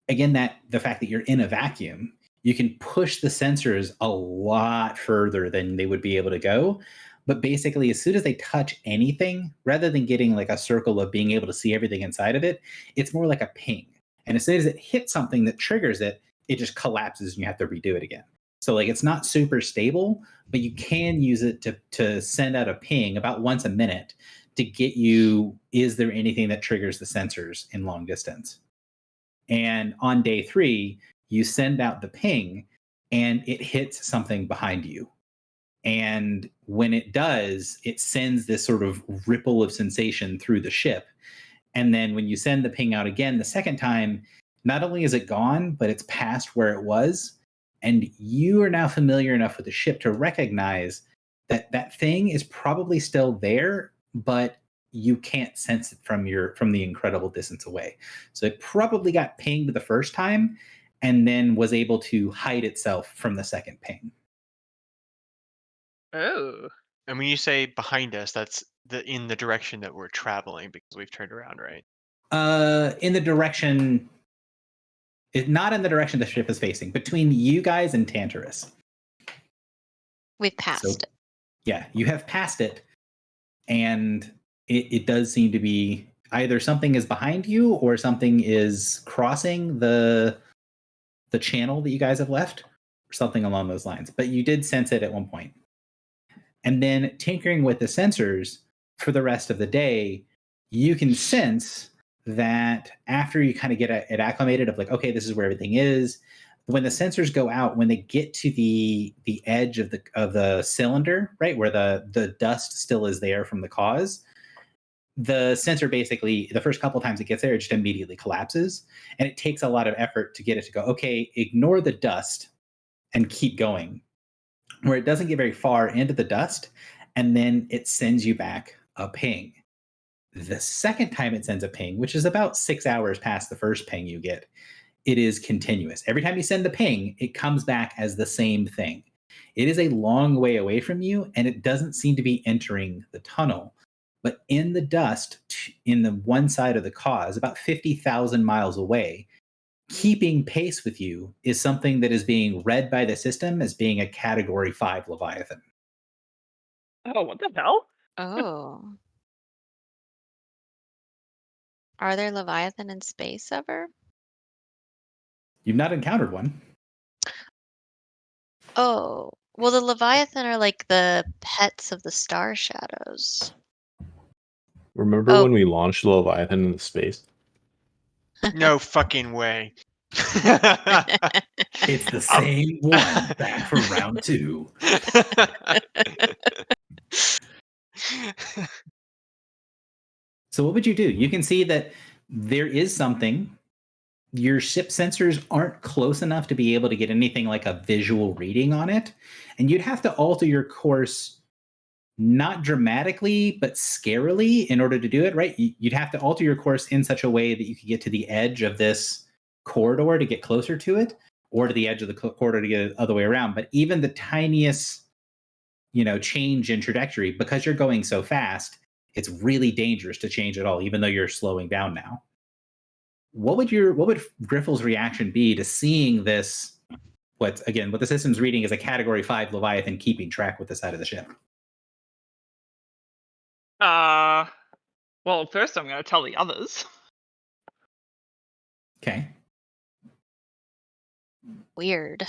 S1: Again, the fact that you're in a vacuum, you can push the sensors a lot further than they would be able to go. But basically, as soon as they touch anything, rather than getting like a circle of being able to see everything inside of it, it's more like a ping. And as soon as it hits something that triggers it, it just collapses and you have to redo it again. So like it's not super stable, but you can use it to send out a ping about once a minute to get you, is there anything that triggers the sensors in long distance? And on day 3, you send out the ping and it hits something behind you. And when it does, it sends this sort of ripple of sensation through the ship. And then when you send the ping out again the second time, not only is it gone, but it's past where it was. And you are now familiar enough with the ship to recognize that that thing is probably still there, but you can't sense it from the incredible distance away. So it probably got pinged the first time and then was able to hide itself from the second ping.
S5: Oh.
S3: And when you say behind us, that's in the direction that we're traveling because we've turned around, right?
S1: In the direction, not in the direction the ship is facing, between you guys and Tantarus.
S2: We've passed it.
S1: Yeah, you have passed it, and it does seem to be either something is behind you or something is crossing the channel that you guys have left, or something along those lines. But you did sense it at one point. And then tinkering with the sensors for the rest of the day, you can sense that after you kind of get it acclimated of like, okay, this is where everything is. When the sensors go out, when they get to the edge of the cylinder, right, where the dust still is there from the cause, the sensor basically, the first couple of times it gets there, it just immediately collapses. And it takes a lot of effort to get it to go, okay, ignore the dust and keep going. Where it doesn't get very far into the dust, and then it sends you back a ping. The second time it sends a ping, which is about 6 hours past the first ping you get, it is continuous. Every time you send the ping, it comes back as the same thing. It is a long way away from you, and it doesn't seem to be entering the tunnel. But in the dust, in the one side of the cause, about 50,000 miles away, keeping pace with you is something that is being read by the system as being a Category 5 Leviathan.
S5: Oh, what the hell?
S2: Oh. Are there Leviathan in space ever?
S1: You've not encountered one.
S2: Oh. Well, the Leviathan are like the pets of the Star Shadows.
S4: Remember
S2: Oh.
S4: when we launched the Leviathan into space?
S3: No fucking way.
S1: It's the same one back for round 2. So what would you do? You can see that there is something. Your ship sensors aren't close enough to be able to get anything like a visual reading on it. And you'd have to alter your course, not dramatically, but scarily in order to do it, right? You'd have to alter your course in such a way that you could get to the edge of this corridor to get closer to it, or to the edge of the corridor to get it the other way around. But even the tiniest, change in trajectory, because you're going so fast, it's really dangerous to change at all, even though you're slowing down now. What would Griffle's reaction be to seeing this? What the system's reading is a Category 5 Leviathan keeping track with the side of the ship.
S5: Well, first I'm going to tell the others.
S1: Okay.
S2: Weird.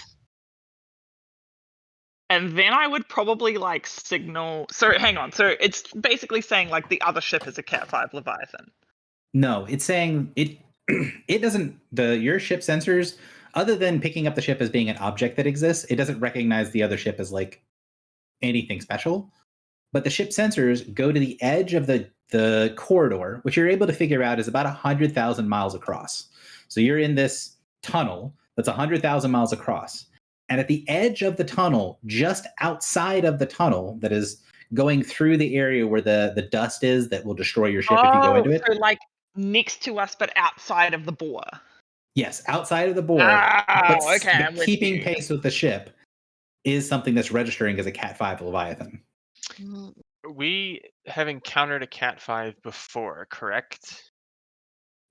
S5: And then I would probably signal. So hang on. So it's basically saying the other ship is a Cat 5 Leviathan.
S1: No, it's saying it. It doesn't. Your ship sensors, other than picking up the ship as being an object that exists, it doesn't recognize the other ship as anything special. But the ship sensors go to the edge of the corridor, which you're able to figure out is about 100,000 miles across. So you're in this tunnel that's 100,000 miles across. And at the edge of the tunnel, just outside of the tunnel that is going through the area where the dust is that will destroy your ship if you go into it.
S5: So next to us, but outside of the bore.
S1: Yes, outside of the bore.
S5: Okay.
S1: But keeping pace with the ship is something that's registering as a Cat 5 Leviathan.
S3: We have encountered a Cat 5 before, correct?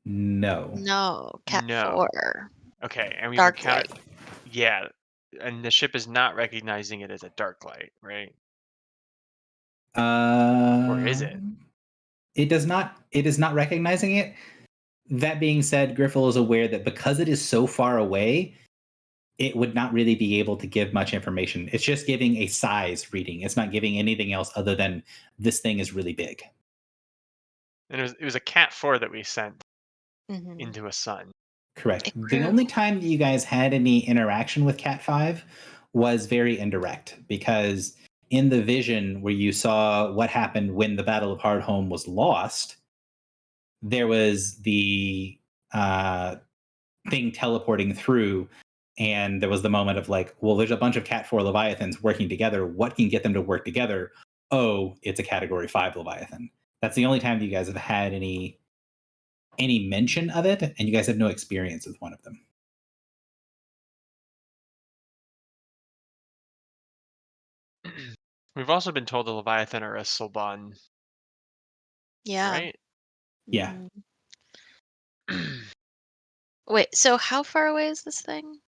S1: No.
S2: No, Cat
S3: No.
S2: 4.
S3: Okay, and we've
S2: Dark
S3: encountered.
S2: light.
S3: Yeah, and the ship is not recognizing it as a dark light, right? Or is it?
S1: It does not. It is not recognizing it. That being said, Griffle is aware that because it is so far away, it would not really be able to give much information. It's just giving a size reading. It's not giving anything else other than this thing is really big.
S3: And it was a Cat 4 that we sent
S2: Mhm.
S3: into a sun.
S1: Correct.
S2: It
S1: The
S2: grew.
S1: only time you guys had any interaction with Cat 5 was very indirect, because in the vision where you saw what happened when the Battle of Hardhome was lost, there was the thing teleporting through, and there was the moment of like, well, there's a bunch of Cat 4 Leviathans working together. What can get them to work together? Oh, it's a Category 5 Leviathan. That's the only time you guys have had any mention of it, and you guys have no experience with one of them.
S3: We've also been told the Leviathan are a Soban,
S2: Yeah.
S3: right?
S1: Yeah.
S2: Mhm. Wait, so how far away is this thing?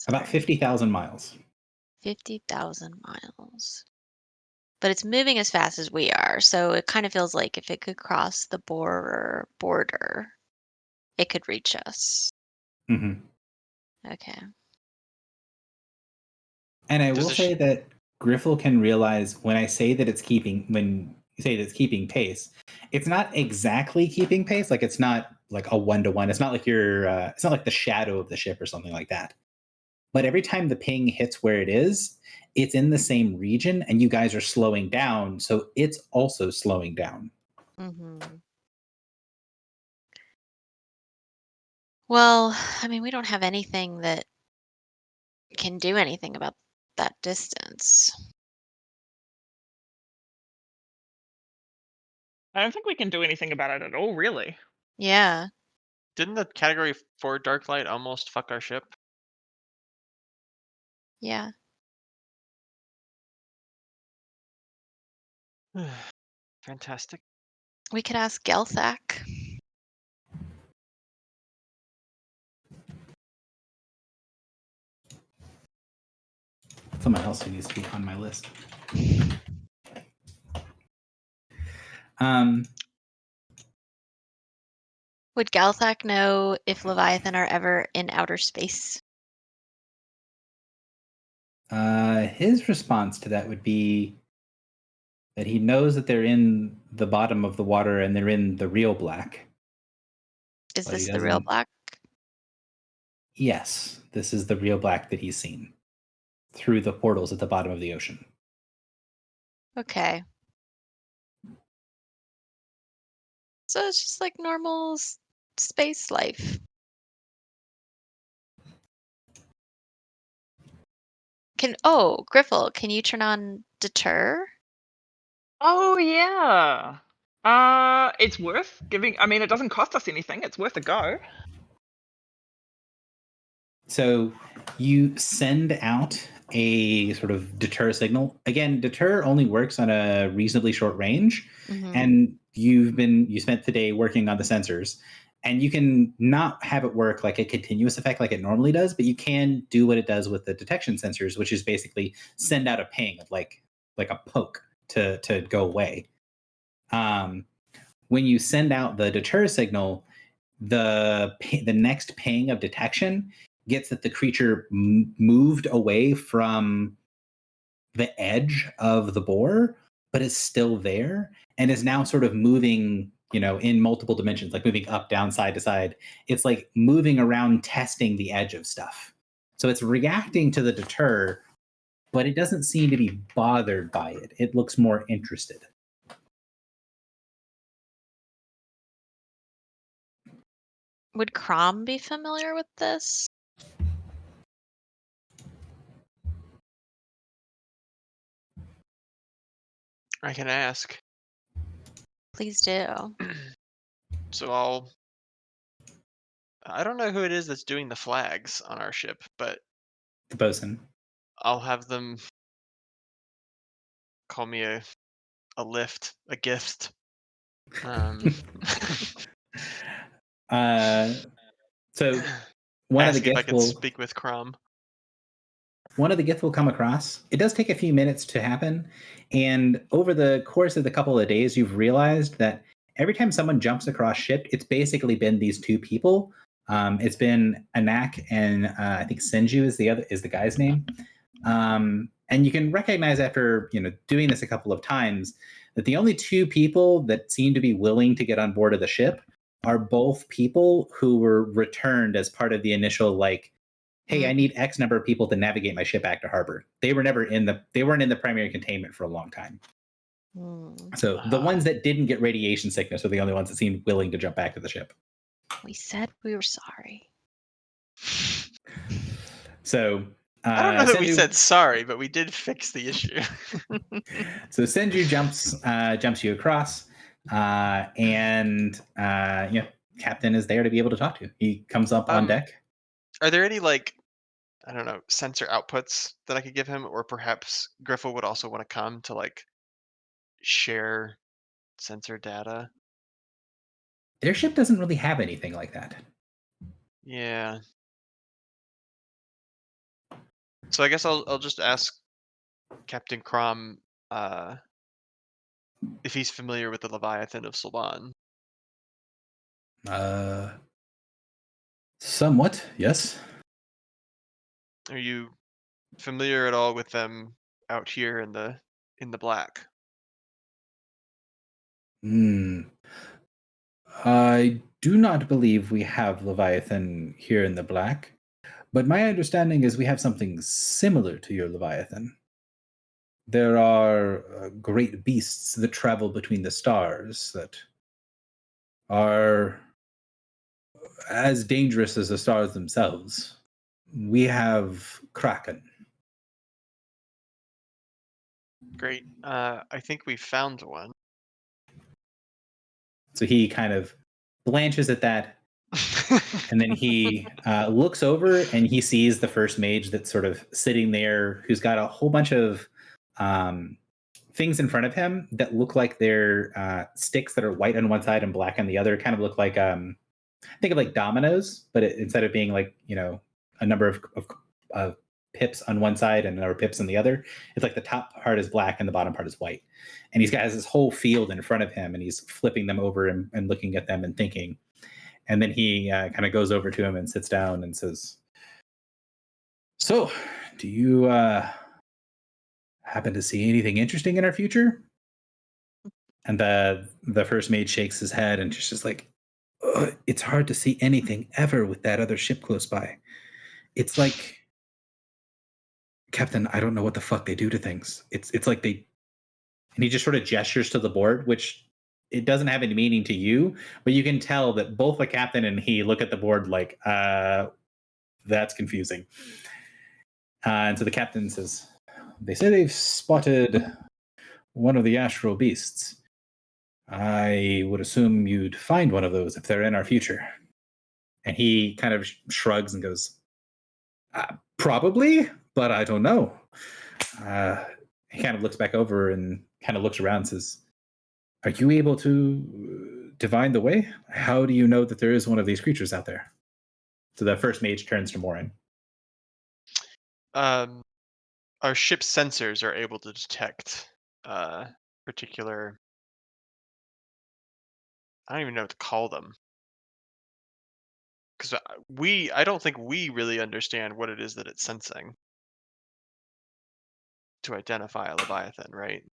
S1: About
S2: Sorry.
S1: 50,000 miles.
S2: 50,000 miles. But it's moving as fast as we are, so it kind of feels like if it could cross the border, it could reach us.
S1: hmm
S2: Okay.
S1: And I
S3: Does
S1: will
S3: the
S1: say that Griffle can realize when I say that when you say that it's keeping pace, it's not exactly keeping pace. Like, it's not like a 1-to-1. It's not like it's not like the shadow of the ship or something like that. But every time the ping hits where it is, it's in the same region, and you guys are slowing down, so it's also slowing down.
S2: Mm-hmm. Well, I mean, we don't have anything that can do anything about that distance.
S5: I don't think we can do anything about it at all, really.
S2: Yeah.
S3: Didn't the Category 4 Dark Light almost fuck our ship?
S2: Yeah.
S3: Fantastic.
S2: We could ask Gelthak.
S1: Someone else who needs to be on my list.
S2: Would Galthak know if Leviathan are ever in outer space?
S1: His response to that would be that he knows that they're in the bottom of the water and they're in the real black.
S2: Is
S1: But he
S2: this the real
S1: doesn't-
S2: black?
S1: Yes, this is the real black that he's seen through the portals at the bottom of the ocean.
S2: Okay. So it's just like normal space life. Griffle, can you turn on deter?
S5: Oh yeah. It's worth giving. I mean, it doesn't cost us anything. It's worth a go.
S1: So you send out a sort of deter signal. Again, deter only works on a reasonably short range,
S2: Mhm.
S1: and you spent the day working on the sensors, and you can not have it work like a continuous effect like it normally does, but you can do what it does with the detection sensors, which is basically send out a ping of like a poke to go away. When you send out the deter signal, the next ping of detection gets that the creature moved away from the edge of the bore, but is still there and is now sort of moving, in multiple dimensions, like moving up, down, side to side. It's like moving around, testing the edge of stuff. So it's reacting to the deter, but it doesn't seem to be bothered by it. It looks more interested.
S2: Would Crom be familiar with this?
S3: I can ask.
S2: Please do.
S3: So I don't know who it is that's doing the flags on our ship, but
S1: The bosun.
S3: I'll have them call me a lift, a gift.
S1: So one of the
S3: Ask if I
S1: gifts
S3: can
S1: will
S3: speak with Crom.
S1: come across. It does take a few minutes to happen, and over the course of the couple of days, you've realized that every time someone jumps across ship, it's basically been these two people It's been Anak and I think Senju is the guy's name. And you can recognize after doing this a couple of times that the only two people that seem to be willing to get on board of the ship are both people who were returned as part of the initial hey, I need X number of people to navigate my ship back to harbor. They weren't in the primary containment for a long time. So the ones that didn't get radiation sickness are the only ones that seemed willing to jump back to the ship.
S2: We said we were sorry.
S1: So
S3: I don't know that we
S1: Senju-
S3: said sorry, but we did fix the issue.
S1: So Senju jumps you across, and Captain is there to be able to talk to you. He comes up on deck.
S3: Are there any I don't know, sensor outputs that I could give him, or perhaps Griffle would also want to come to share sensor data?
S1: Their ship doesn't really have anything like that.
S3: Yeah. So I guess I'll just ask Captain Crom if he's familiar with the Leviathan of Sulban.
S1: Somewhat, yes.
S3: Are you familiar at all with them out here in the black?
S1: I do not believe we have Leviathan here in the black, but my understanding is we have something similar to your Leviathan. There are great beasts that travel between the stars that are as dangerous as the stars themselves. We have Kraken.
S3: Great. I think we found one.
S1: So he kind of blanches at that, and then he looks over and he sees the first mage that's sort of sitting there, who's got a whole bunch of things in front of him that look like they're sticks that are white on one side and black on the other. Kind of look like think of like dominoes, but instead of being a number of pips on one side and a number of pips on the other, it's like the top part is black and the bottom part is white. And he's got this whole field in front of him, and he's flipping them over and looking at them and thinking. And then he kind of goes over to him and sits down and says, "So, do you happen to see anything interesting in our future?" And the first mage shakes his head and just like, "It's hard to see anything ever with that other ship close by. It's like, Captain, I don't know what the fuck they do to things. It's like they..." And he just sort of gestures to the board, which it doesn't have any meaning to you, but you can tell that both the captain and he look at the board like, that's confusing. And so the captain says, "They say they've spotted one of the astral beasts. I would assume you'd find one of those if they're in our future." And he kind of shrugs and goes, "Probably, but I don't know." He kind of looks back over and kind of looks around and says, "Are you able to divine the way? How do you know that there is one of these creatures out there?" So the first mage turns to Morin.
S3: Our ship's sensors are able to detect particular... I don't even know what to call them. Because I don't think we really understand what it is that it's sensing to identify a Leviathan, right?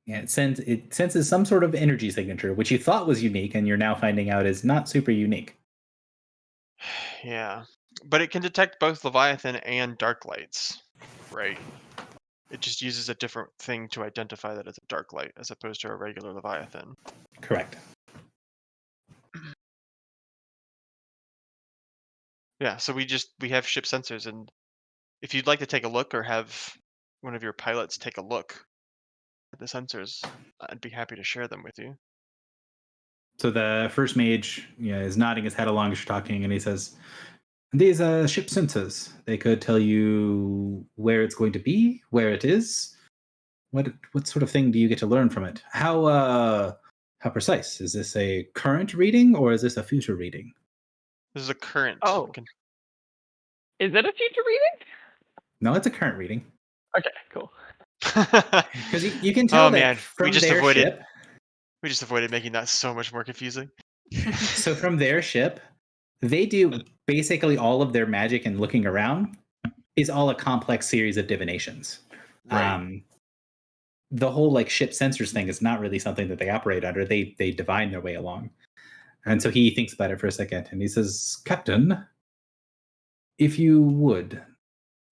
S1: Yeah, it senses some sort of energy signature, which you thought was unique, and you're now finding out is not super unique.
S3: Yeah, but it can detect both Leviathan and dark lights, right? It just uses a different thing to identify that it's a dark light as opposed to a regular Leviathan.
S1: Correct.
S3: Yeah, so we have ship sensors, and if you'd like to take a look or have one of your pilots take a look at the sensors, I'd be happy to share them with you.
S1: So the first mage is nodding his head along as you're talking, and he says, "These ship sensors, they could tell you where it's going to be, where it is. What sort of thing do you get to learn from it? How precise? Is this a current reading or is this a future reading?"
S3: This is a current.
S5: Oh. Is it a future reading?
S1: No, it's a current reading.
S5: Okay, cool.
S1: Because you can tell
S3: Oh
S1: that
S3: man,
S1: from
S3: we just
S1: their
S3: avoided
S1: ship.
S3: we just avoided making that so much more confusing.
S1: So from their ship, they do basically all of their magic and looking around is all a complex series of divinations.
S3: Right.
S1: The whole like ship sensors thing is not really something that they operate under. They divine their way along. And so he thinks about it for a second and he says, Captain, if you would,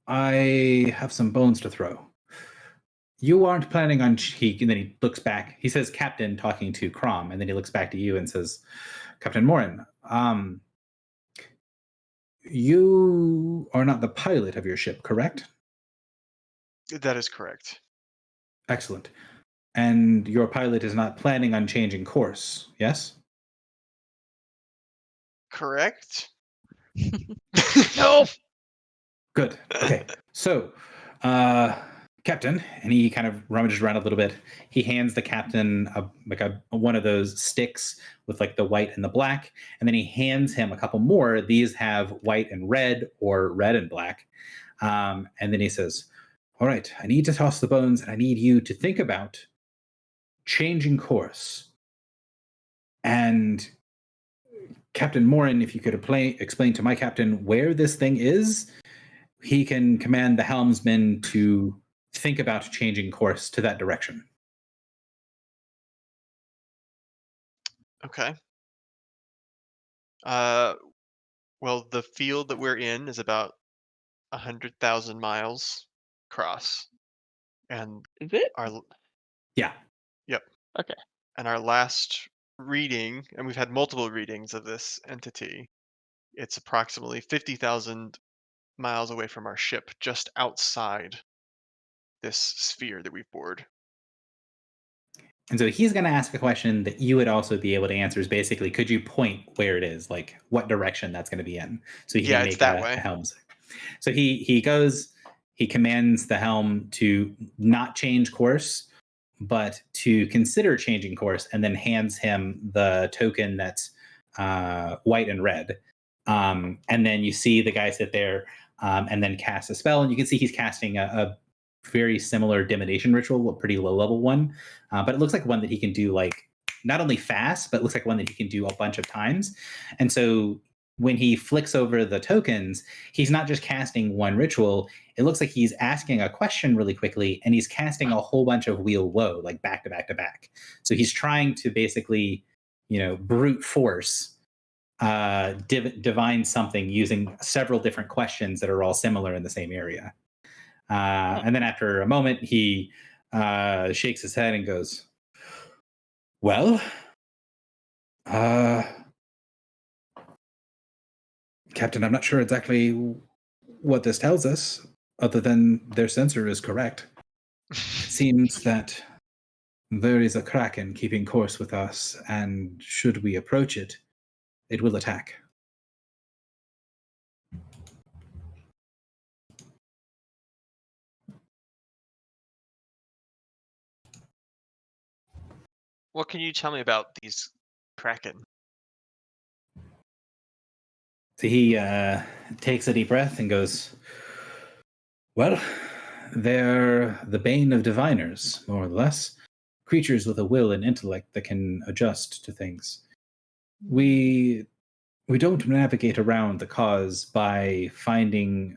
S1: I have some bones to throw. You aren't planning on and then he looks back. He says Captain talking to Crom, and then he looks back to you and says, Captain Morin, you are not the pilot of your ship, correct?
S3: That is correct.
S1: Excellent. And your pilot is not planning on changing course, yes?
S3: Correct.
S5: No.
S1: Good. Okay. So, Captain, and he kind of rummages around a little bit. He hands the captain one of those sticks with like the white and the black, and then he hands him a couple more. These have white and red or red and black. And then he says, all right, I need to toss the bones, and I need you to think about changing course. And Captain Morin, if you could explain to my captain where this thing is, he can command the helmsman to think about changing course to that direction.
S3: Okay. Well, the field that we're in is about 100,000 miles across, and
S5: Is it?
S3: our
S1: Yeah.
S5: Okay.
S3: and our last reading, and we've had multiple readings of this entity. It's approximately 50,000 miles away from our ship, just outside this sphere that we've bored.
S1: And so he's going to ask a question that you would also be able to answer is basically, could you point where it is, like what direction that's going to be in? So he
S3: Yeah,
S1: can
S3: it's
S1: make
S3: that
S1: a
S3: way.
S1: helms. So he commands the helm to not change course, but to consider changing course, and then hands him the token that's white and red. And then you see the guy sit there and then cast a spell, and you can see he's casting a very similar divination ritual, a pretty low level one, but it looks like one that he can do like not only fast, but it looks like one that he can do a bunch of times. And so when he flicks over the tokens, he's not just casting one ritual. It looks like he's asking a question really quickly, and he's casting a whole bunch of wheel woe, like back to back to back. So he's trying to basically, brute force divine something using several different questions that are all similar in the same area. And then after a moment, he shakes his head and goes, well, Captain, I'm not sure exactly what this tells us, other than their sensor is correct. It seems that there is a kraken keeping course with us, and should we approach it, it will attack.
S3: What can you tell me about these kraken?
S1: So he takes a deep breath and goes, well, they're the bane of diviners, more or less. Creatures with a will and intellect that can adjust to things. We don't navigate around the cause by finding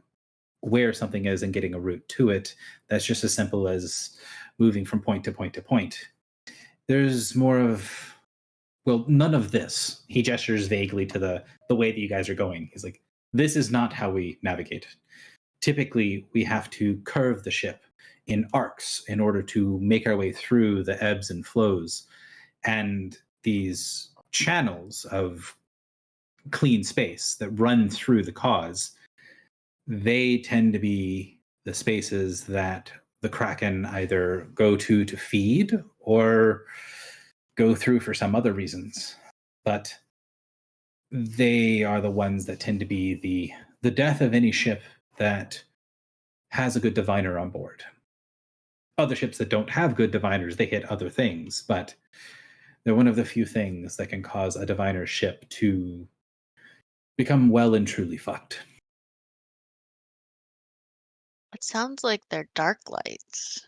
S1: where something is and getting a route to it. That's just as simple as moving from point to point to point. There's more of, well, none of this. He gestures vaguely to the way that you guys are going. He's like, this is not how we navigate. Typically, we have to curve the ship in arcs in order to make our way through the ebbs and flows. And these channels of clean space that run through the cause, they tend to be the spaces that the kraken either go to feed or go through for some other reasons. But they are the ones that tend to be the death of any ship that has a good diviner on board. Other ships that don't have good diviners, they hit other things, but they're one of the few things that can cause a diviner ship to become well and truly fucked.
S2: It sounds like they're dark lights.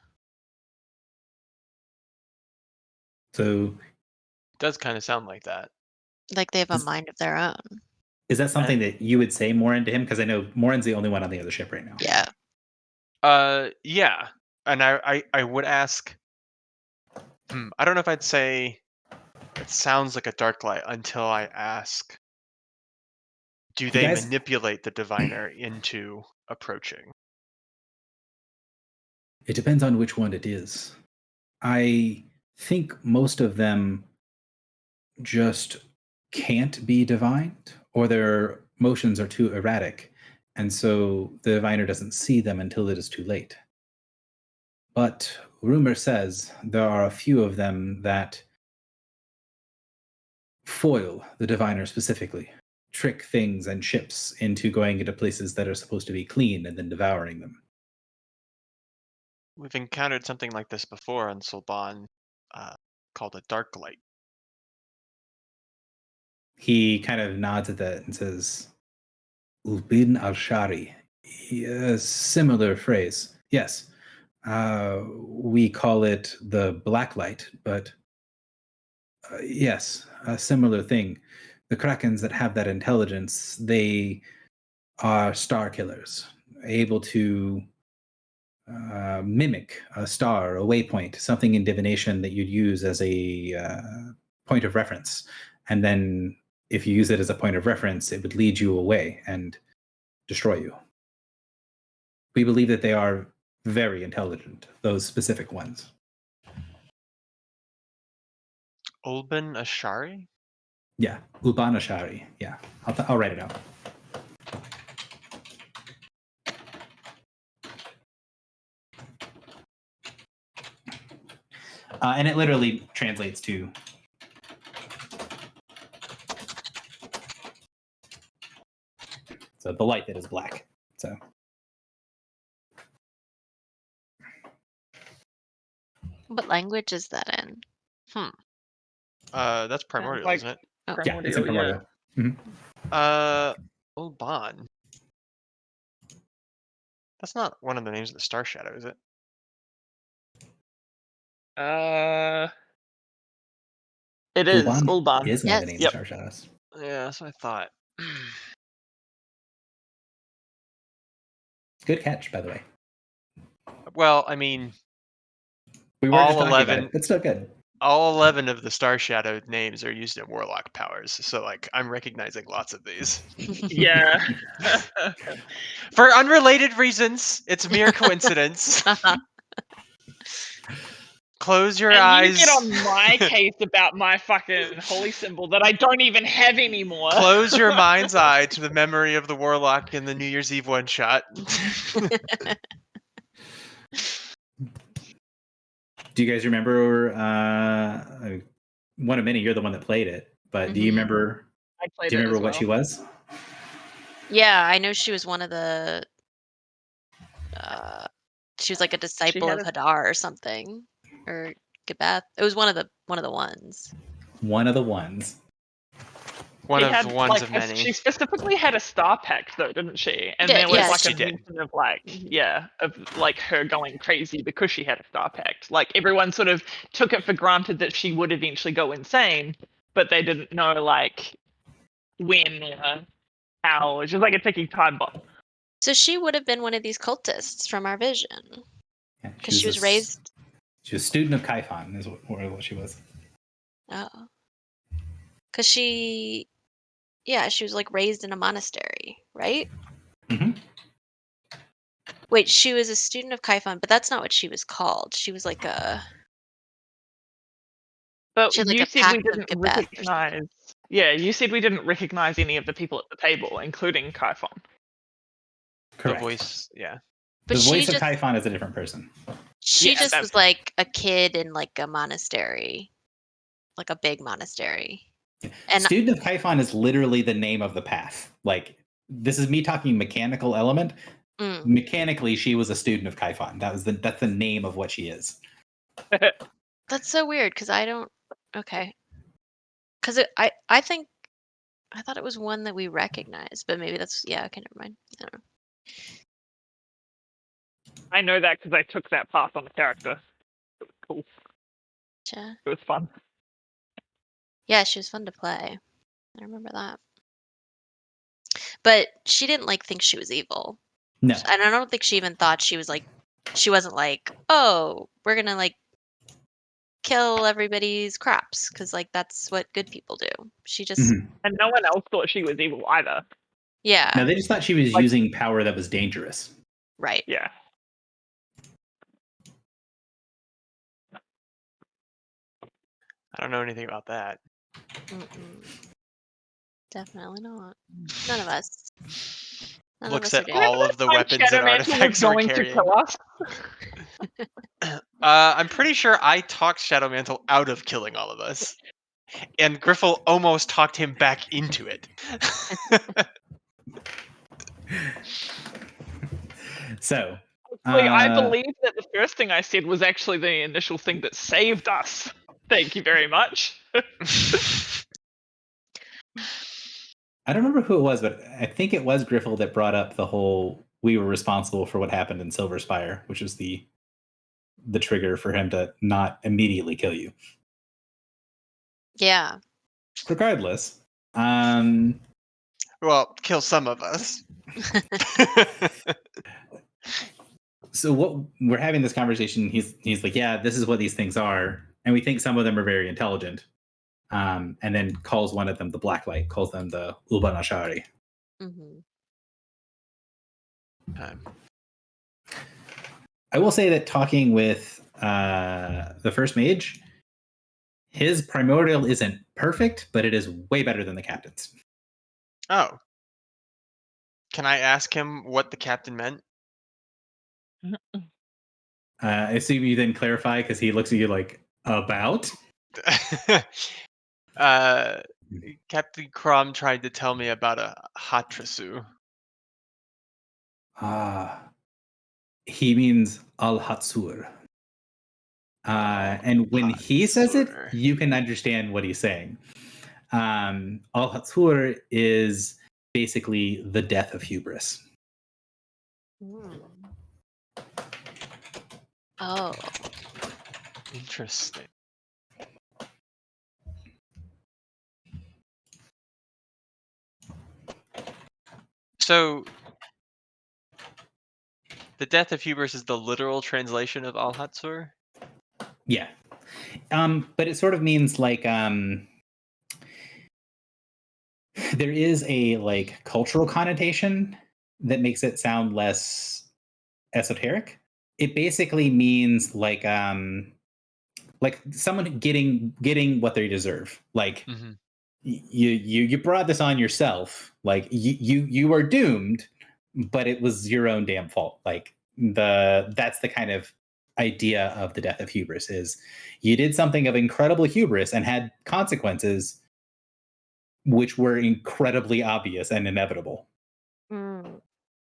S1: So
S3: It does kind of sound like that.
S2: Like they have a
S1: This-
S2: mind of their own.
S1: Is that something that you would say Morin to him? Because I know Morin's the only one on the other ship right now.
S2: Yeah.
S3: Yeah, and I would ask. I don't know if I'd say it sounds like a dark light until I ask. Do they
S1: guys-
S3: manipulate the diviner into approaching?
S1: It depends on which one it is. I think most of them just can't be divined, or their motions are too erratic, and so the diviner doesn't see them until it is too late. But rumor says there are a few of them that foil the diviner specifically, trick things and ships into going into places that are supposed to be clean and then devouring them.
S3: We've encountered something like this before on Solban, called a dark light.
S1: He kind of nods at that and says, Ulbin al-Shari. A similar phrase. Yes. We call it the black light, but yes, a similar thing. The Krakens that have that intelligence, they are star killers, able to mimic a star, a waypoint, something in divination that you'd use as a point of reference. And then if you use it as a point of reference, it would lead you away and destroy you. We believe that they are very intelligent, those specific ones.
S3: Ulban Ashari?
S1: Yeah, Ulbanashari. Yeah, I'll write it out. And it literally translates to so the light that is black. So
S2: What language is that in?
S3: That's primordial,
S5: like-
S3: isn't it?
S2: Oh.
S1: yeah, it's in
S5: Primordial,
S1: primordial.
S3: Ulban. That's not one of the names of the Star Shadow, is it?
S5: It is
S1: Ulban
S5: Ulban.
S1: is one of the
S2: Yes.
S1: names
S5: Yep.
S1: Star Shadows.
S3: Yeah, that's what I thought.
S1: Good catch, by the way.
S3: Well, I mean,
S1: We were
S3: All
S1: just talking about
S3: 11
S1: it. It's still good.
S3: all 11 of the Star Shadow names are used in Warlock powers, so like I'm recognizing lots of these.
S5: Yeah.
S3: For unrelated reasons, it's mere coincidence. Close your
S5: And
S3: eyes.
S5: you get on my case about my fucking holy symbol that I don't even have anymore.
S3: Close your mind's eye to the memory of the Warlock in the New Year's Eve one shot.
S1: Do you guys remember one of many? You're the one that played it, but do you
S2: Mhm.
S1: remember?
S5: I played
S1: Do you
S5: it
S1: remember
S5: as
S1: what
S5: well.
S1: she was?
S2: Yeah, I know she was one of the. She was like a disciple
S5: had
S2: of
S5: a-
S2: Hadar or something, or Gabeth. It was one of the ones.
S1: One of the ones.
S3: One
S5: She
S3: of
S5: had,
S3: the ones
S5: like,
S3: of many.
S5: She specifically had a star pact, though, didn't she? And
S2: Yeah,
S5: there was
S2: yes,
S5: like
S3: she
S5: a
S3: did.
S5: mention of like her going crazy because she had a star pact. Like everyone sort of took it for granted that she would eventually go insane, but they didn't know like when or how. It's just like a ticking time bomb.
S2: So she would have been one of these cultists from our vision,
S1: Yeah,
S2: because she was
S1: a
S2: raised.
S1: She was a student of Kaifon, is what she was.
S2: Oh, because she was like raised in a monastery, right?
S1: Mhm.
S2: Wait, she was a student of Kaifon, but that's not what she was called. She was like a.
S5: But
S2: She had, like,
S5: you
S2: a
S5: said we
S2: pact of
S5: didn't
S2: Gabeth or something.
S5: recognize. Yeah, you said we didn't recognize any of the people at the table, including Kaifon.
S1: Correct.
S3: The voice, yeah.
S2: But
S1: the
S2: she
S1: voice
S2: just
S1: of Kaifon is a different person.
S2: she
S5: Yeah,
S2: just
S5: that's-
S2: was like a kid in like a monastery, like a big monastery. And
S1: Student of Kaifon is literally the name of the path. Like, this is me talking mechanical element.
S2: mm,
S1: Mechanically, she was a student of Kaifon. That's the name of what she is.
S2: that's so weird because I don't. Okay, because I think I thought it was one that we recognized, but maybe that's okay. Never mind. I don't know.
S5: I know that because I took that path on the character. It was cool.
S2: Gotcha.
S5: It was fun.
S2: Yeah, she was fun to play. I remember that. but she didn't like think she was evil.
S1: No.
S2: And I don't think she even thought she was like, she wasn't like, oh, we're gonna like kill everybody's crops because like that's what good people do. She just,
S1: Mhm.
S5: And no one else thought she was evil either.
S2: yeah,
S1: No, they just thought she was
S5: Like-
S1: using power that was dangerous.
S2: right.
S5: Yeah.
S3: I don't know anything about that.
S2: Mm-mm. Definitely not. None of us. None
S3: Looks
S2: of us
S3: at
S2: are doing
S3: all of the weapons and
S5: Shadow Mantle was
S3: artifacts we're
S5: going to
S3: carrying.
S5: kill us.
S3: I'm pretty sure I talked Shadow Mantle out of killing all of us. And Griffle almost talked him back into it.
S1: So,
S5: Actually, I
S1: Uh,
S5: believe that the first thing I said was actually the initial thing that saved us. Thank you very much.
S1: I don't remember who it was, but I think it was Griffle that brought up the whole we were responsible for what happened in Silver Spire, which was the trigger for him to not immediately kill you.
S2: Yeah.
S1: Regardless,
S3: Well, kill some of us.
S1: so what we're having this conversation, he's like, yeah, this is what these things are, and we think some of them are very intelligent. And then calls one of them the Blacklight, calls them the Ubanashari.
S2: Hmm.
S1: I will say that talking with the first mage, his primordial isn't perfect, but it is way better than the captain's.
S3: Oh. Can I ask him what the captain meant?
S1: I assume you then clarify because he looks at you like, about?
S3: Captain Crom tried to tell me about a Hatrasu.
S1: He means Al Hatsur. And when he says it,
S3: Hatsur.
S1: you can understand what he's saying. Al Hatsur is basically the death of hubris.
S2: Oh.
S3: Interesting. So, the death of hubris is the literal translation of Al Hatsur?
S1: Yeah. But it sort of means like there is a like cultural connotation that makes it sound less esoteric. It basically means like someone getting what they deserve. Like
S3: Mm-hmm.
S1: you brought this on yourself. Like you are doomed, but it was your own damn fault. Like that's the kind of idea of the death of hubris is you did something of incredible hubris and had consequences which were incredibly obvious and inevitable.
S2: Mm.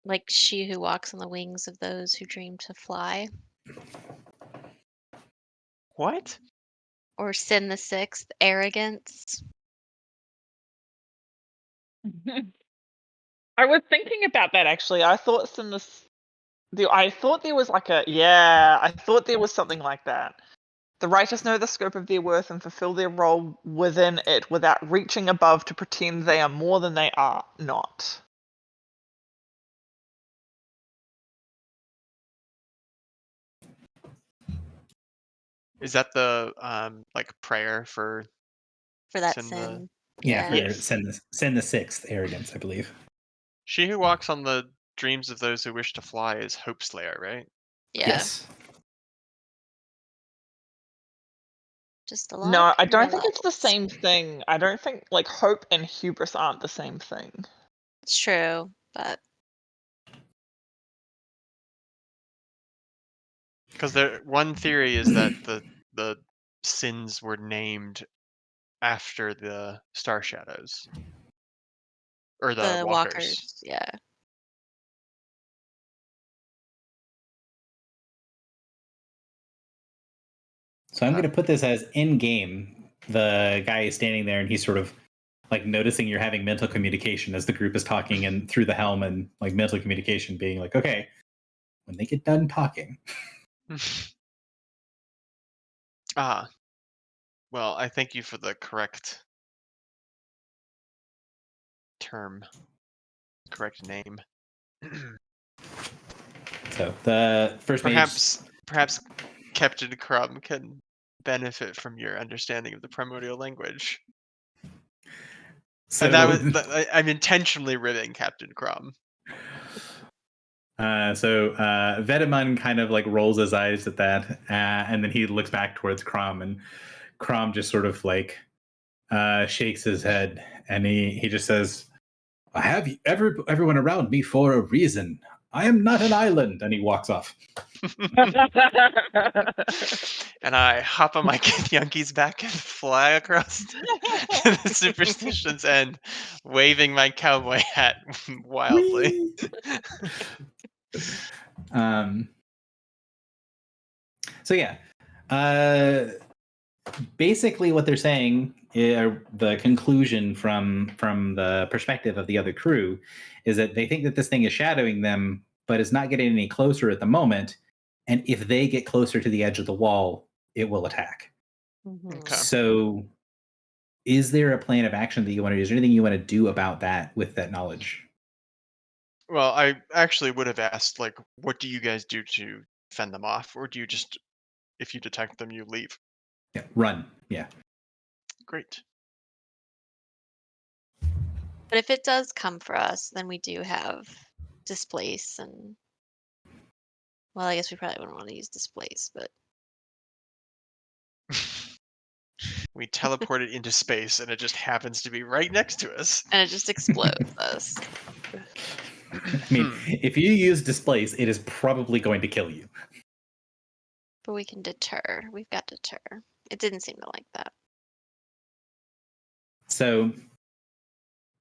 S2: Like she who walks on the wings of those who dream to fly.
S3: What?
S2: Or Sin the Sixth, arrogance.
S5: I was thinking about that actually. I thought I thought there was I thought there was something like that. The righteous know the scope of their worth and fulfill their role within it without reaching above to pretend they are more than they are not.
S3: Is that the like prayer for
S2: For that
S3: Sin
S2: sin.
S1: Yeah, for
S5: Yes.
S1: send the sixth arrogance, I believe.
S3: She who walks on the dreams of those who wish to fly is Hope Slayer, right?
S2: Yeah.
S1: Yes.
S2: Just a lot.
S5: No,
S2: of
S5: I don't think it's the
S2: parallels.
S5: same thing. I don't think like hope and hubris aren't the same thing.
S2: It's true, but
S3: Because one theory is that the sins were named after the Star Shadows or the
S2: the
S3: walkers.
S2: yeah.
S1: So I'm going to put this as in game. The guy is standing there and he's sort of like noticing you're having mental communication as the group is talking and through the helm and like mental communication being like, okay, when they get done talking.
S3: Well, I thank you for the correct term. correct name.
S1: So the first mage.
S3: Perhaps Captain Crumb can benefit from your understanding of the primordial language.
S1: So,
S3: And that was I'm intentionally ribbing Captain Crumb.
S1: Vedamun kind of like rolls his eyes at that, and then he looks back towards Crom, and Crom just sort of like shakes his head, and he just says, "I have everyone around me for a reason. I am not an island," and he walks off.
S3: And I hop on my Githyanki's back and fly across to the Superstition's end, waving my cowboy hat wildly.
S1: So yeah, basically what they're saying, the conclusion from the perspective of the other crew, is that they think that this thing is shadowing them, but it's not getting any closer at the moment. And if they get closer to the edge of the wall, it will attack.
S3: Okay.
S1: So, is there a plan of action that you want to do? Is there anything you want to do about that with that knowledge?
S3: Well, I actually would have asked, like, what do you guys do to fend them off? Or do you just, if you detect them, you leave?
S1: Yeah, run. Yeah.
S3: Great.
S2: But if it does come for us, then we do have displace and. Well, I guess we probably wouldn't want to use displace, but
S3: We teleport it into space and it just happens to be right next to us.
S2: and it just explodes us.
S1: I mean, if you use displace, it is probably going to kill you.
S2: But we can deter. We've got deter. It didn't seem to like that.
S1: So,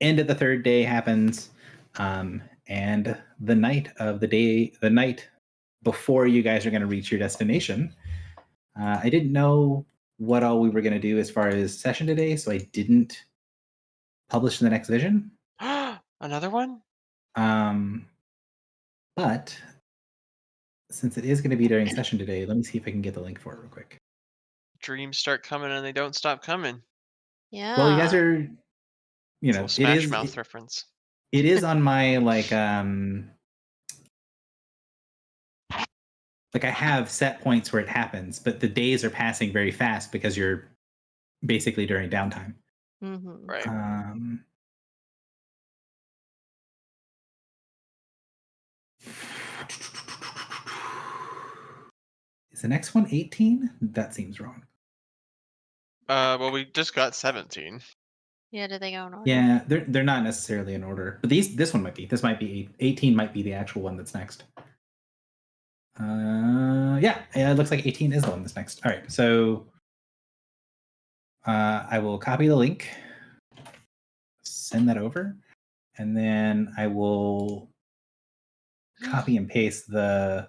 S1: end of the third day happens, and the night before you guys are going to reach your destination. I didn't know what all we were going to do as far as session today, so I didn't publish the next vision.
S3: Another one?
S1: But since it is going to be during session today, let me see if I can get the link for it real quick.
S3: Dreams start coming and they don't stop coming.
S2: Yeah.
S1: Well, you guys are,
S3: It's a little Smash Mouth reference.
S1: It is on my like I have set points where it happens, but the days are passing very fast because you're basically during downtime.
S2: Mm-hmm.
S3: Right.
S1: Is the next one 18? That seems wrong.
S3: Well, we just got 17.
S2: Yeah, did they go in order?
S1: Yeah, they're not necessarily in order, but this one might be. This might be 18. Might be the actual one that's next. Yeah, it looks like 18 is the one that's next. All right, so I will copy the link, send that over, and then I will copy and paste the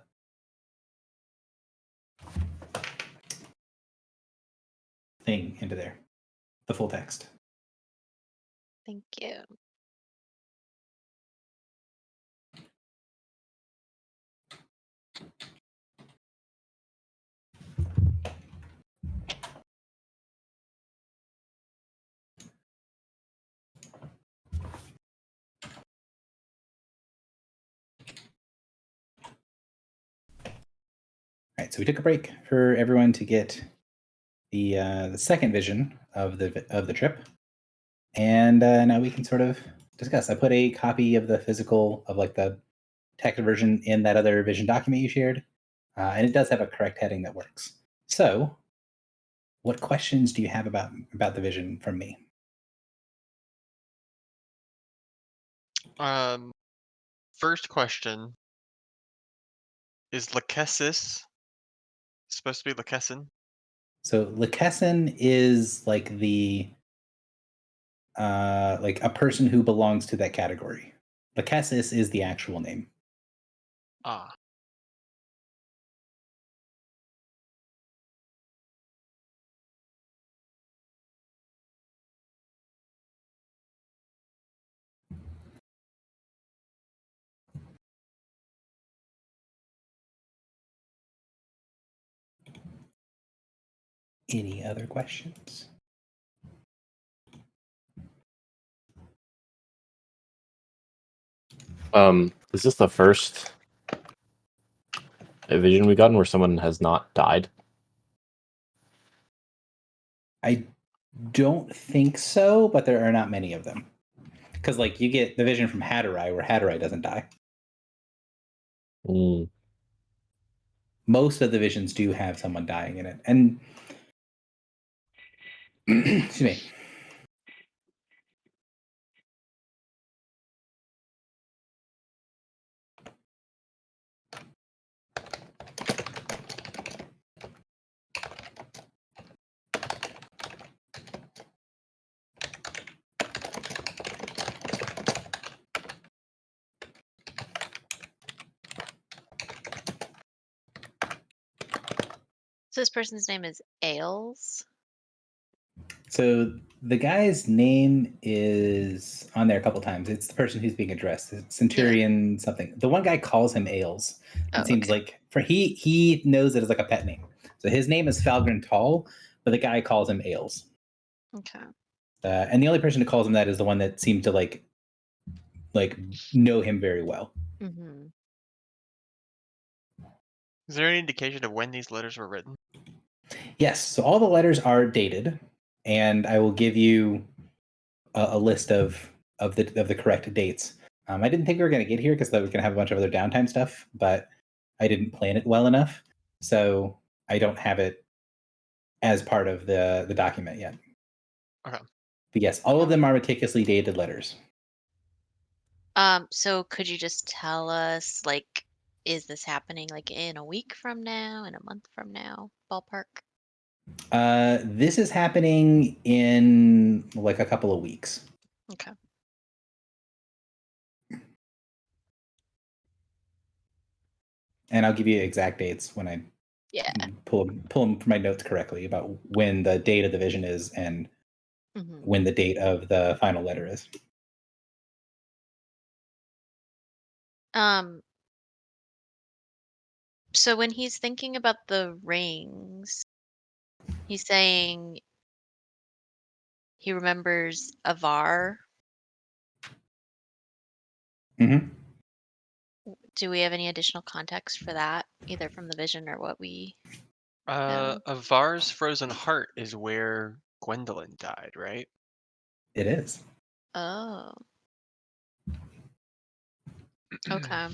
S1: thing into there, the full text.
S2: Thank you.
S1: All right, so we took a break for everyone to get the second vision of the trip, and now we can sort of discuss. I put a copy of the physical of like the text version in that other vision document you shared, and it does have a correct heading that works. So, what questions do you have about the vision from me?
S3: First question is Lachesis supposed to be Lachesin?
S1: So Lachesin is like like a person who belongs to that category. Lachesis is the actual name.
S3: Ah.
S1: Any other questions?
S4: Is this the first vision we've gotten where someone has not died?
S1: I don't think so, but there are not many of them. Because like you get the vision from Hatterai where Hatterai doesn't die.
S4: Mm.
S1: Most of the visions do have someone dying in it. And excuse me.
S2: So this person's name is Ailes.
S1: So the guy's name is on there a couple times. It's the person who's being addressed. It's Centurion something. The one guy calls him Ailes. It seems like he knows it as like a pet name. So his name is Falgren Tall, but the guy calls him Ailes.
S2: Okay.
S1: And the only person who calls him that is the one that seemed to like know him very well.
S2: Mm-hmm.
S3: Is there any indication of when these letters were written?
S1: Yes. So all the letters are dated, and I will give you a list of the correct dates. I didn't think we were going to get here because I was going to have a bunch of other downtime stuff, but I didn't plan it well enough, so I don't have it as part of the document yet.
S3: Okay.
S1: But yes, all of them are meticulously dated letters.
S2: So could you just tell us, like, is this happening like in a week from now, in a month from now, ballpark?
S1: This is happening in like a couple of weeks.
S2: Okay.
S1: And I'll give you exact dates when I
S2: Yeah.
S1: pull them from my notes correctly about when the date of the vision is and
S2: Mm-hmm.
S1: when the date of the final letter is.
S2: So when he's thinking about the rings, he's saying he remembers Avar.
S1: Mm-hmm.
S2: Do we have any additional context for that, either from the vision or what we know?
S3: Avar's frozen heart is where Gwendolyn died, right?
S1: It is.
S2: Oh, okay.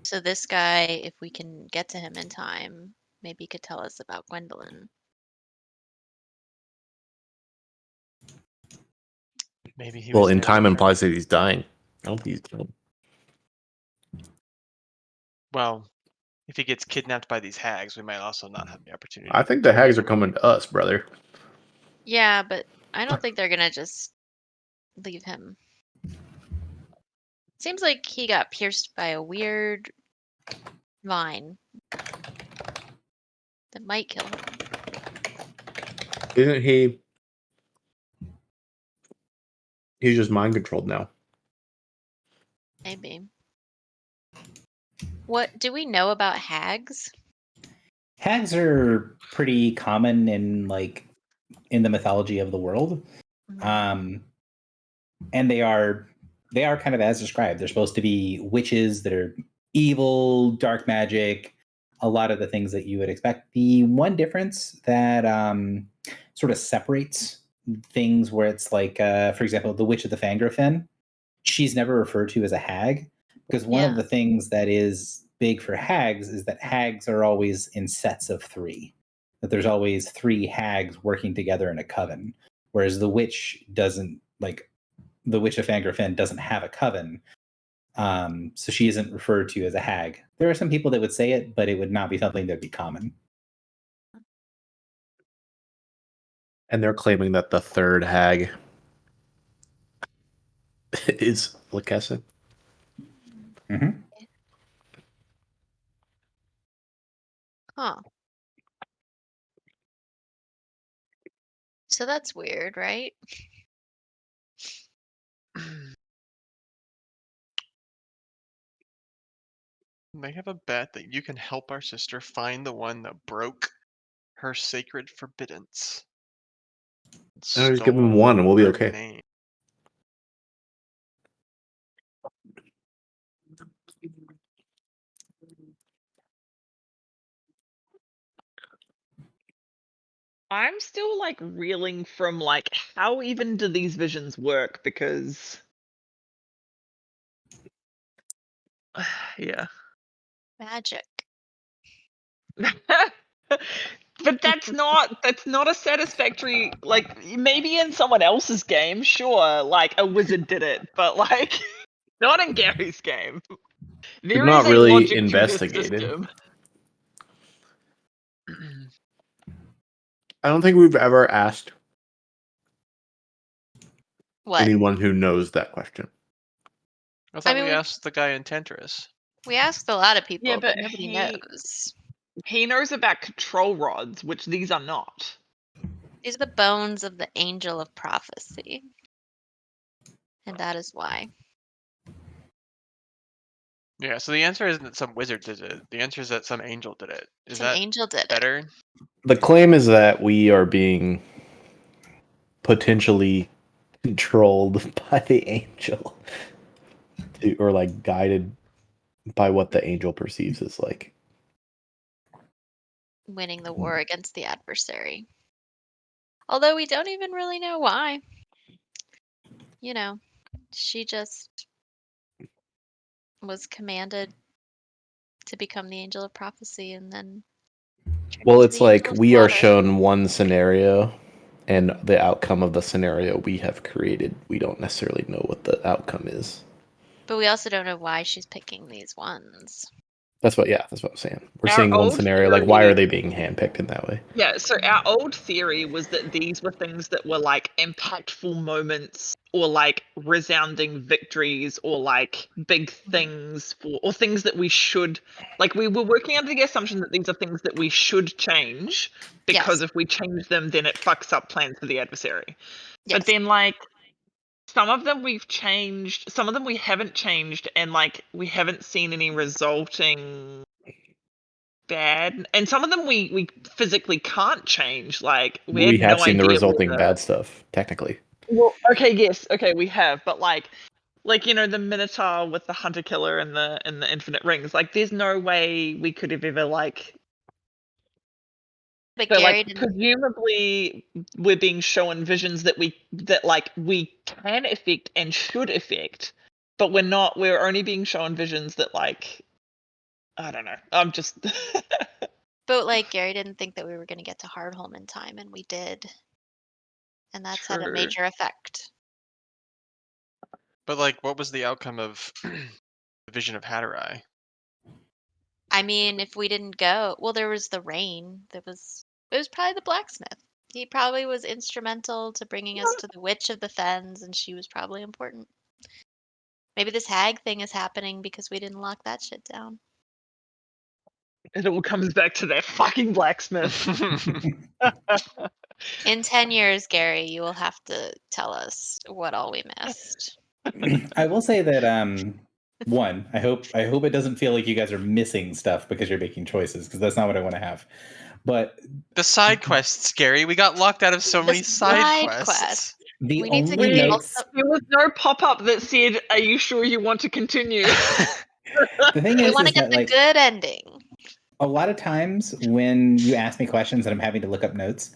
S2: So this guy, if we can get to him in time, maybe he could tell us about Gwendolyn.
S3: Maybe he
S4: Well,
S3: was
S4: in
S3: there
S4: time
S3: with her.
S4: implies that he's dying. I don't think he's dying.
S3: Well, if he gets kidnapped by these hags, we might also not have the opportunity.
S4: I think the hags are coming to us, brother.
S2: Yeah, but I don't think they're gonna just leave him. Seems like he got pierced by a weird vine that might kill him.
S4: Isn't he? He's just mind controlled now.
S2: Maybe. What do we know about hags?
S1: Hags are pretty common in the mythology of the world.
S2: Mhm.
S1: And they are kind of as described. They're supposed to be witches that are evil, dark magic, a lot of the things that you would expect. The one difference that sort of separates things where it's like, for example, the Witch of the Fangorfen, she's never referred to as a hag because one of
S2: Yeah.
S1: the things that is big for hags is that hags are always in sets of 3. That there's always 3 hags working together in a coven, whereas the witch doesn't the Witch of Fangorfen doesn't have a coven, so she isn't referred to as a hag. There are some people that would say it, but it would not be something that'd be common.
S4: And they're claiming that the third hag is Lakessen.
S1: Mm-hmm.
S2: Huh. So that's weird, right?
S3: They have a bet that you can help our sister find the one that broke her sacred forbiddance.
S4: Oh, just give him
S3: Stole
S4: one and we'll be
S3: her
S4: okay.
S3: name.
S5: I'm still like reeling from like how even do these visions work, because yeah.
S2: Magic.
S5: But that's not a satisfactory, like, maybe in someone else's game, sure, like a wizard did it, but like not in Gary's game. There
S4: not
S5: is a
S4: really
S5: logic to this
S4: investigated.
S5: system.
S4: I don't think we've ever asked
S2: What?
S4: anyone who knows that question.
S3: I thought
S2: mean,
S3: we
S2: we-
S3: asked the guy in Tentris.
S2: We asked a lot of people,
S5: Yeah,
S2: but
S5: but
S2: nobody
S5: he-
S2: knows.
S5: He knows about control rods, which these are not.
S2: These are the bones of the angel of prophecy. And that is why.
S3: Yeah, so the answer isn't that some wizard did it. The answer is that some angel did it. Is
S2: Some
S3: that
S2: angel did it.
S3: better?
S4: The claim is that we are being potentially controlled by the angel, or like guided by what the angel perceives as like.
S2: Winning the war against the adversary. Although we don't even really know why. You know, she just was commanded to become the angel of prophecy and then turned
S4: Well,
S2: into
S4: it's
S2: the
S4: like
S2: angel of
S4: we are
S2: slaughter.
S4: shown one scenario, and the outcome of the scenario we have created, we don't necessarily know what the outcome is.
S2: But we also don't know why she's picking these ones.
S4: That's what I'm saying. We're
S5: Our
S4: seeing one
S5: old
S4: scenario, like why
S5: theory-
S4: are they being handpicked in that way?
S5: Yeah, so our old theory was that these were things that were like impactful moments, or like resounding victories, or like big things or things that we should, like, we were working under the assumption that these are things that we should change, because
S2: Yes.
S5: if we change them then it fucks up plans for the adversary.
S2: Yes.
S5: But then like some of them we've changed, some of them we haven't changed, and like we haven't seen any resulting bad, and some of them we physically can't change. Like we had
S4: have
S5: no
S4: seen the
S5: idea
S4: resulting
S5: whether-
S4: bad stuff, technically.
S5: Well, okay, yes, okay, we have, but like you know, the Minotaur with the hunter killer and the infinite rings. Like, there's no way we could have ever like.
S2: But
S5: So
S2: Gary
S5: like,
S2: didn't.
S5: presumably, we're being shown visions that we can affect and should affect, but we're not. We're only being shown visions that like. I don't know. I'm just.
S2: But like Gary didn't think that we were going to get to Hardhome in time, and we did. And that's had a
S5: True.
S2: major effect.
S3: But like, what was the outcome of the vision of Hatterai?
S2: I mean, if we didn't go, well, there was the rain. It was probably the blacksmith. He probably was instrumental to bringing us to the Witch of the Fens, and she was probably important. Maybe this hag thing is happening because we didn't lock that shit down.
S5: It all comes back to that fucking blacksmith.
S2: In 10 years, Gary, you will have to tell us what all we missed.
S1: I will say that one, I hope it doesn't feel like you guys are missing stuff because you're making choices, because that's not what I want to have. But
S3: The side quests, Gary. We got locked out of so many side quests.
S1: the
S2: We need to
S1: only
S2: get
S1: notes,
S5: There was no pop-up that said, "Are you sure you want to continue?"
S1: the thing
S2: We
S1: is
S2: want to
S1: that
S2: get the
S1: like
S2: good ending.
S1: a lot of times when you ask me questions and I'm having to look up notes,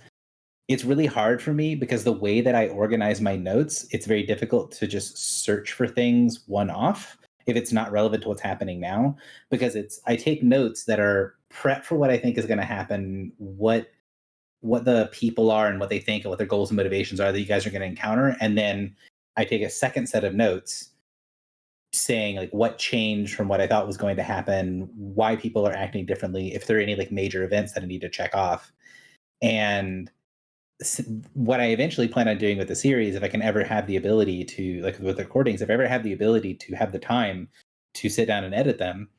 S1: it's really hard for me because the way that I organize my notes, it's very difficult to just search for things one off if it's not relevant to what's happening now, because I take notes that are prep for what I think is going to happen, what the people are and what they think and what their goals and motivations are that you guys are going to encounter, and then I take a second set of notes saying like what changed from what I thought was going to happen, why people are acting differently, if there are any like major events that I need to check off. And what I eventually plan on doing with the series, if I can ever have the ability to, like with the recordings, if I ever have the ability to have the time to sit down and edit them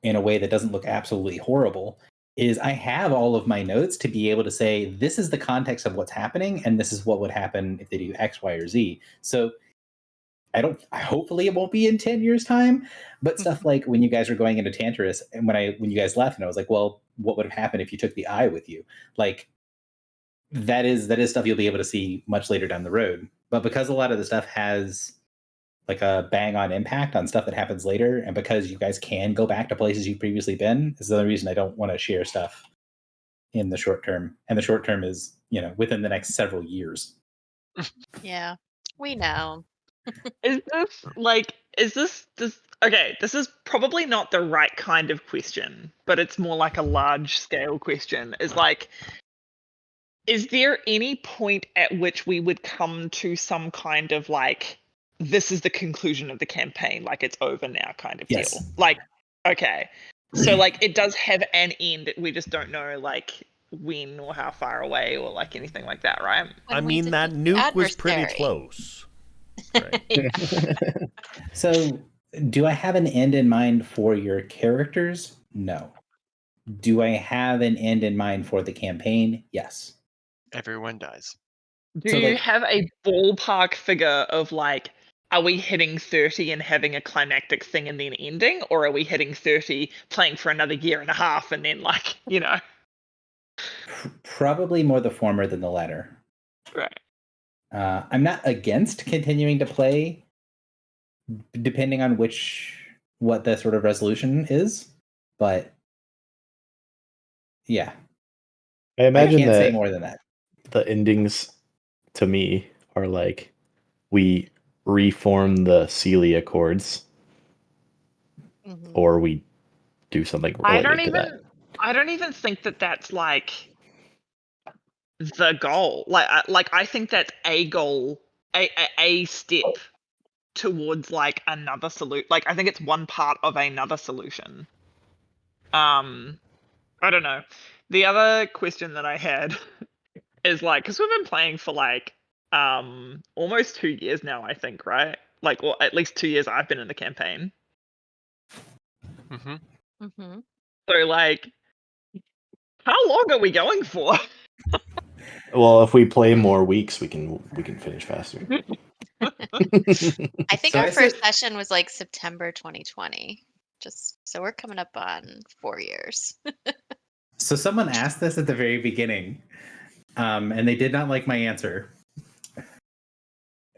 S1: in a way that doesn't look absolutely horrible, is I have all of my notes to be able to say, this is the context of what's happening, and this is what would happen if they do X, Y, or Z. So hopefully it won't be in 10 years time, but stuff like when you guys were going into Tantarus and when you guys left and I was like, well, what would have happened if you took the eye with you? Like that is stuff you'll be able to see much later down the road. But because a lot of the stuff has like a bang on impact on stuff that happens later, and because you guys can go back to places you've previously been, is the only reason I don't want to share stuff in the short term, and the short term is within the next several years.
S2: Yeah, we know.
S5: Is this okay, this is probably not the right kind of question, but it's more like a large scale question. Is there any point at which we would come to some kind of like, this is the conclusion of the campaign, like it's over now kind of
S1: Yes.
S5: deal? Like, okay. So like it does have an end, we just don't know like when or how far away or like anything like that, right?
S6: I
S2: When we
S6: mean, that
S2: defeat the
S6: nuke was pretty
S2: adversary.
S6: close. Right.
S2: Yeah.
S1: So, do I have an end in mind for your characters? No. Do I have an end in mind for the campaign? Yes.
S3: Everyone dies.
S5: Do
S1: So,
S5: you
S1: like-
S5: have a ballpark figure of like, are we hitting 30 and having a climactic thing and then ending? Or are we hitting 30, playing for another year and a half and then like,
S1: Probably more the former than the latter.
S5: Right.
S1: I'm not against continuing to play, depending on what the sort of resolution is, but yeah,
S4: I imagine
S1: I can't say
S4: that
S1: more than that.
S4: the endings to me are like we reform the Celia Accords
S2: Mhm.
S4: or we do something related to that.
S5: I don't even think that that's like the goal. Like I think that's a goal, a step towards like another solution. Like I think it's one part of another solution. I don't know. The other question that I had is like, because we've been playing for like almost 2 years now, I think, right? Like, or at least 2 years I've been in the campaign.
S3: Mm-hmm.
S2: Mhm.
S5: So like, how long are we going for?
S4: Well, if we play more weeks, we can finish faster.
S2: I think
S1: So
S2: our
S1: I
S2: first
S1: said-
S2: session was like September 2020. Just so we're coming up on 4 years.
S1: So someone asked this at the very beginning, and they did not like my answer.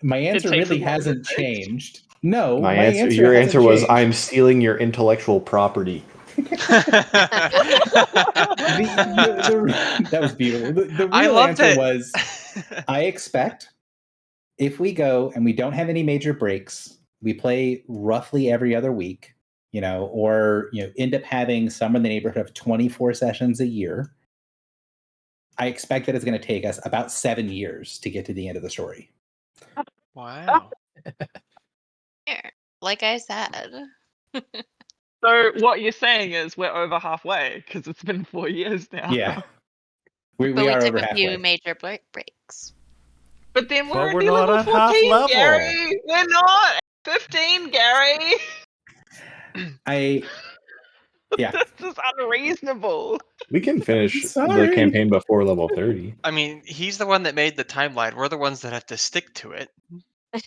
S1: My answer
S5: takes
S1: really
S5: as long as it
S1: hasn't
S5: takes.
S1: changed. No,
S4: My answer, your
S1: hasn't
S4: answer was,
S1: changed.
S4: "I'm stealing your intellectual property."
S1: That was beautiful. The
S3: I
S1: real
S3: love
S1: answer
S3: that.
S1: was, I expect if we go and we don't have any major breaks, we play roughly every other week, or end up having somewhere in the neighborhood of 24 sessions a year. I expect that it's going to take us about 7 years to get to the end of the story.
S3: Wow.
S2: Here, like I said.
S5: So what you're saying is we're over halfway because it's been 4 years now.
S1: Yeah. We
S2: But we
S1: are
S2: took
S1: over
S2: a few
S1: halfway.
S2: major breaks.
S5: But then we're
S6: But we're
S5: only
S6: not
S5: level
S6: at half
S5: 14,
S6: level.
S5: Gary. We're not at 15, Gary.
S1: Yeah.
S5: This is unreasonable.
S4: We can finish the
S1: Sorry.
S4: campaign before level 30.
S3: I mean, he's the one that made the timeline. We're the ones that have to stick to it.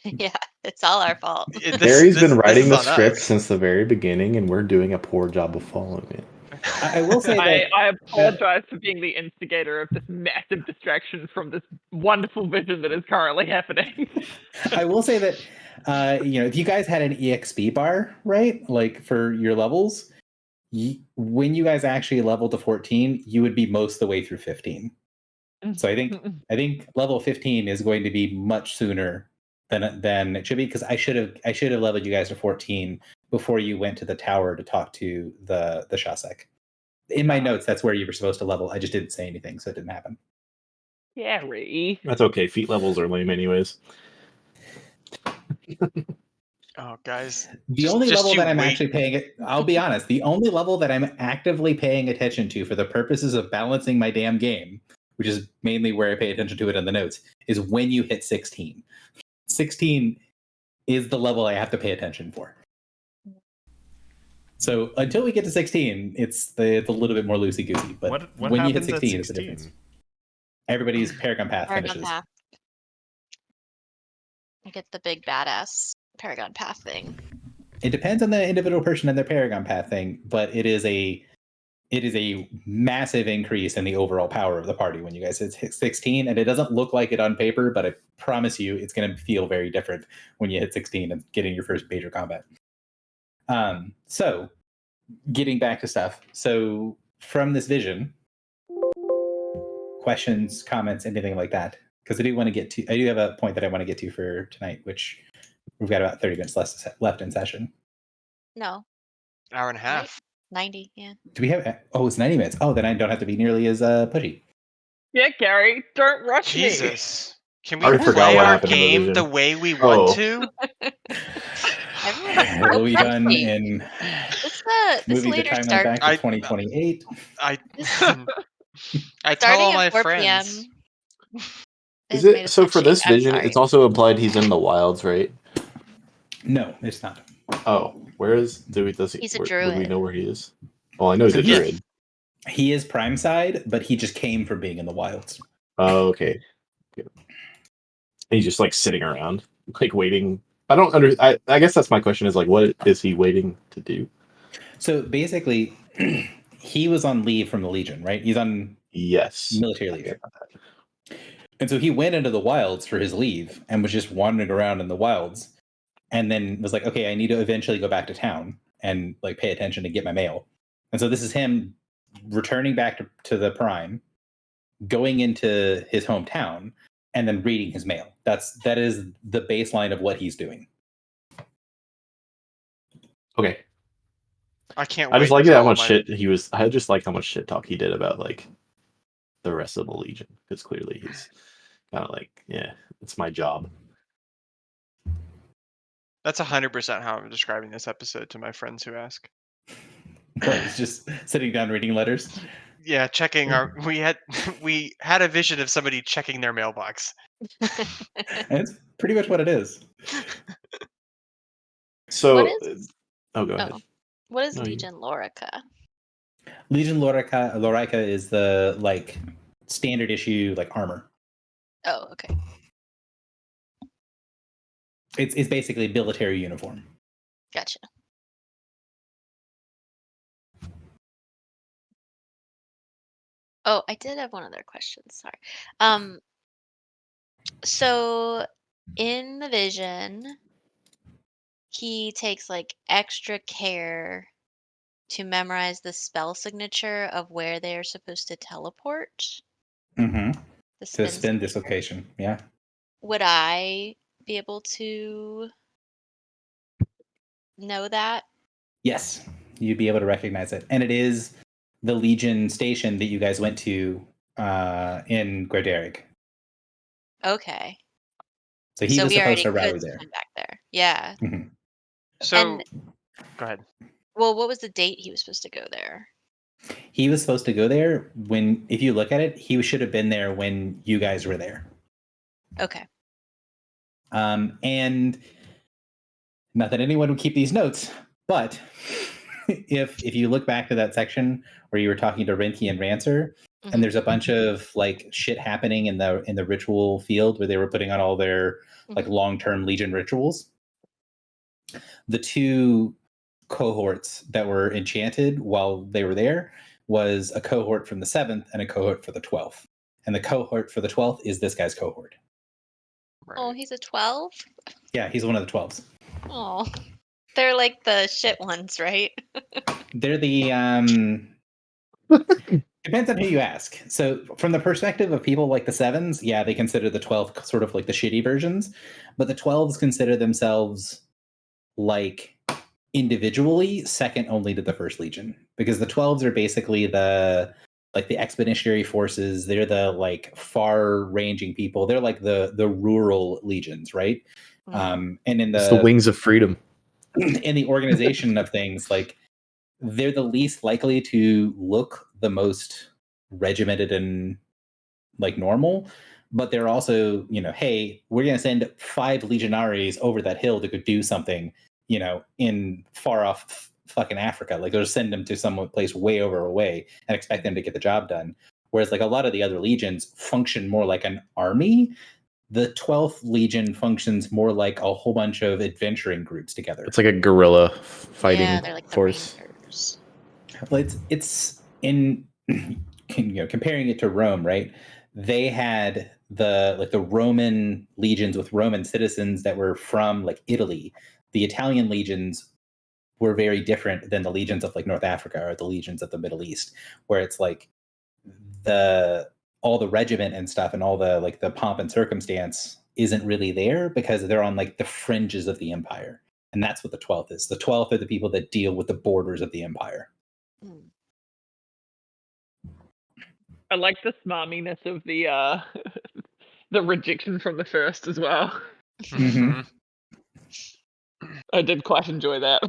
S2: Yeah, it's all our fault.
S4: Gary's been writing the
S3: this is on
S4: script
S3: us.
S4: since the very beginning, and we're doing a poor job of following it.
S1: I will say that
S5: I apologize for being the instigator of this massive distraction from this wonderful vision that is currently happening.
S1: I will say that if you guys had an EXP bar, right, like for your levels, when you guys actually leveled to 14, you would be most of the way through 15. So I think level 15 is going to be much sooner than it should be, because I should have leveled you guys to 14 before you went to the tower to talk to the Shasek. In my notes, that's where you were supposed to level. I just didn't say anything, so it didn't happen.
S5: Gary.
S4: That's okay. Feat levels are lame anyways.
S3: Oh, guys.
S1: The
S3: Just-
S1: only
S3: just
S1: level
S3: you
S1: that I'm
S3: wait.
S1: actually paying it, I'll be honest, the only level that I'm actively paying attention to for the purposes of balancing my damn game, which is mainly where I pay attention to it in the notes, is when you hit 16. 16 is the level I have to pay attention for. So until we get to 16, it's a little bit more loosey goosey. But
S6: What
S1: when you hit
S6: happens at
S1: 16, it's the difference.
S6: 16?
S1: Everybody's Paragon Path
S2: Paragon
S1: finishes.
S2: Path. I get the big badass Paragon Path thing.
S1: It depends on the individual person and their Paragon Path thing, but it is a massive increase in the overall power of the party when you guys hit 16, and it doesn't look like it on paper, but I promise you it's going to feel very different when you hit 16 and getting your first major combat. So getting back to stuff. So from this vision, questions, comments, anything like that? Because I do have a point that I want to get to for tonight, which we've got about 30 minutes left in session.
S2: No,
S3: Hour and a half.
S2: 90. Yeah.
S1: Do we have? Oh, it's 90 minutes. Oh, then I don't have to be nearly as pushy.
S5: Yeah, Gary, don't rush me.
S3: Jesus. Can
S4: I
S3: we
S4: already forgot
S3: play
S4: what
S3: our
S4: happened in the
S3: game
S4: vision.
S3: the way we
S4: Oh.
S3: want to?
S2: Everyone is so
S1: Will be done
S2: pushy.
S1: in
S2: This
S1: moving the
S2: later
S1: timeline
S2: start.
S1: back to
S3: I-
S1: 2028.
S3: I
S2: This
S3: I tell
S2: starting
S3: all my
S2: at 4
S3: friends.
S2: p.m.
S4: Is
S2: has made
S4: it
S2: us
S4: so for
S2: pushy.
S4: this
S2: I'm
S4: vision?
S2: sorry.
S4: It's also implied he's in the wilds, right?
S1: No, it's not.
S4: Oh, where is? Does
S2: He's a
S4: do we
S2: druid.
S4: know where he is? Well, I know he's a
S1: Yeah.
S4: druid.
S1: He is prime side, but he just came from being in the wilds.
S4: Oh, okay. Good. He's just like sitting around, like waiting. I don't under. I guess that's my question. Is like, what is he waiting to do?
S1: So basically, he was on leave from the Legion, right? He's on
S4: Yes.
S1: military leave. And so he went into the wilds for his leave and was just wandering around in the wilds, and then was like, okay, I need to eventually go back to town and like pay attention to get my mail. And so this is him returning back to the Prime, going into his hometown, and then reading his mail. That is the baseline of what he's doing.
S4: Okay.
S3: I can't
S4: I
S3: wait.
S4: just like
S3: until
S4: how
S3: all
S4: much
S3: my-
S4: shit he was. I just like how much shit talk he did about like the rest of the Legion, because clearly he's kind of like, yeah, it's my job.
S3: That's 100% how I'm describing this episode to my friends who ask.
S1: He's just sitting down reading letters.
S3: Yeah, checking our we had a vision of somebody checking their mailbox.
S1: And it's pretty much what it is.
S4: So,
S2: What is-
S4: oh, go ahead.
S2: Oh, what is
S4: No, you-
S2: Legion Lorica?
S1: Legion Lorica is the like standard issue like armor.
S2: Oh, okay.
S1: It's basically military uniform.
S2: Gotcha. Oh, I did have one other question. Sorry. So in the vision, he takes like extra care to memorize the spell signature of where they are supposed to teleport.
S1: Mm-hmm.
S2: The
S1: To spin
S2: signature.
S1: dislocation. Yeah.
S2: Would I be able to know that?
S1: Yes. You'd be able to recognize it. And it is the Legion station that you guys went to in Grederick.
S2: Okay.
S1: So he
S2: So
S1: was
S2: we already
S1: supposed to rally
S2: could
S1: there.
S2: spin back there. Yeah.
S1: Mhm.
S3: So go ahead.
S2: Well, what was the date he was supposed to go there?
S1: He was supposed to go there when, if you look at it, he should have been there when you guys were there.
S2: Okay.
S1: And not that anyone would keep these notes, but if you look back to that section where you were talking to Rinky and Rancer,
S2: Mhm.
S1: and there's a bunch of like shit happening in the ritual field where they were putting on all their like
S2: Mhm.
S1: long-term Legion rituals. The two cohorts that were enchanted while they were there was a cohort from the 7th and a cohort for the 12th. And the cohort for the 12th is this guy's cohort.
S2: Oh,
S3: Right.
S2: he's a 12?
S1: Yeah, he's one of the 12s.
S2: Oh. They're like the shit ones, right?
S1: They're the depends on who you ask. So from the perspective of people like the 7s, yeah, they consider the 12 sort of like the shitty versions, but the 12s consider themselves like individually second only to the First Legion, because the 12s are basically the expeditionary forces. They're the like far ranging people. They're like the rural legions, right?
S2: Mhm.
S1: And in
S4: It's the wings of freedom.
S1: in the organization of things, like they're the least likely to look the most regimented and like normal, but they're also, hey, we're going to send 5 legionaries over that hill to go do something, in far off fucking Africa. Like, they'll send them to some place way over away and expect them to get the job done. Whereas like a lot of the other legions function more like an army. The 12th Legion functions more like a whole bunch of adventuring groups together.
S4: It's like a guerrilla fighting
S2: Yeah, they're like the
S4: force.
S2: Rangers.
S1: Well, it's in comparing it to Rome, right? They had the Roman legions with Roman citizens that were from like Italy. The Italian legions were very different than the legions of like North Africa or the legions of the Middle East, where it's like the all the regiment and stuff and all the like the pomp and circumstance isn't really there because they're on like the fringes of the empire. And that's what the 12th is. The 12th are the people that deal with the borders of the empire.
S2: Mm.
S5: I like the smarminess of the the rejection from the first as well.
S1: Mhm.
S5: I did quite enjoy that.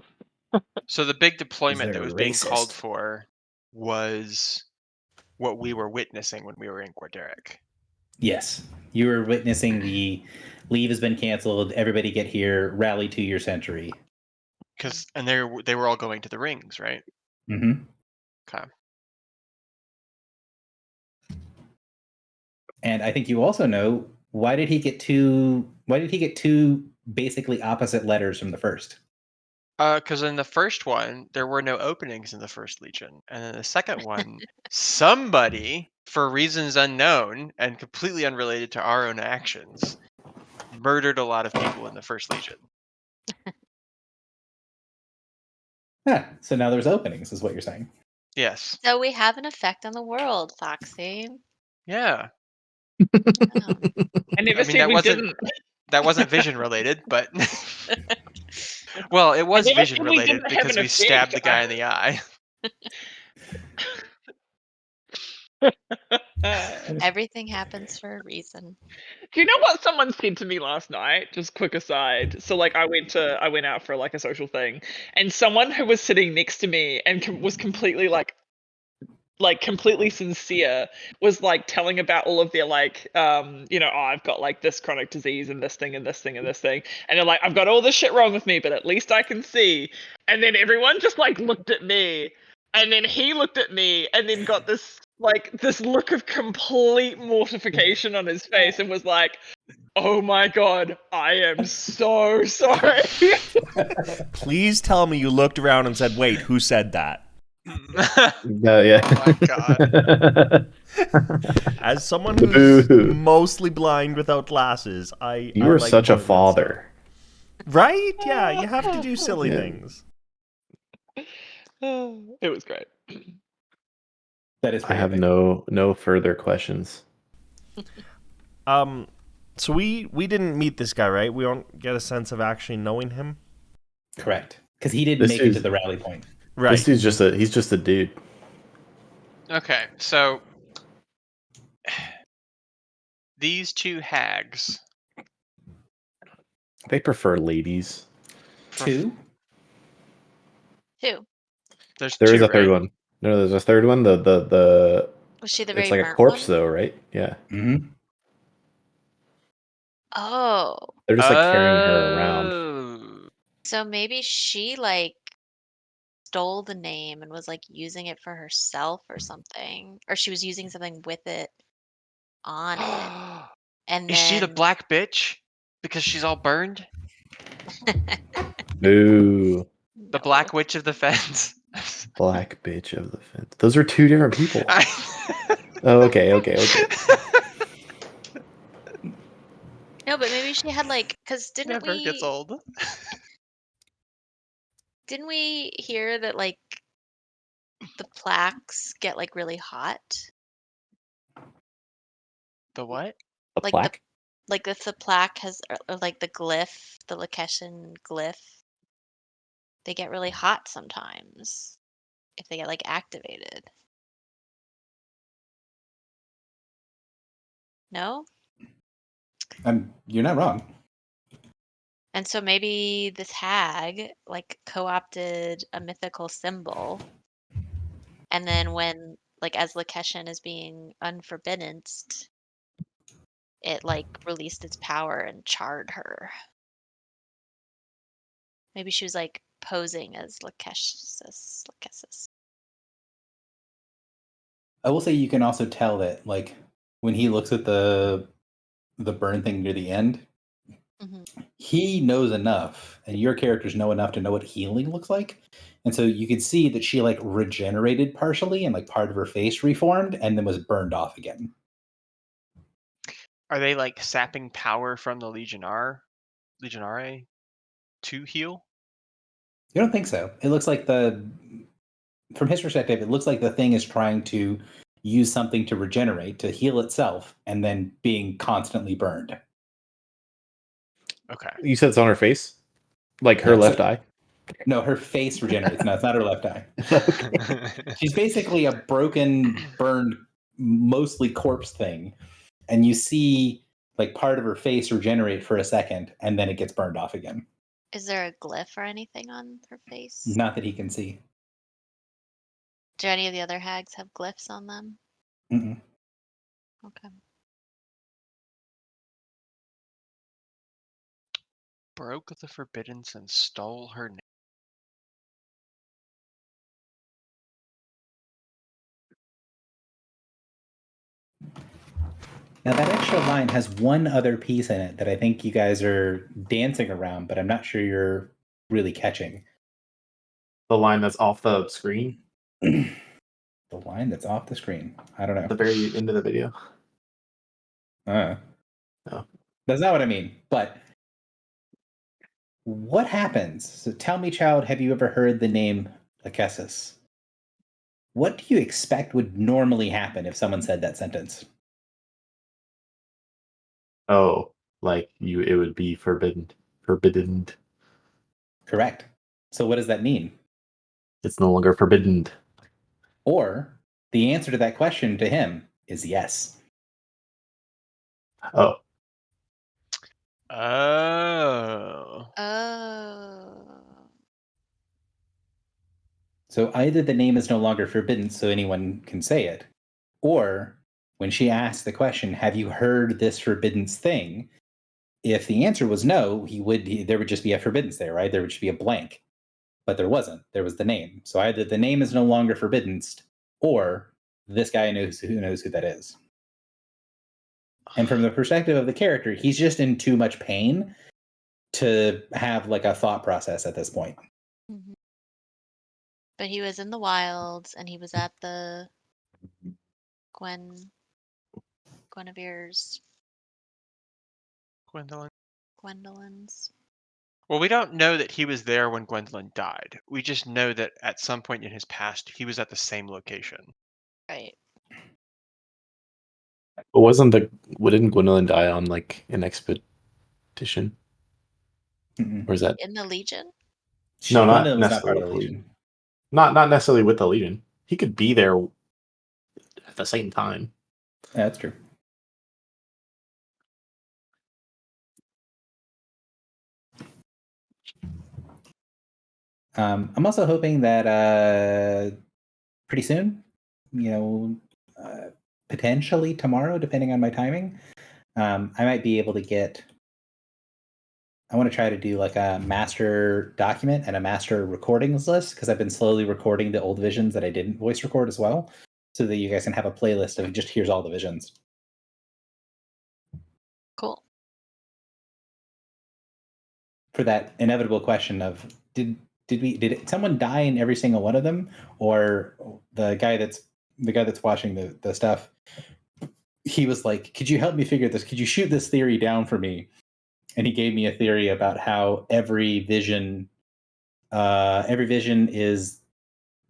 S3: So the big deployment
S1: they're
S3: that was being called
S1: racist.
S3: for was what we were witnessing when we were in Guarderic.
S1: Yes. You were witnessing the leave has been canceled. Everybody get here. Rally to your century.
S3: And they were all going to the rings, right?
S1: Mm-hmm.
S3: Okay.
S1: And I think you also know why did he get two basically opposite letters from the first?
S3: Because in the first one, there were no openings in the First Legion. And in the second one, somebody, for reasons unknown and completely unrelated to our own actions, murdered a lot of people in the First Legion.
S1: Yeah, so now there's openings, is what you're saying.
S3: Yes.
S2: So we have an effect on the world, Foxy.
S3: Yeah.
S2: Wow.
S5: I never
S3: I mean,
S5: said
S3: that
S5: we
S3: wasn't
S5: didn't.
S3: that wasn't vision related, but well, it was
S5: never
S3: vision
S5: said we
S3: related
S5: didn't have
S3: because
S5: an
S3: we stabbed the
S5: effect.
S3: guy in the eye.
S2: Everything happens for a reason.
S5: Do you know what someone said to me last night? Just quick aside. So like I went out for like a social thing, and someone who was sitting next to me and was completely like completely sincere was like telling about all of their like I've got like this chronic disease and this thing and this thing and this thing, and they're like, I've got all this shit wrong with me, but at least I can see. And then everyone just like looked at me, and then he looked at me, and then got this look of complete mortification on his face and was like, oh my god, I am so sorry.
S6: Please tell me you looked around and said, "Wait, who said that?"
S4: Yeah.
S3: Oh my god.
S6: As someone who's
S4: Boo.
S6: mostly blind without glasses, I
S4: You were
S6: like
S4: such a
S6: pointing that stuff.
S4: father.
S6: Right? Yeah, you have to do silly
S4: Yeah.
S6: things.
S5: It was great.
S1: That is
S4: I
S1: pretty
S4: have
S1: epic.
S4: no further questions.
S6: So we didn't meet this guy, right? We don't get a sense of actually knowing him.
S1: Correct. Because he didn't
S4: This
S1: make it to
S4: is-
S1: the rally point.
S6: Right.
S4: This dude's just a dude.
S3: Okay, so these two hags.
S4: They prefer ladies.
S1: Two?
S2: Who?
S3: There's
S4: There is
S3: two,
S4: a third
S3: right?
S4: one. No, there's a third one. The
S2: Was she the very
S4: it's like a
S2: burnt
S4: corpse
S2: one?
S4: though, right? Yeah.
S1: Mm-hmm.
S2: Oh,
S4: They're just like carrying her around.
S3: Oh.
S2: so maybe she like stole the name and was like using it for herself or something, or she was using something with it on it, and
S3: Is she the
S2: then
S3: black bitch? Because she's all burned?
S4: Boo.
S3: The
S2: No.
S3: black witch of the fence?
S4: Black bitch of the fence. Those are two different people.
S3: I-
S4: Oh, okay.
S2: No, but maybe she had like, because
S3: Never gets old.
S2: didn't we hear that like the plaques get like really hot?
S3: The what?
S4: A
S2: Like
S4: plaque?
S2: Like if the plaque has or like the glyph, the Lakeshan glyph, they get really hot sometimes if they get like activated. No?
S1: You're not wrong.
S2: And so maybe this hag like co-opted a mythical symbol, and then when like as Lakeshan is being unforbiddensed, it like released its power and charred her. Maybe she was like posing as Lachesis.
S1: I will say you can also tell that like when he looks at the burn thing near the end,
S2: Mhm.
S1: he knows enough, and your characters know enough to know what healing looks like. And so you can see that she like regenerated partially and like part of her face reformed and then was burned off again.
S3: Are they like sapping power from the Legionnaire to heal?
S1: You don't think so? It looks like from his perspective, it looks like the thing is trying to use something to regenerate, to heal itself, and then being constantly burned.
S3: Okay.
S4: You said it's on her face, like her
S1: No,
S4: left
S1: so-
S4: eye.
S1: No, her face regenerates. No, it's not her left eye.
S4: Okay.
S1: She's basically a broken, burned, mostly corpse thing. And you see like part of her face regenerate for a second, and then it gets burned off again.
S2: Is there a glyph or anything on her face?
S1: Not that he can see.
S2: Do any of the other hags have glyphs on them?
S1: Mm-mm.
S2: Okay.
S3: Broke the forbiddance and stole her name.
S1: Now that extra line has one other piece in it that I think you guys are dancing around, but I'm not sure you're really catching.
S4: The line that's off the screen
S1: The line that's off the screen. I don't
S4: at the
S1: know.
S4: very end of the video.
S1: No. That's not what I mean. But what happens? So tell me, child, have you ever heard the name Lachesis? What do you expect would normally happen if someone said that sentence?
S4: Oh, like it would be forbidden. Forbidden.
S1: Correct. So what does that mean?
S4: It's no longer forbidden.
S1: Or the answer to that question to him is yes.
S4: Oh,
S3: Oh.
S2: Oh.
S1: So either the name is no longer forbidden so anyone can say it, or when she asked the question, have you heard this forbiddance thing? If the answer was no, there would just be a forbiddance there, right? There would just be a blank. But there wasn't. There was the name. So either the name is no longer forbiddenced, or this guy knows who that is. And from the perspective of the character, he's just in too much pain to have like a thought process at this point.
S2: Mhm. But he was in the wilds and he was at the Guinevere's,
S3: Gwendolyn's.
S2: Gwendolyn's.
S3: Well, we don't know that he was there when Gwendolyn died. We just know that at some point in his past, he was at the same location.
S2: Right.
S4: but didn't Gwendolyn die on like an expedition?
S1: Mm-mm.
S4: Or is that
S2: In the Legion?
S4: No, not
S1: Gwendolyn was not part
S4: necessarily
S1: of the Legion.
S4: not necessarily with the Legion. He could be there at the same time.
S1: Yeah, that's true. I'm also hoping that pretty soon, potentially tomorrow, depending on my timing, I might be able to get. I want to try to do like a master document and a master recordings list because I've been slowly recording the old visions that I didn't voice record as well, so that you guys can have a playlist of just here's all the visions.
S2: Cool.
S1: For that inevitable question of did someone die in every single one of them, or the guy that's watching the stuff, he was like, could you help me figure this, could you shoot this theory down for me? And he gave me a theory about how every vision is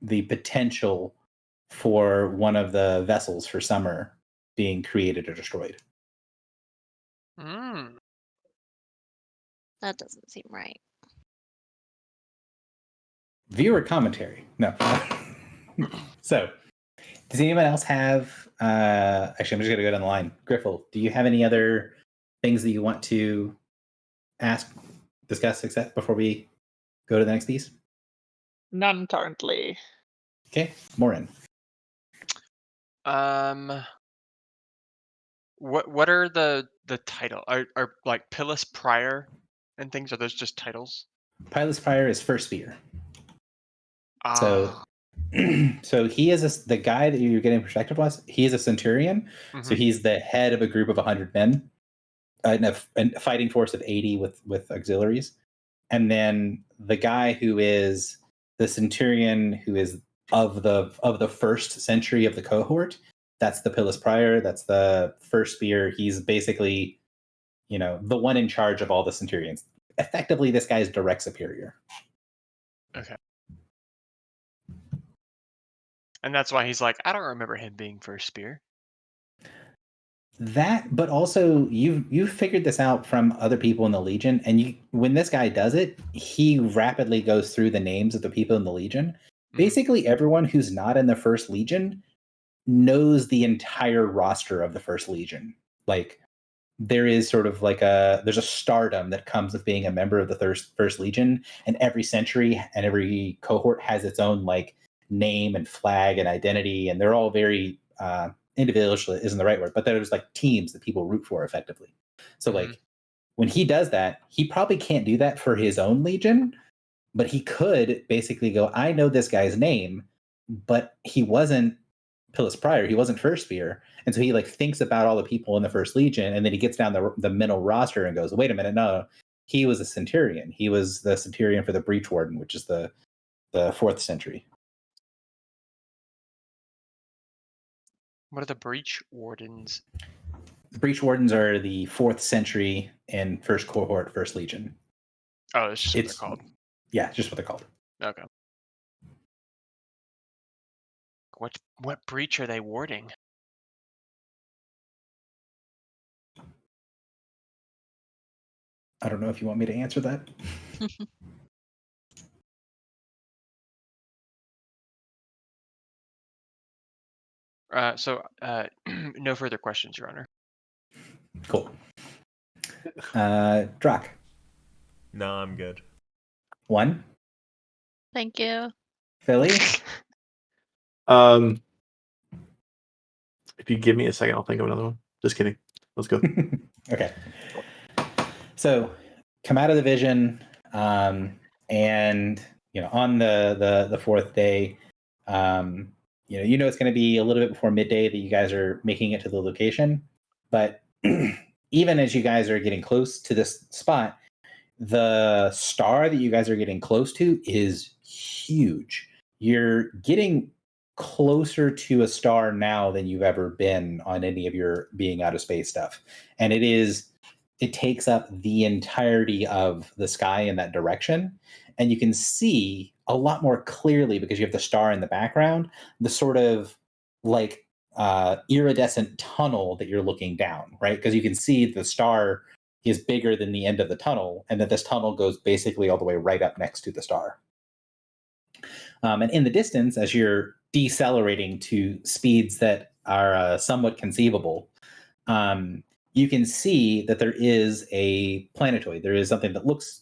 S1: the potential for one of the vessels for summer being created or destroyed.
S3: Mm.
S2: That doesn't seem right.
S1: Viewer commentary. No. So, does anyone else have? Actually, I'm just going to go down the line. Griffle, do you have any other things that you want to discuss, except before we go to the next piece?
S5: None currently.
S1: Okay, Morin.
S3: What are the title? Are like Pillis Prior and things? Are those just titles?
S1: Pilus Prior is First Spear. So so he is the guy that you're getting perspective was. He is a centurion, so he's the head of a group of 100 men, in a fighting force of 80 with auxiliaries, and then the guy who is the centurion who is of the first century of the cohort. That's the Pilus Prior. That's the First Spear. He's basically, the one in charge of all the centurions. Effectively, this guy's direct superior.
S3: Okay. And that's why he's like, I don't remember him being first spear.
S1: That, but also you've figured this out from other people in the Legion, and when this guy does it, he rapidly goes through the names of the people in the Legion. Basically, everyone who's not in the First Legion knows the entire roster of the First Legion. Like, there is sort of like there's a stardom that comes with being a member of the First Legion, and every century and every cohort has its own like name and flag and identity, and they're all very individual isn't the right word, but there's like teams that people root for effectively. So like when he does that, he probably can't do that for his own Legion, but he could basically go, I know this guy's name, but he wasn't Pilus Prior, he wasn't First Spear. And so he like thinks about all the people in the First Legion, and then he gets down the middle roster and goes, wait a minute, no, he was a Centurion. He was the Centurion for the Breach Warden, which is the 4th century.
S3: What are the Breach Wardens?
S1: The Breach Wardens are the 4th century in First Cohort, First Legion.
S3: Oh, it's just what they're called.
S1: Yeah, just what they're called.
S3: Okay. What breach are they warding?
S1: I don't know if you want me to answer that.
S3: No further questions, Your Honor.
S1: Cool. Drak.
S6: No, I'm good.
S1: 1.
S2: Thank you.
S1: Philly.
S4: If you give me a second, I'll think of another one. Just kidding. Let's go.
S1: Okay. So come out of the vision, and on the 4th day, you know it's going to be a little bit before midday that you guys are making it to the location. But even as you guys are getting close to this spot, the star that you guys are getting close to is huge. You're getting closer to a star now than you've ever been on any of your being out of space stuff. And it takes up the entirety of the sky in that direction. And you can see a lot more clearly, because you have the star in the background, the sort of like iridescent tunnel that you're looking down, right? Because you can see the star is bigger than the end of the tunnel, and that this tunnel goes basically all the way right up next to the star. And in the distance, as you're decelerating to speeds that are somewhat conceivable, you can see that there is a planetoid. There is something that looks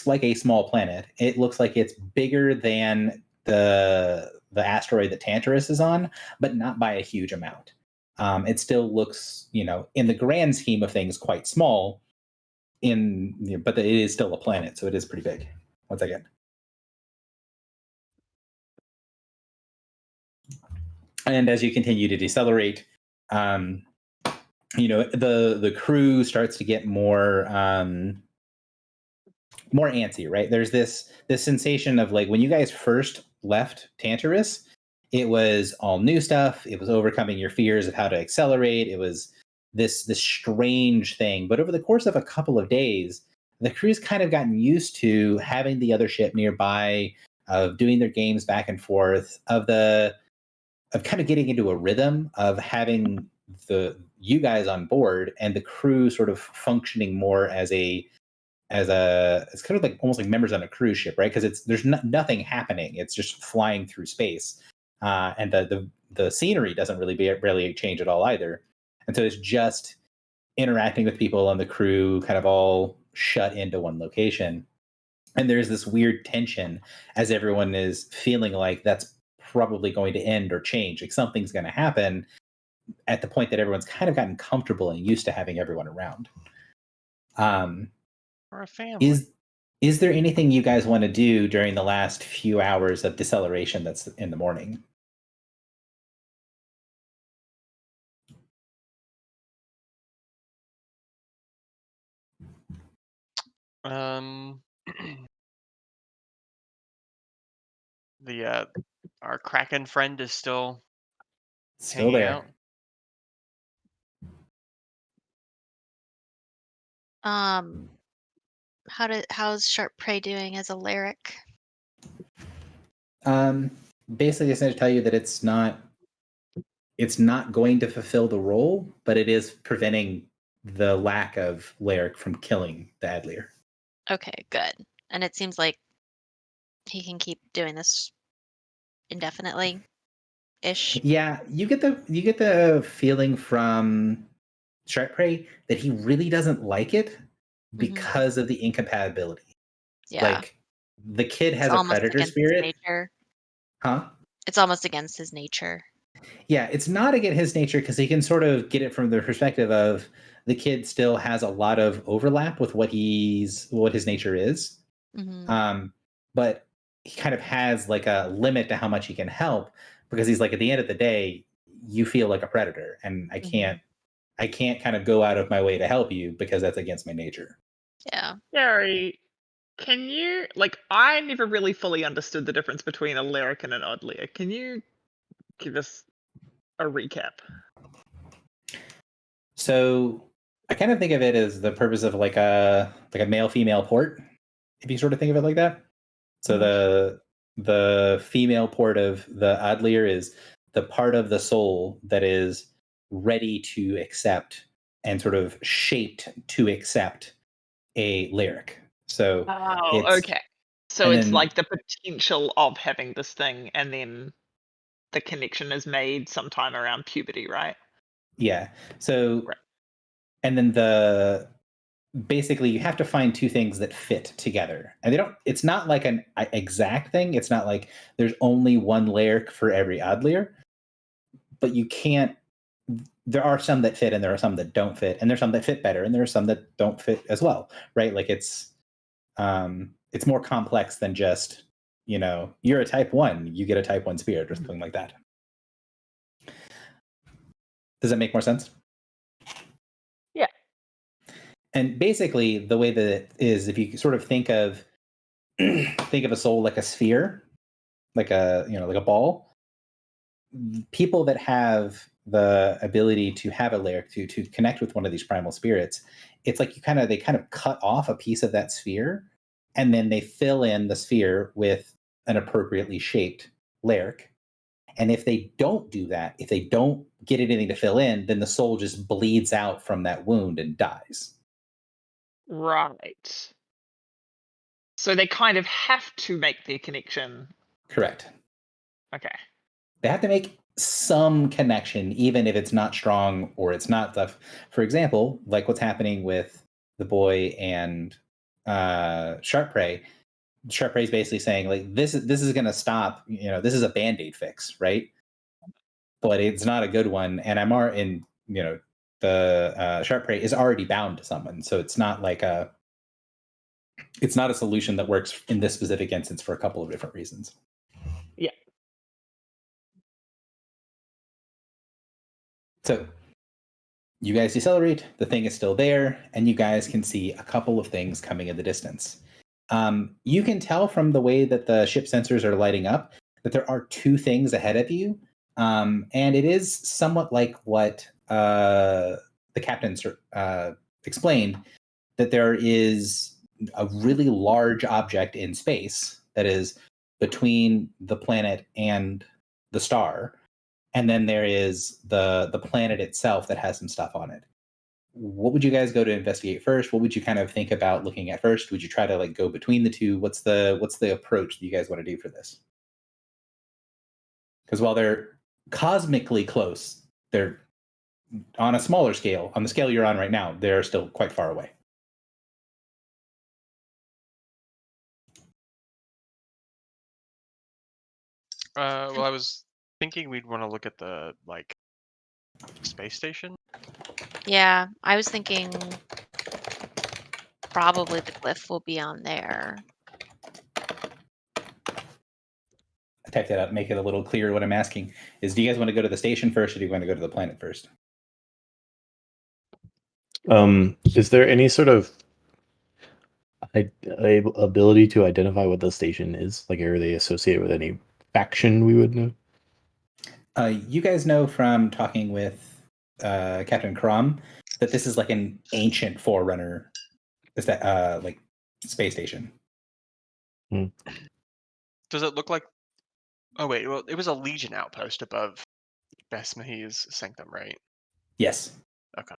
S1: like a small planet. It looks like it's bigger than the asteroid that Tantarus is on, but not by a huge amount. It still looks, in the grand scheme of things, quite small. But it is still a planet, so it is pretty big. Once again. And as you continue to decelerate, the crew starts to get more antsy, right? There's this sensation of like when you guys first left Tantarus, it was all new stuff. It was overcoming your fears of how to accelerate. It was this strange thing. But over the course of a couple of days, the crew's kind of gotten used to having the other ship nearby, of doing their games back and forth, of kind of getting into a rhythm of having you guys on board and the crew sort of functioning more as it's kind of like almost like members on a cruise ship, right? Because there's nothing happening. It's just flying through space, and the scenery doesn't really change at all either. And so it's just interacting with people on the crew, kind of all shut into one location. And there's this weird tension as everyone is feeling like that's probably going to end or change. Like something's going to happen at the point that everyone's kind of gotten comfortable and used to having everyone around.
S3: Or a family.
S1: Is there anything you guys want to do during the last few hours of deceleration that's in the morning?
S3: Our Kraken friend is still
S1: Still
S3: hanging
S1: there.
S3: out.
S2: How's Sharp Prey doing as a lyric?
S1: basically is to tell you that it's not going to fulfill the role, but it is preventing the lack of Lyric from killing the Adlier.
S2: Okay, good. And it seems like he can keep doing this indefinitely ish.
S1: Yeah, you get the feeling from Sharp Prey that he really doesn't like it because of the incompatibility.
S2: Yeah.
S1: Like the kid has
S2: It's
S1: a
S2: almost
S1: predator
S2: against his
S1: spirit.
S2: nature.
S1: Huh?
S2: It's almost against his nature.
S1: Yeah, it's not against his nature because he can sort of get it from the perspective of the kid still has a lot of overlap with what his nature is.
S2: Mhm.
S1: But he kind of has like a limit to how much he can help because he's like, at the end of the day, you feel like a predator, and I can't kind of go out of my way to help you because that's against my nature.
S2: Yeah.
S5: Gary, can you I never really fully understood the difference between a Lyric and an Oddlier. Can you give us a recap?
S1: So I kind of think of it as the purpose of like a male female port, if you sort of think of it like that. So the female port of the Adlier is the part of the soul that is ready to accept and sort of shaped to accept a Lyric. So
S5: Oh, okay. So
S1: and
S5: it's
S1: then-
S5: like the potential of having this thing, and then the connection is made sometime around puberty, right?
S1: yeah. So
S5: Right.
S1: and then basically you have to find two things that fit together, and it's not like an exact thing. It's not like there's only one Lyric for every Adlier, but you can't. There are some that fit and there are some that don't fit, and there's some that fit better and there are some that don't fit as well, right? Like it's more complex than just, you're a type 1, you get a type 1 spirit or something like that. Does that make more sense?
S5: Yeah.
S1: And basically the way that it is, if you sort of think of a soul like a sphere, like a ball, people that have the ability to have a Lyric to connect with one of these primal spirits, it's like they kind of cut off a piece of that sphere, and then they fill in the sphere with an appropriately shaped Lyric. And if they don't do that, if they don't get anything to fill in, then the soul just bleeds out from that wound and dies.
S5: Right. So they kind of have to make their connection.
S1: Correct.
S5: Okay.
S1: They have to make some connection, even if it's not strong or it's not tough. For example, like what's happening with the boy and Sharp Prey. Sharp Prey is basically saying, like, this is going to stop. This is a Band-Aid fix, right? But it's not a good one. And the Sharp Prey is already bound to someone, so it's not a solution that works in this specific instance for a couple of different reasons.
S5: Yeah.
S1: So you guys decelerate, the thing is still there, and you guys can see a couple of things coming in the distance. You can tell from the way that the ship sensors are lighting up that there are two things ahead of you, and it is somewhat like what the captain explained, that there is a really large object in space that is between the planet and the star, and then there is the planet itself that has some stuff on it. What would you guys go to investigate first? What would you kind of think about looking at first? Would you try to go between the two? What's the approach that you guys want to do for this? Because while they're cosmically close, they're on a smaller scale. On the scale you're on right now, they're still quite far away.
S3: Well, I was thinking we'd want to look at the space station.
S2: Yeah, I was thinking probably the glyph will be on there.
S1: I typed that out, make it a little clearer. What I'm asking is, do you guys want to go to the station first, or do you want to go to the planet first?
S4: Is there any sort of ability to identify what the station is? Like, are they associated with any faction we would know?
S1: You guys know from talking with Captain Crom that this is like an ancient Forerunner, is that space station.
S3: Does it look like Oh wait, well, it was a Legion outpost above Besmahi's sanctum, right?
S1: Yes.
S3: Okay.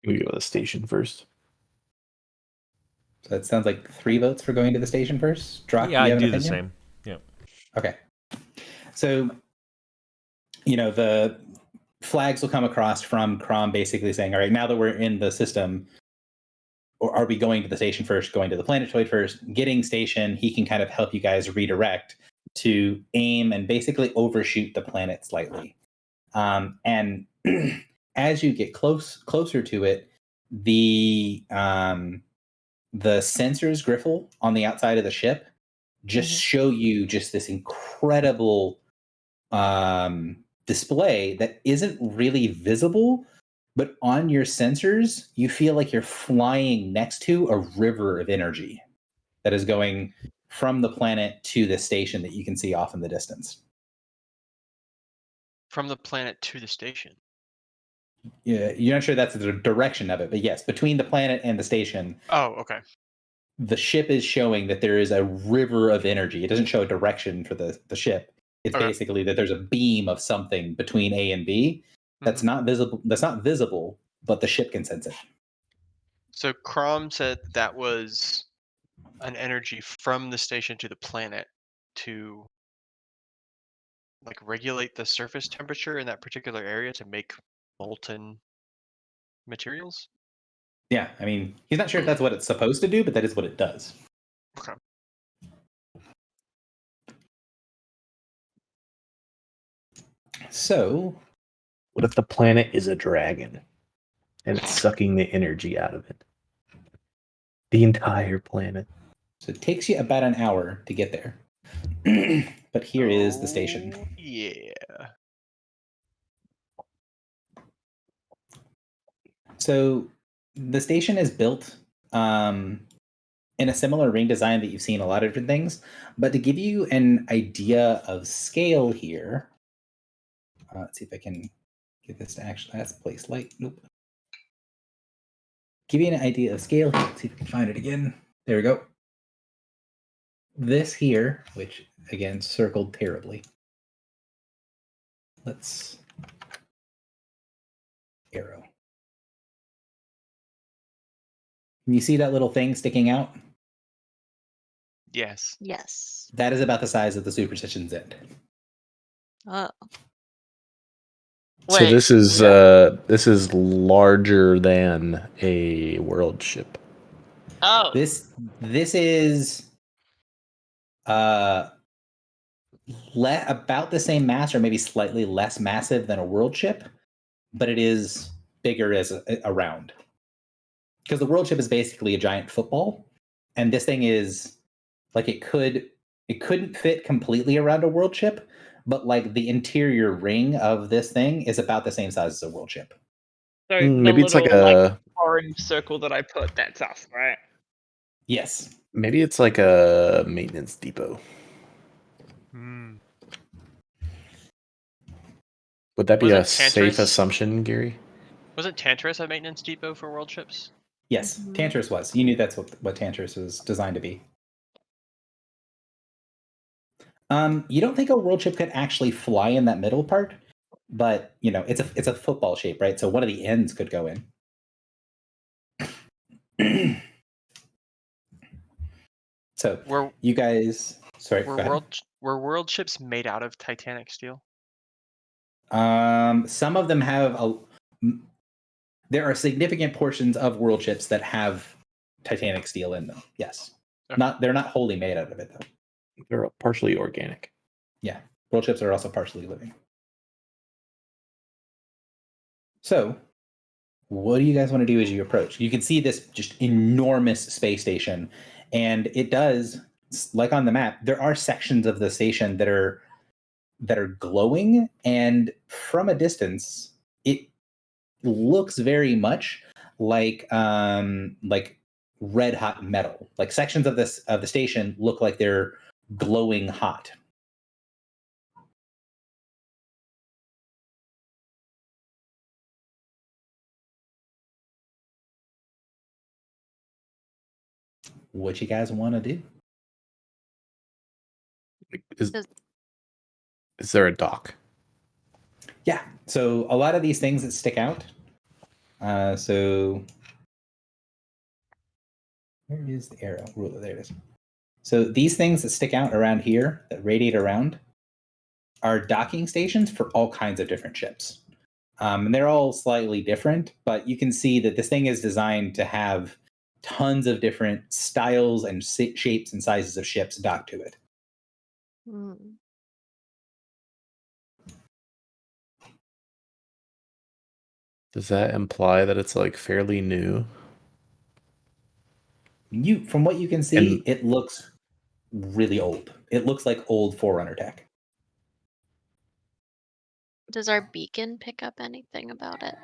S4: We go to the station first.
S1: So it sounds like 3 votes for going to the station first. Drock,
S6: Yeah,
S1: do you
S6: I
S1: have an
S6: do the
S1: opinion?
S6: same. Yeah.
S1: Okay. So, the flags will come across from Crom basically saying, all right, now that we're in the system, or are we going to the station first, going to the planetoid first? Getting station, he can kind of help you guys redirect to aim and basically overshoot the planet slightly. And as you get closer to it, the sensors griffle on the outside of the ship just show you just this incredible display that isn't really visible, but on your sensors, you feel like you're flying next to a river of energy that is going from the planet to the station that you can see off in the distance.
S3: From the planet to the station.
S1: Yeah, you're not sure that's the direction of it, but yes, between the planet and the station,
S3: Oh, okay.
S1: the ship is showing that there is a river of energy. It doesn't show a direction for the ship. It's
S3: Okay.
S1: basically that there's a beam of something between A and B that's not visible. That's not visible, but the ship can sense it.
S3: So Crom said that was an energy from the station to the planet to like regulate the surface temperature in that particular area to make molten materials.
S1: Yeah, I mean, he's not sure if that's what it's supposed to do, but that is what it does.
S3: Okay.
S1: So,
S4: What if the planet is a dragon and it's sucking the energy out of it? The entire planet.
S1: so it takes you about an hour to get there. But here is the station.
S3: Oh, yeah.
S1: So the station is built in a similar ring design that you've seen a lot of different things. But to give you an idea of scale here, let's see if I can get this to actually. That's place light. Nope. Give you an idea of scale. Let's see if I can find it again. There we go. This here, which again circled terribly. Let's arrow. Can you see that little thing sticking out?
S3: Yes.
S2: Yes.
S1: That is about the size of the superstition's end.
S2: Oh.
S4: So
S2: Wait,
S4: this is larger than a world ship.
S5: Oh,
S1: This is about the same mass, or maybe slightly less massive than a world ship, but it is bigger as a round. Because the world ship is basically a giant football, and this thing is like it couldn't fit completely around a world ship, but like the interior ring of this thing is about the same size as a world ship.
S5: so the
S4: Maybe it's like
S5: little
S4: a
S5: orange circle that I put, that's us, right?
S1: Yes.
S4: maybe it's like a maintenance depot. Would that be
S3: Was
S4: a
S3: it
S4: safe
S3: Tantris?
S4: assumption, Gary?
S3: Wasn't Tantris a maintenance depot for world ships?
S1: Yes.
S2: Mhm.
S1: Tantris was. You knew that's what Tantris was designed to be. You don't think a world ship could actually fly in that middle part, but it's a football shape, right? So one of the ends could go in. So
S3: Were
S1: you guys, sorry,
S3: were
S1: go ahead.
S3: world ships made out of Titanic steel?
S1: Some of them have there are significant portions of world ships that have Titanic steel in them. Yes,
S3: Okay.
S1: they're not wholly made out of it though.
S4: They're partially organic.
S1: Yeah, world ships are also partially living. So, what do you guys want to do as you approach? You can see this just enormous space station, and it does, like on the map, there are sections of the station that are glowing, and from a distance, it looks very much like red hot metal. Like sections of the station look like they're glowing hot. what you guys want to do.
S4: Is
S2: Does-
S4: there a dock?
S1: Yeah. So a lot of these things that stick out. So where is the arrow ruler? There it is. So these things that stick out around here, that radiate around, are docking stations for all kinds of different ships. And they're all slightly different, but you can see that this thing is designed to have tons of different styles and shapes and sizes of ships docked to it.
S2: Hmm.
S4: Does that imply that it's like fairly new?
S1: From what you can see,
S4: And-
S1: it looks really old. It looks like old Forerunner tech.
S2: Does our beacon pick up anything about it?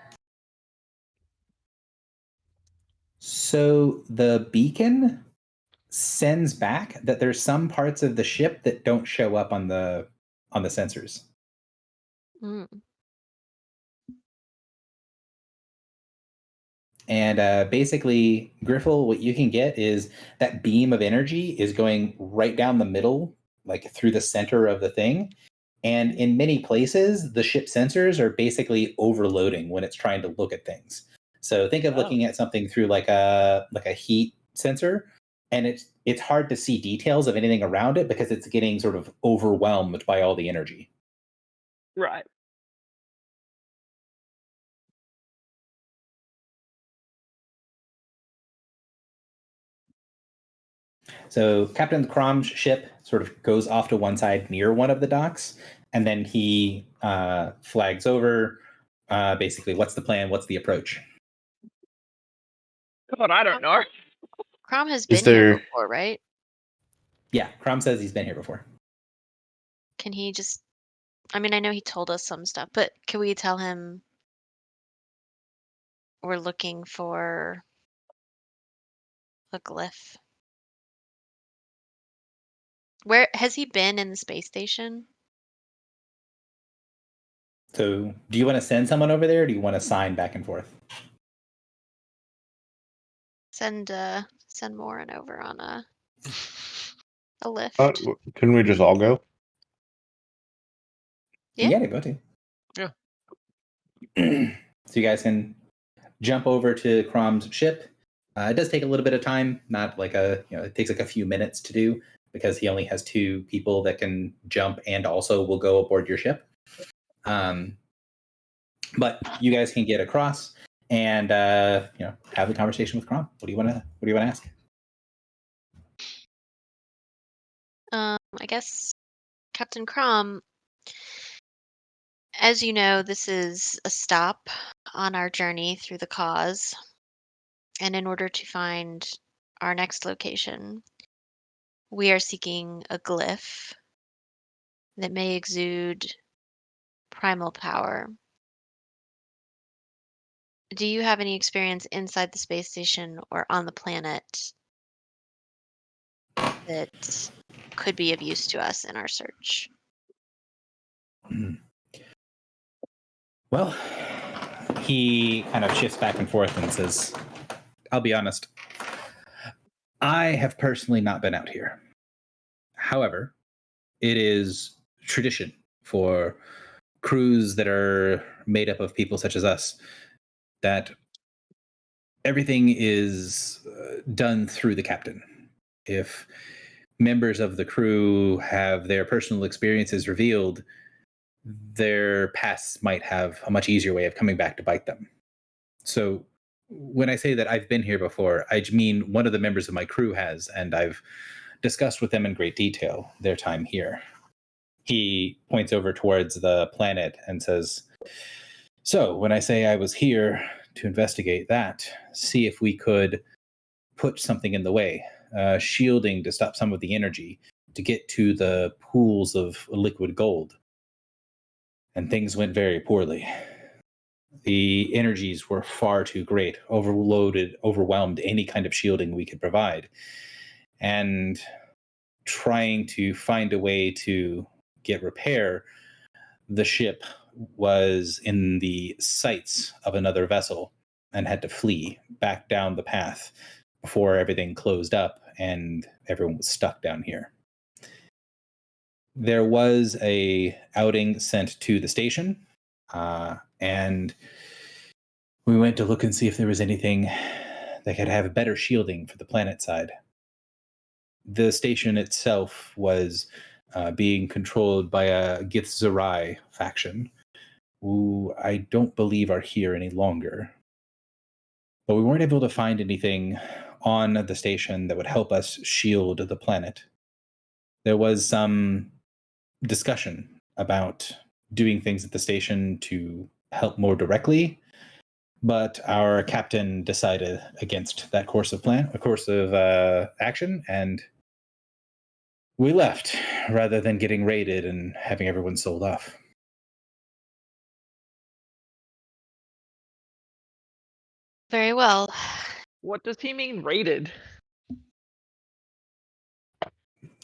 S1: So the beacon sends back that there's some parts of the ship that don't show up on the sensors.
S2: Hmm.
S1: And basically, Griffle, what you can get is that beam of energy is going right down the middle, like through the center of the thing. And in many places, the ship sensors are basically overloading when it's trying to look at things. So think of looking at something through like a heat sensor, and it's hard to see details of anything around it because it's getting sort of overwhelmed by all the energy.
S5: Right.
S1: So Captain Crom's ship sort of goes off to one side near one of the docks, and then he flags over. Basically, what's the plan? What's the approach?
S5: God, I don't know.
S2: Crom has
S4: Is
S2: been here
S4: there-
S2: before, right?
S1: Yeah, Crom says he's been here before.
S2: Can he just? I mean, I know he told us some stuff, but can we tell him we're looking for a glyph? Where has he been in the space station?
S1: So, do you want to send someone over there, or do you want to sign back and forth?
S2: Send Morin over on a lift.
S4: Couldn't we just all go?
S2: Yeah.
S1: Yeah, to go to.
S3: Yeah.
S1: So you guys can jump over to Crom's ship. It does take a little bit of time, not like it takes like a few minutes to do because he only has 2 people that can jump and also will go aboard your ship. But you guys can get across and have a conversation with Crom. What do you want to ask?
S2: I guess Captain Crom, as you know, this is a stop on our journey through the cause. And in order to find our next location, we are seeking a glyph that may exude primal power. Do you have any experience inside the space station or on the planet that could be of use to us in our search?
S1: Well, he kind of shifts back and forth and says, I'll be honest. I have personally not been out here. However, it is tradition for crews that are made up of people such as us that everything is done through the captain. If members of the crew have their personal experiences revealed, their pasts might have a much easier way of coming back to bite them. So when I say that I've been here before, I mean one of the members of my crew has, and I've discussed with them in great detail their time here. He points over towards the planet and says, so when I say I was here to investigate that, see if we could put something in the way, shielding to stop some of the energy to get to the pools of liquid gold. And things went very poorly. The energies were far too great, overwhelmed any kind of shielding we could provide. And trying to find a way to get repair, the ship was in the sights of another vessel and had to flee back down the path before everything closed up and everyone was stuck down here. There was a outing sent to the station, and we went to look and see if there was anything that could have better shielding for the planet side. The station itself was being controlled by a Githzerai faction, who I don't believe are here any longer. But we weren't able to find anything on the station that would help us shield the planet. There was some discussion about doing things at the station to help more directly, but our captain decided against that course of action, and we left rather than getting raided and having everyone sold off.
S2: Very well.
S5: What does he mean raided?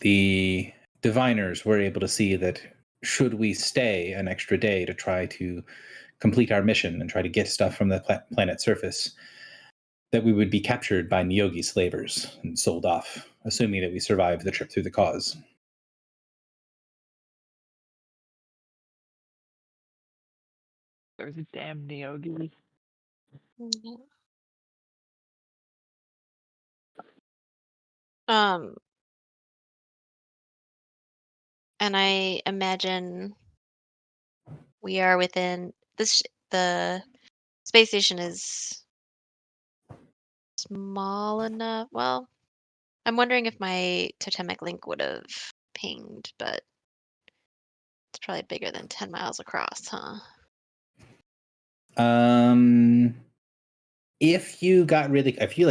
S1: The diviners were able to see that should we stay an extra day to try to complete our mission and try to get stuff from the planet's surface, that we would be captured by Nyogi slavers and sold off, assuming that we survived the trip through the cause.
S5: There's a damn Neogi.
S2: Mhm. Um, and I imagine we are within this. The space station is small enough. Well, I'm wondering if my totemic link would have pinged, but it's probably bigger than 10 miles across, huh?
S1: If you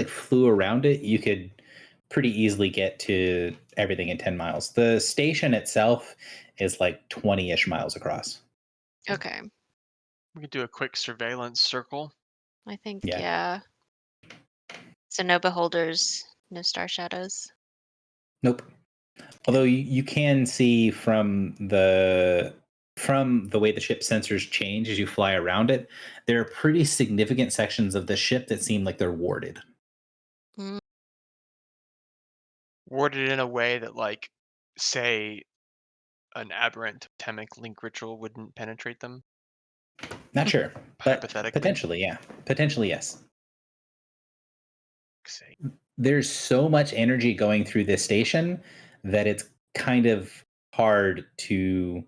S1: flew around it, you could pretty easily get to everything in 10 miles. The station itself is like 20-ish miles across.
S2: Okay.
S3: We could do a quick surveillance circle.
S2: I think,
S1: Yeah.
S2: yeah. So no beholders, no star shadows.
S1: Nope. Although you can see from the way the ship sensors change as you fly around it, there are pretty significant sections of the ship that seem like they're warded.
S3: Worded in a way that, like, say, an aberrant totemic link ritual wouldn't penetrate them.
S1: Not sure, but
S3: Hypothetically.
S1: potentially, yeah. Potentially, yes.
S3: Say.
S1: There's so much energy going through this station that it's kind of hard to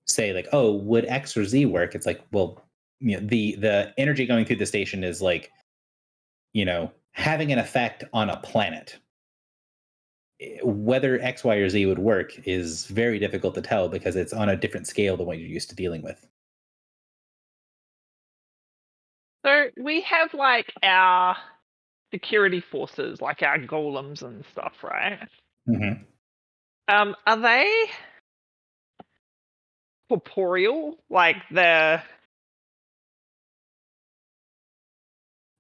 S1: say, like, oh, would X or Z work? It's like, well, the energy going through the station is like, having an effect on a planet. Whether X, Y, or Z would work is very difficult to tell because it's on a different scale than what you're used to dealing with.
S5: So we have like our security forces, like our golems and stuff, right?
S1: Mm-hmm.
S5: Are they corporeal? Like the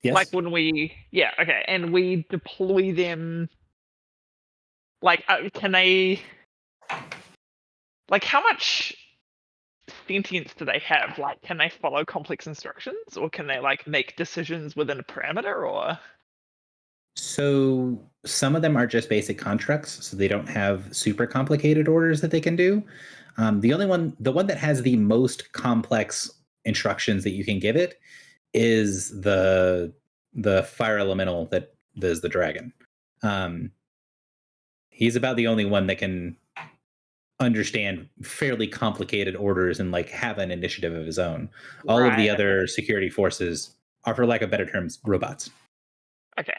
S1: Yes.
S5: like when we okay, and we deploy them. Like, can they? Like, how much sentience do they have? Like, can they follow complex instructions, or can they like make decisions within a parameter? Or
S1: So some of them are just basic constructs, so they don't have super complicated orders that they can do. The one that has the most complex instructions that you can give it is the fire elemental that is the dragon. He's about the only one that can understand fairly complicated orders and like have an initiative of his own. All of the
S5: Right.
S1: other security forces are, for lack of better terms, robots.
S5: Okay.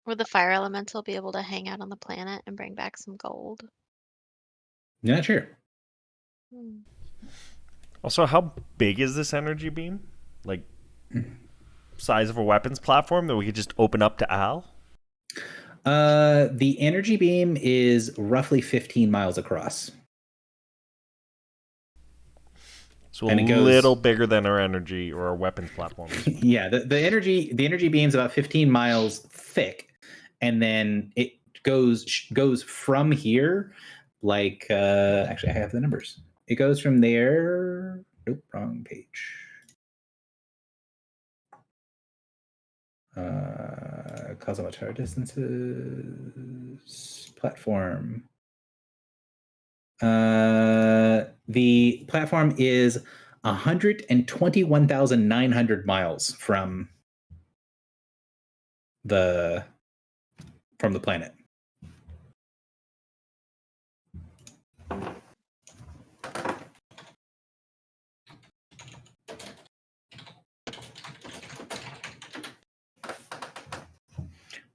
S2: Would the fire elemental be able to hang out on the planet and bring back some gold?
S1: Not sure.
S6: Also, how big is this energy beam? Like, size of a weapons platform that we could just open up to Al?
S1: The energy beam is roughly 15 miles across.
S6: So
S1: And
S6: a
S1: it goes-
S6: little bigger than our energy or our weapons platforms.
S1: Yeah, the energy beam is about 15 miles thick, and then it goes from here, like actually I have the numbers. It goes from there. Nope, wrong page. cause how much higher distances. Platform. The platform is 121,900 miles from the planet.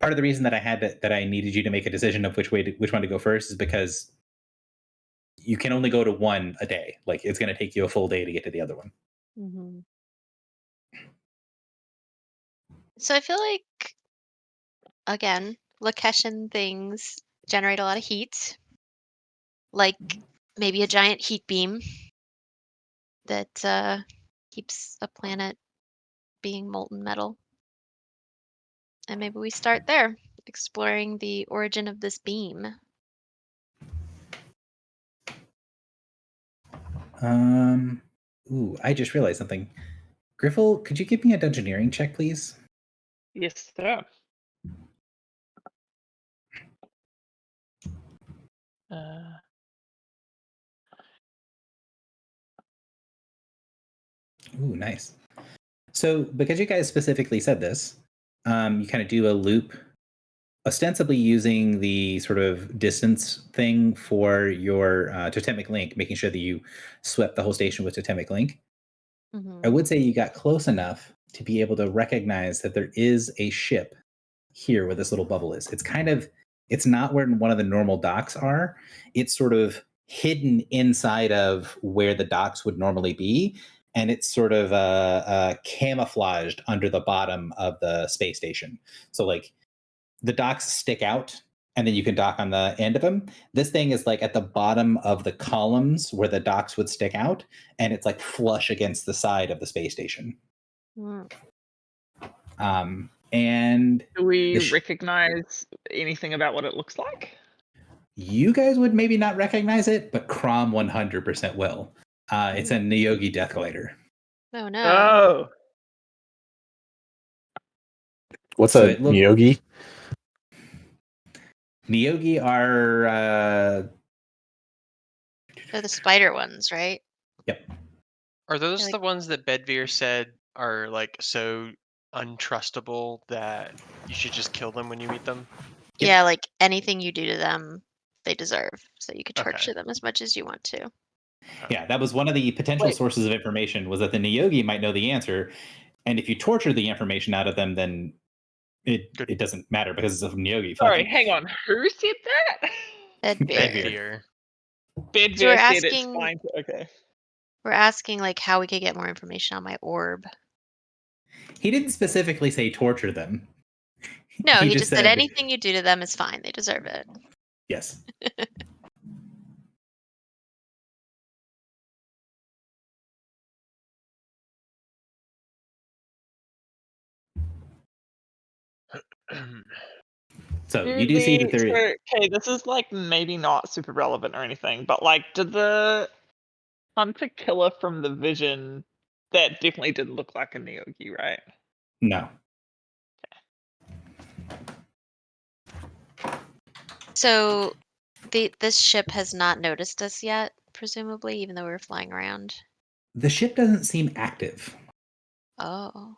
S1: Part of the reason that I needed you to make a decision of which one to go first is because you can only go to one a day. Like, it's going to take you a full day to get to the other one.
S2: Mm-hmm. So I feel like, again, Lakeshan things generate a lot of heat. Like maybe a giant heat beam that keeps a planet being molten metal. And maybe we start there, exploring the origin of this beam.
S1: Ooh, I just realized something. Griffle, could you give me a dungeoneering check, please?
S5: Yes, sir.
S1: Ooh, nice. So, because you guys specifically said this, you kind of do a loop, ostensibly using the sort of distance thing for your totemic link, making sure that you swept the whole station with totemic link. I would say you got close enough to be able to recognize that there is a ship here where this little bubble is. It's not where one of the normal docks are. It's sort of hidden inside of where the docks would normally be. And it's sort of camouflaged under the bottom of the space station. So like the docks stick out and then you can dock on the end of them. This thing is like at the bottom of the columns where the docks would stick out, and it's like flush against the side of the space station. And
S5: Do we
S1: the
S5: recognize anything about what it looks like?
S1: you guys would maybe not recognize it, but Crom 100% will. It's a Niyogi Death Glider.
S2: Oh no.
S5: Oh,
S4: What's
S1: So
S4: a
S1: it look-
S4: Niyogi?
S1: Niyogi are
S2: They're the spider ones, right?
S1: yep.
S3: Are those
S2: like-
S3: the ones that Bedvere said are like so untrustable that you should just kill them when you meet them?
S1: Yep.
S2: Yeah, like anything you do to them, they deserve. So you could
S3: Okay.
S2: torture them as much as you want to.
S1: Yeah, that was one of the potential
S5: Wait.
S1: sources of information, was that the Niyogi might know the answer, and if you torture the information out of them, then it doesn't matter because it's a Niyogi.
S5: sorry.
S1: Fuck.
S5: Hang on. Who said that?
S2: Bedvere.
S3: Bedvere.
S5: Bedvere
S2: So we're
S5: said it's
S2: asking-
S5: fine. Okay.
S2: We're asking like how we could get more information on my orb.
S1: He didn't specifically say torture them.
S2: No, he just said anything you do to them is fine. They deserve it.
S1: Yes. So you do see that there is.
S5: Okay, this is like maybe not super relevant or anything, but like, did the hunter killer from the vision that definitely didn't look like a Niyogi, right?
S1: No.
S2: So this ship has not noticed us yet, presumably, even though we were flying around.
S1: The ship doesn't seem active.
S2: Oh.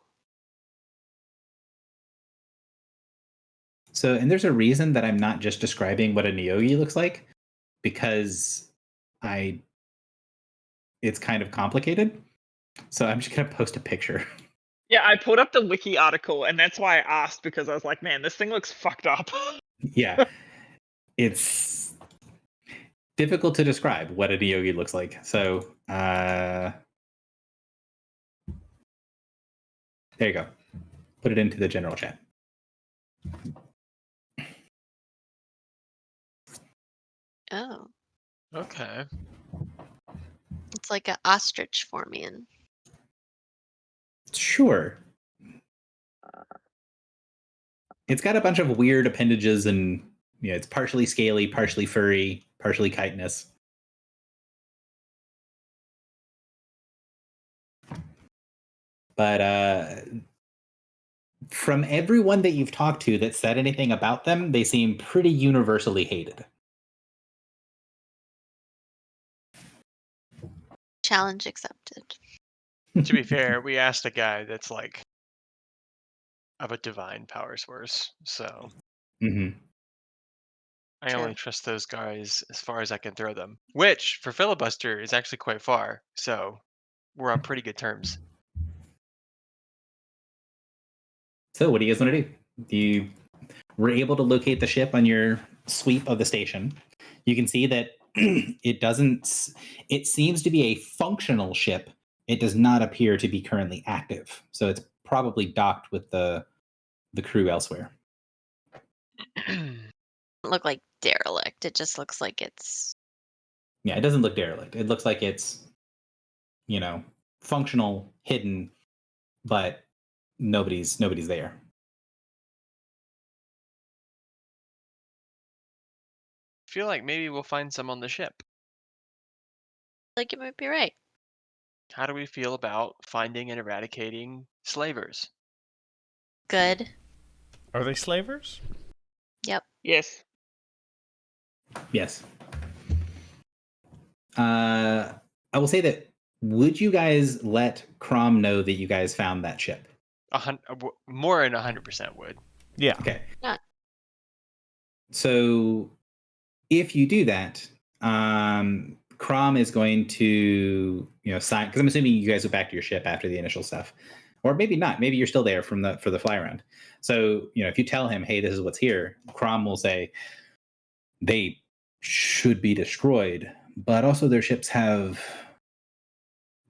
S1: So, and there's a reason that I'm not just describing what a Niyogi looks like, because it's kind of complicated. So I'm just gonna post a picture.
S5: Yeah, I pulled up the wiki article, and that's why I asked, because I was like, man, this thing looks fucked up.
S1: Yeah. It's difficult to describe what a Niyogi looks like. So there you go. Put it into the general chat.
S2: Oh.
S3: Okay.
S2: It's like an ostrich formian.
S1: Sure. It's got a bunch of weird appendages, and it's partially scaly, partially furry, partially chitinous. But from everyone that you've talked to that said anything about them, they seem pretty universally hated.
S2: Challenge accepted.
S3: To be fair, we asked a guy that's like of a divine power source, so
S1: Hmm.
S3: I
S2: True.
S3: only trust those guys as far as I can throw them. Which for filibuster is actually quite far, so we're on pretty good terms.
S1: So, what do you guys want to do? You were able to locate the ship on your sweep of the station. You can see that it doesn't. It seems to be a functional ship. It does not appear to be currently active, so it's probably docked with the crew elsewhere.
S2: Doesn't look like derelict. It just looks like it's
S1: Yeah, it doesn't look derelict. It looks like it's, functional, hidden, but nobody's there.
S3: Feel like maybe we'll find some on the ship.
S2: like it might be right.
S3: How do we feel about finding and eradicating slavers?
S2: Good.
S6: Are they slavers?
S2: Yep.
S5: Yes.
S1: Yes. I will say that. Would you guys let Crom know that you guys found that ship?
S3: More than 100% would.
S6: Yeah.
S1: Okay.
S2: Yeah.
S1: So, if you do that, Crom is going to, sign, because I'm assuming you guys went back to your ship after the initial stuff, or maybe not. Maybe you're still there for the fly around. So, if you tell him, "Hey, this is what's here," Crom will say, "They should be destroyed, but also their ships have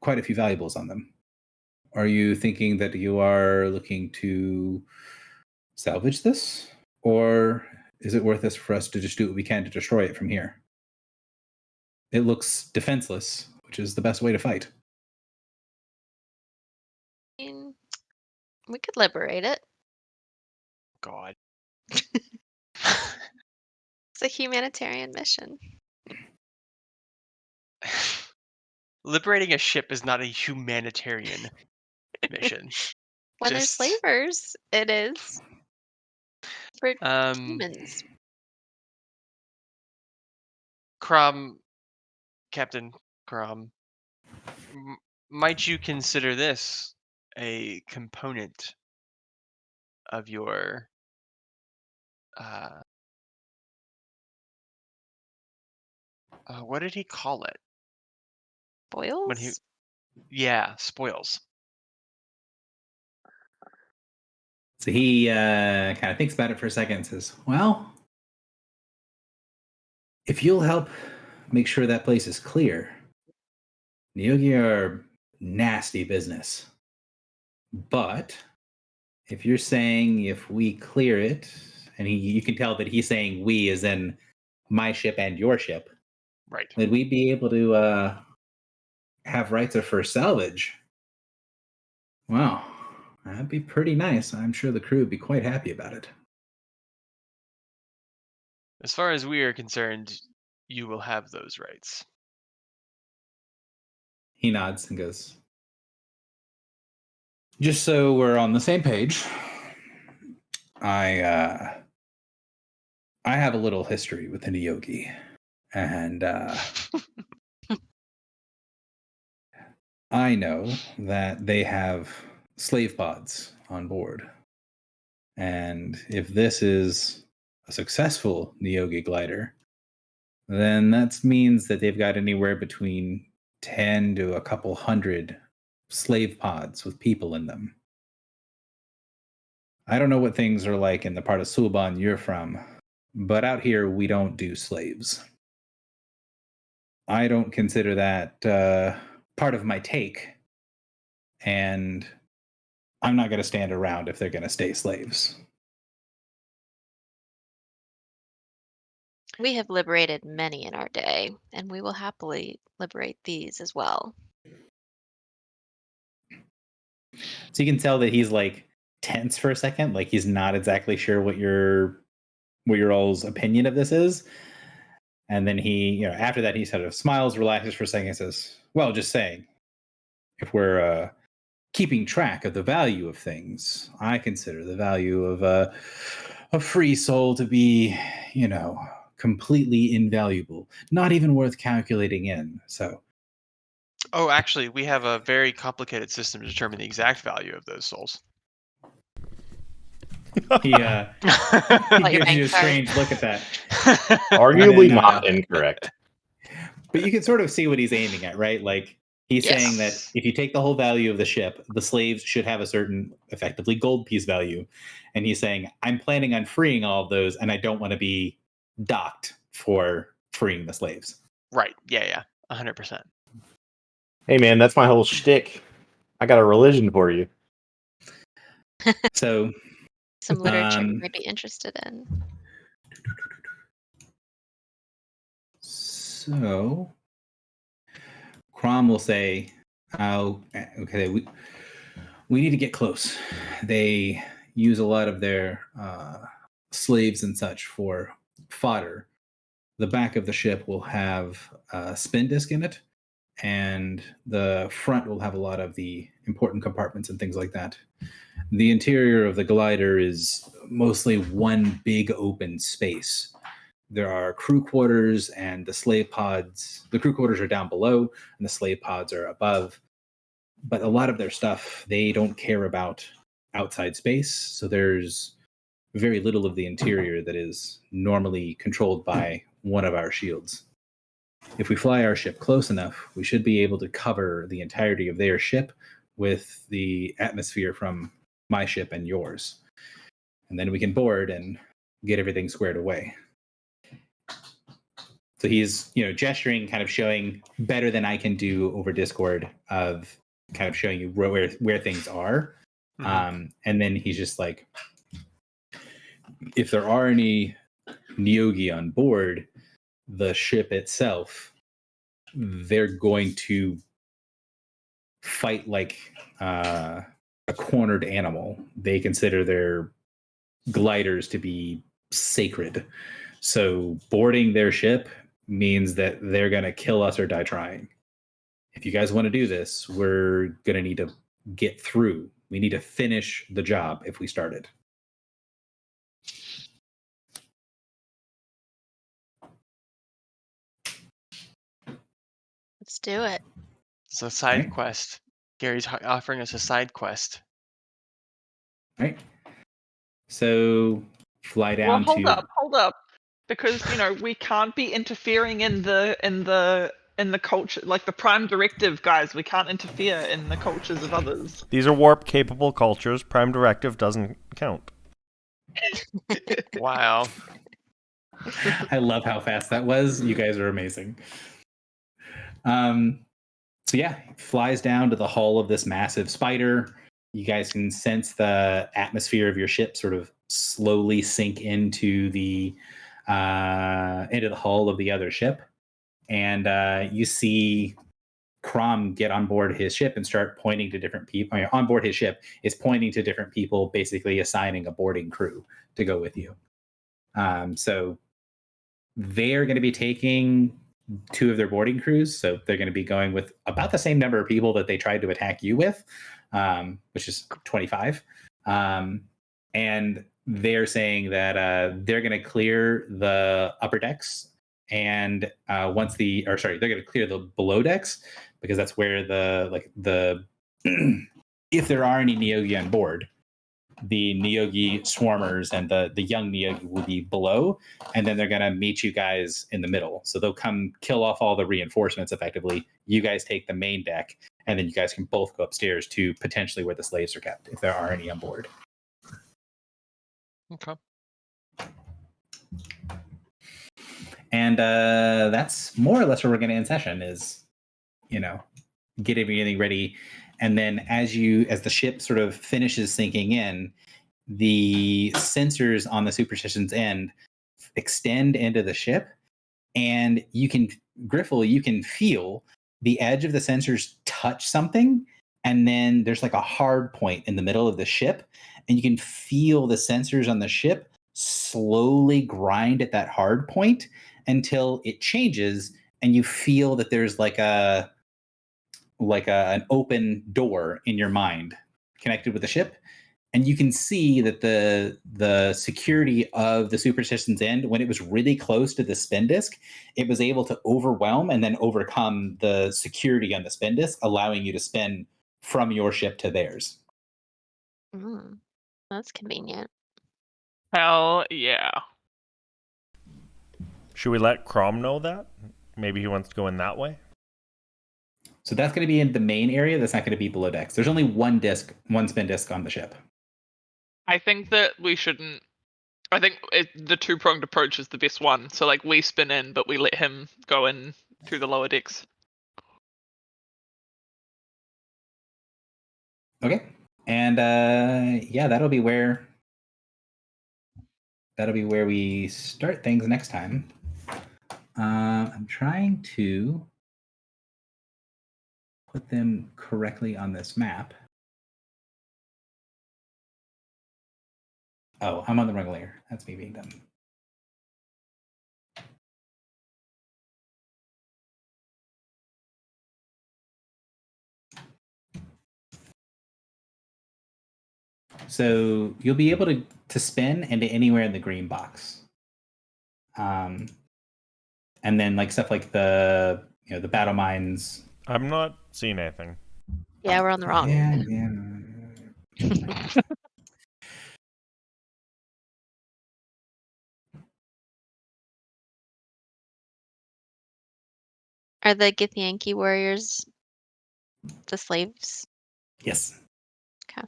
S1: quite a few valuables on them. Are you thinking that you are looking to salvage this? Or is it worth it for us to just do what we can to destroy it from here? It looks defenseless, which is the best way to fight."
S2: I mean, we could liberate it.
S3: God.
S2: It's a humanitarian mission.
S3: Liberating a ship is not a humanitarian mission.
S2: When they're
S3: Just-
S2: slavers, it is. For
S3: Um,
S2: humans.
S3: Captain Crom, might you consider this a component of your what did he call it?
S2: Boils?
S3: Spoils.
S1: So he kind of thinks about it for a second and says, "Well, if you'll help make sure that place is clear, Nyogi are nasty business. But if you're saying if we clear it," and you can tell that he's saying we as in my ship and your ship,
S3: Right.
S1: that we'd be able to have rights of first salvage. Wow, that'd be pretty nice. I'm sure the crew would be quite happy about it.
S3: As far as we are concerned, you will have those rights.
S1: He nods and goes, "Just so we're on the same page, I have a little history with the Nyogi, and I know that they have slave pods on board. And if this is a successful Nyogi glider, then that means that they've got anywhere between 10 to a couple hundred slave pods with people in them. I don't know what things are like in the part of Sulban you're from, but out here we don't do slaves. I don't consider that part of my take, and I'm not going to stand around if they're going to stay slaves."
S2: We have liberated many in our day, and we will happily liberate these as well.
S1: So you can tell that he's like tense for a second, like he's not exactly sure what your all's opinion of this is. And then he, after that, he sort of smiles, relaxes for a second, and says, "Well, just saying, if we're keeping track of the value of things. I consider the value of a free soul to be, completely invaluable, not even worth calculating in. So,
S3: Oh, actually, we have a very complicated system to determine the exact value of those souls.
S1: he
S2: Like your
S1: gives
S2: bank
S1: you a
S2: card.
S1: strange look at that.
S4: Arguably
S1: then,
S4: not incorrect.
S1: But you can sort of see what he's aiming at, right? Like he's
S2: Yes.
S1: saying that if you take the whole value of the ship, the slaves should have a certain effectively gold piece value. And he's saying, I'm planning on freeing all of those, and I don't want to be docked for freeing the slaves.
S3: Right. Yeah. 100%.
S4: Hey man, that's my whole shtick. I got a religion for you.
S1: So
S2: Some literature you
S1: Um,
S2: might be interested in.
S1: So Crom will say, okay, we need to get close. They use a lot of their slaves and such for fodder. The back of the ship will have a spin disc in it, and the front will have a lot of the important compartments and things like that. The interior of the glider is mostly one big open space. There are crew quarters and the slave pods. The crew quarters are down below and the slave pods are above. But a lot of their stuff, they don't care about outside space. So there's very little of the interior that is normally controlled by one of our shields. If we fly our ship close enough, we should be able to cover the entirety of their ship with the atmosphere from my ship and yours. And then we can board and get everything squared away. So he's, gesturing, kind of showing better than I can do over Discord of kind of showing you where things are.
S3: Mhm.
S1: And then he's just like, if there are any Neogi on board the ship itself, they're going to fight like a cornered animal. They consider their gliders to be sacred. So boarding their ship means that they're going to kill us or die trying. If you guys want to do this, we're going to need to get through. We need to finish the job if we started.
S2: Let's do it.
S3: It's a side
S1: Right.
S3: quest. Gary's offering us a side quest.
S1: Right. So fly
S5: Well,
S1: down
S5: hold up, because we can't be interfering in the culture, like the Prime Directive guys. We can't interfere in the cultures of others.
S6: These are warp-capable cultures. Prime Directive doesn't count.
S3: Wow.
S1: I love how fast that was. You guys are amazing. So yeah, flies down to the hull of this massive spider. You guys can sense the atmosphere of your ship sort of slowly sink into the hull of the other ship, and you see Crom get on board his ship and start pointing to different people. On board his ship is pointing to different people, basically assigning a boarding crew to go with you. So they're going to be taking 2 of their boarding crews. So they're going to be going with about the same number of people that they tried to attack you with, which is 25. And they're saying that they're going to clear the upper decks. And they're going to clear the below decks, because that's where if there are any Neogi on board, the Neogi swarmers and the young Neogi will be below, and then they're going to meet you guys in the middle. So they'll come kill off all the reinforcements effectively. You guys take the main deck, and then you guys can both go upstairs to potentially where the slaves are kept, if there are any on board.
S3: Okay.
S1: And that's more or less where we're going to end session is, get everything ready. And then as the ship sort of finishes sinking in, the sensors on the Superstition's end extend into the ship, and Griffle, you can feel the edge of the sensors touch something, and then there's like a hard point in the middle of the ship, and you can feel the sensors on the ship slowly grind at that hard point until it changes, and you feel that there's like a like an open door in your mind connected with the ship, and you can see that the security of the Superstition's End, when it was really close to the spin disk, it was able to overwhelm and then overcome the security on the spin disk, allowing you to spin from your ship to theirs.
S2: Mm, that's convenient.
S5: Hell yeah.
S6: Should we let Crom know that? Maybe he wants to go in that way.
S1: So that's going to be in the main area. That's not going to be below decks. There's only one spin disk on the ship.
S5: I think that we shouldn't. I think the two-pronged approach is the best one. So like we spin in, but we let him go in through the lower decks.
S1: Okay. And yeah, that'll be where we start things next time. I'm trying to put them correctly on this map. Oh, I'm on the wrong layer. That's me being dumb. So you'll be able to spin into anywhere in the green box. And then like stuff like the battle mines.
S6: I'm not seeing anything.
S2: Yeah, we're on the wrong.
S1: Yeah.
S2: Are the Githyanki warriors the slaves?
S1: Yes.
S2: Okay.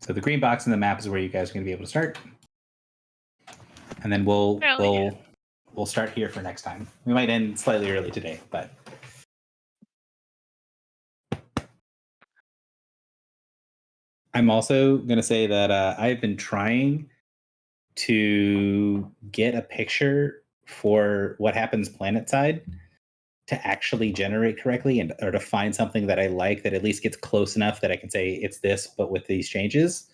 S1: So the green box in the map is where you guys are going to be able to start, and then we'll start here for next time. We might end slightly early today, but I'm also going to say that I've been trying to get a picture for what happens planet side to actually generate correctly, or to find something that I like that at least gets close enough that I can say it's this, but with these changes.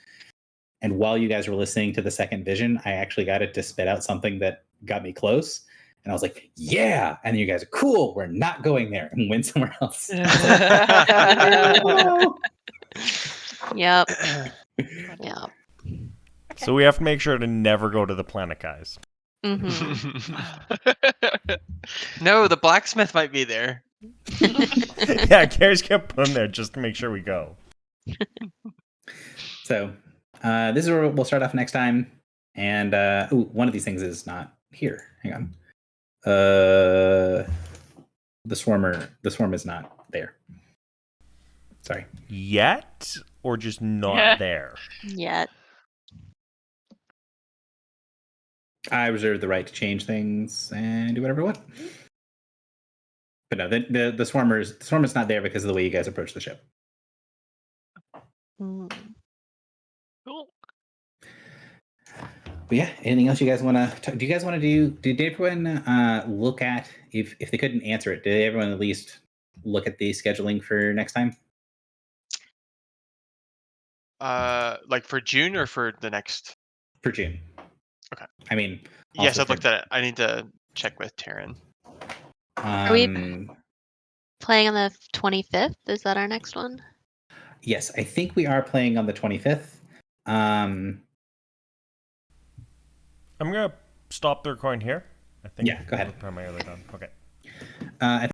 S1: And while you guys were listening to the second vision, I actually got it to spit out something that got me close. And I was like, yeah. And you guys are cool. We're not going there, and went somewhere else.
S2: Yep. Yep.
S6: So we have to make sure to never go to the planet, guys.
S2: Mm-hmm.
S3: No, the blacksmith might be there.
S6: Yeah, Gary's kept putting there just to make sure we go.
S1: So this is where we'll start off next time. And one of these things is not here. Hang on. The swarm is not there. Sorry.
S6: Yet, or just not there?
S2: Yet.
S1: I reserve the right to change things and do whatever I want. But no, the swarmer's not there because of the way you guys approach the ship.
S2: Mm.
S5: Cool.
S1: But yeah, anything else you guys want to? Do you guys want to did everyone look at, if they couldn't answer it, did everyone at least look at the scheduling for next time?
S3: Like for June or for the next?
S1: For June.
S3: Okay.
S1: I mean,
S3: Yes,
S1: also
S3: I've looked at it. I need to check with Taryn.
S2: Are we playing on the 25th? Is that our next one?
S1: Yes, I think we are playing on the 25th.
S6: I'm gonna stop the recording here. I think.
S1: Yeah, go ahead.
S6: Primarily done. Okay.
S1: I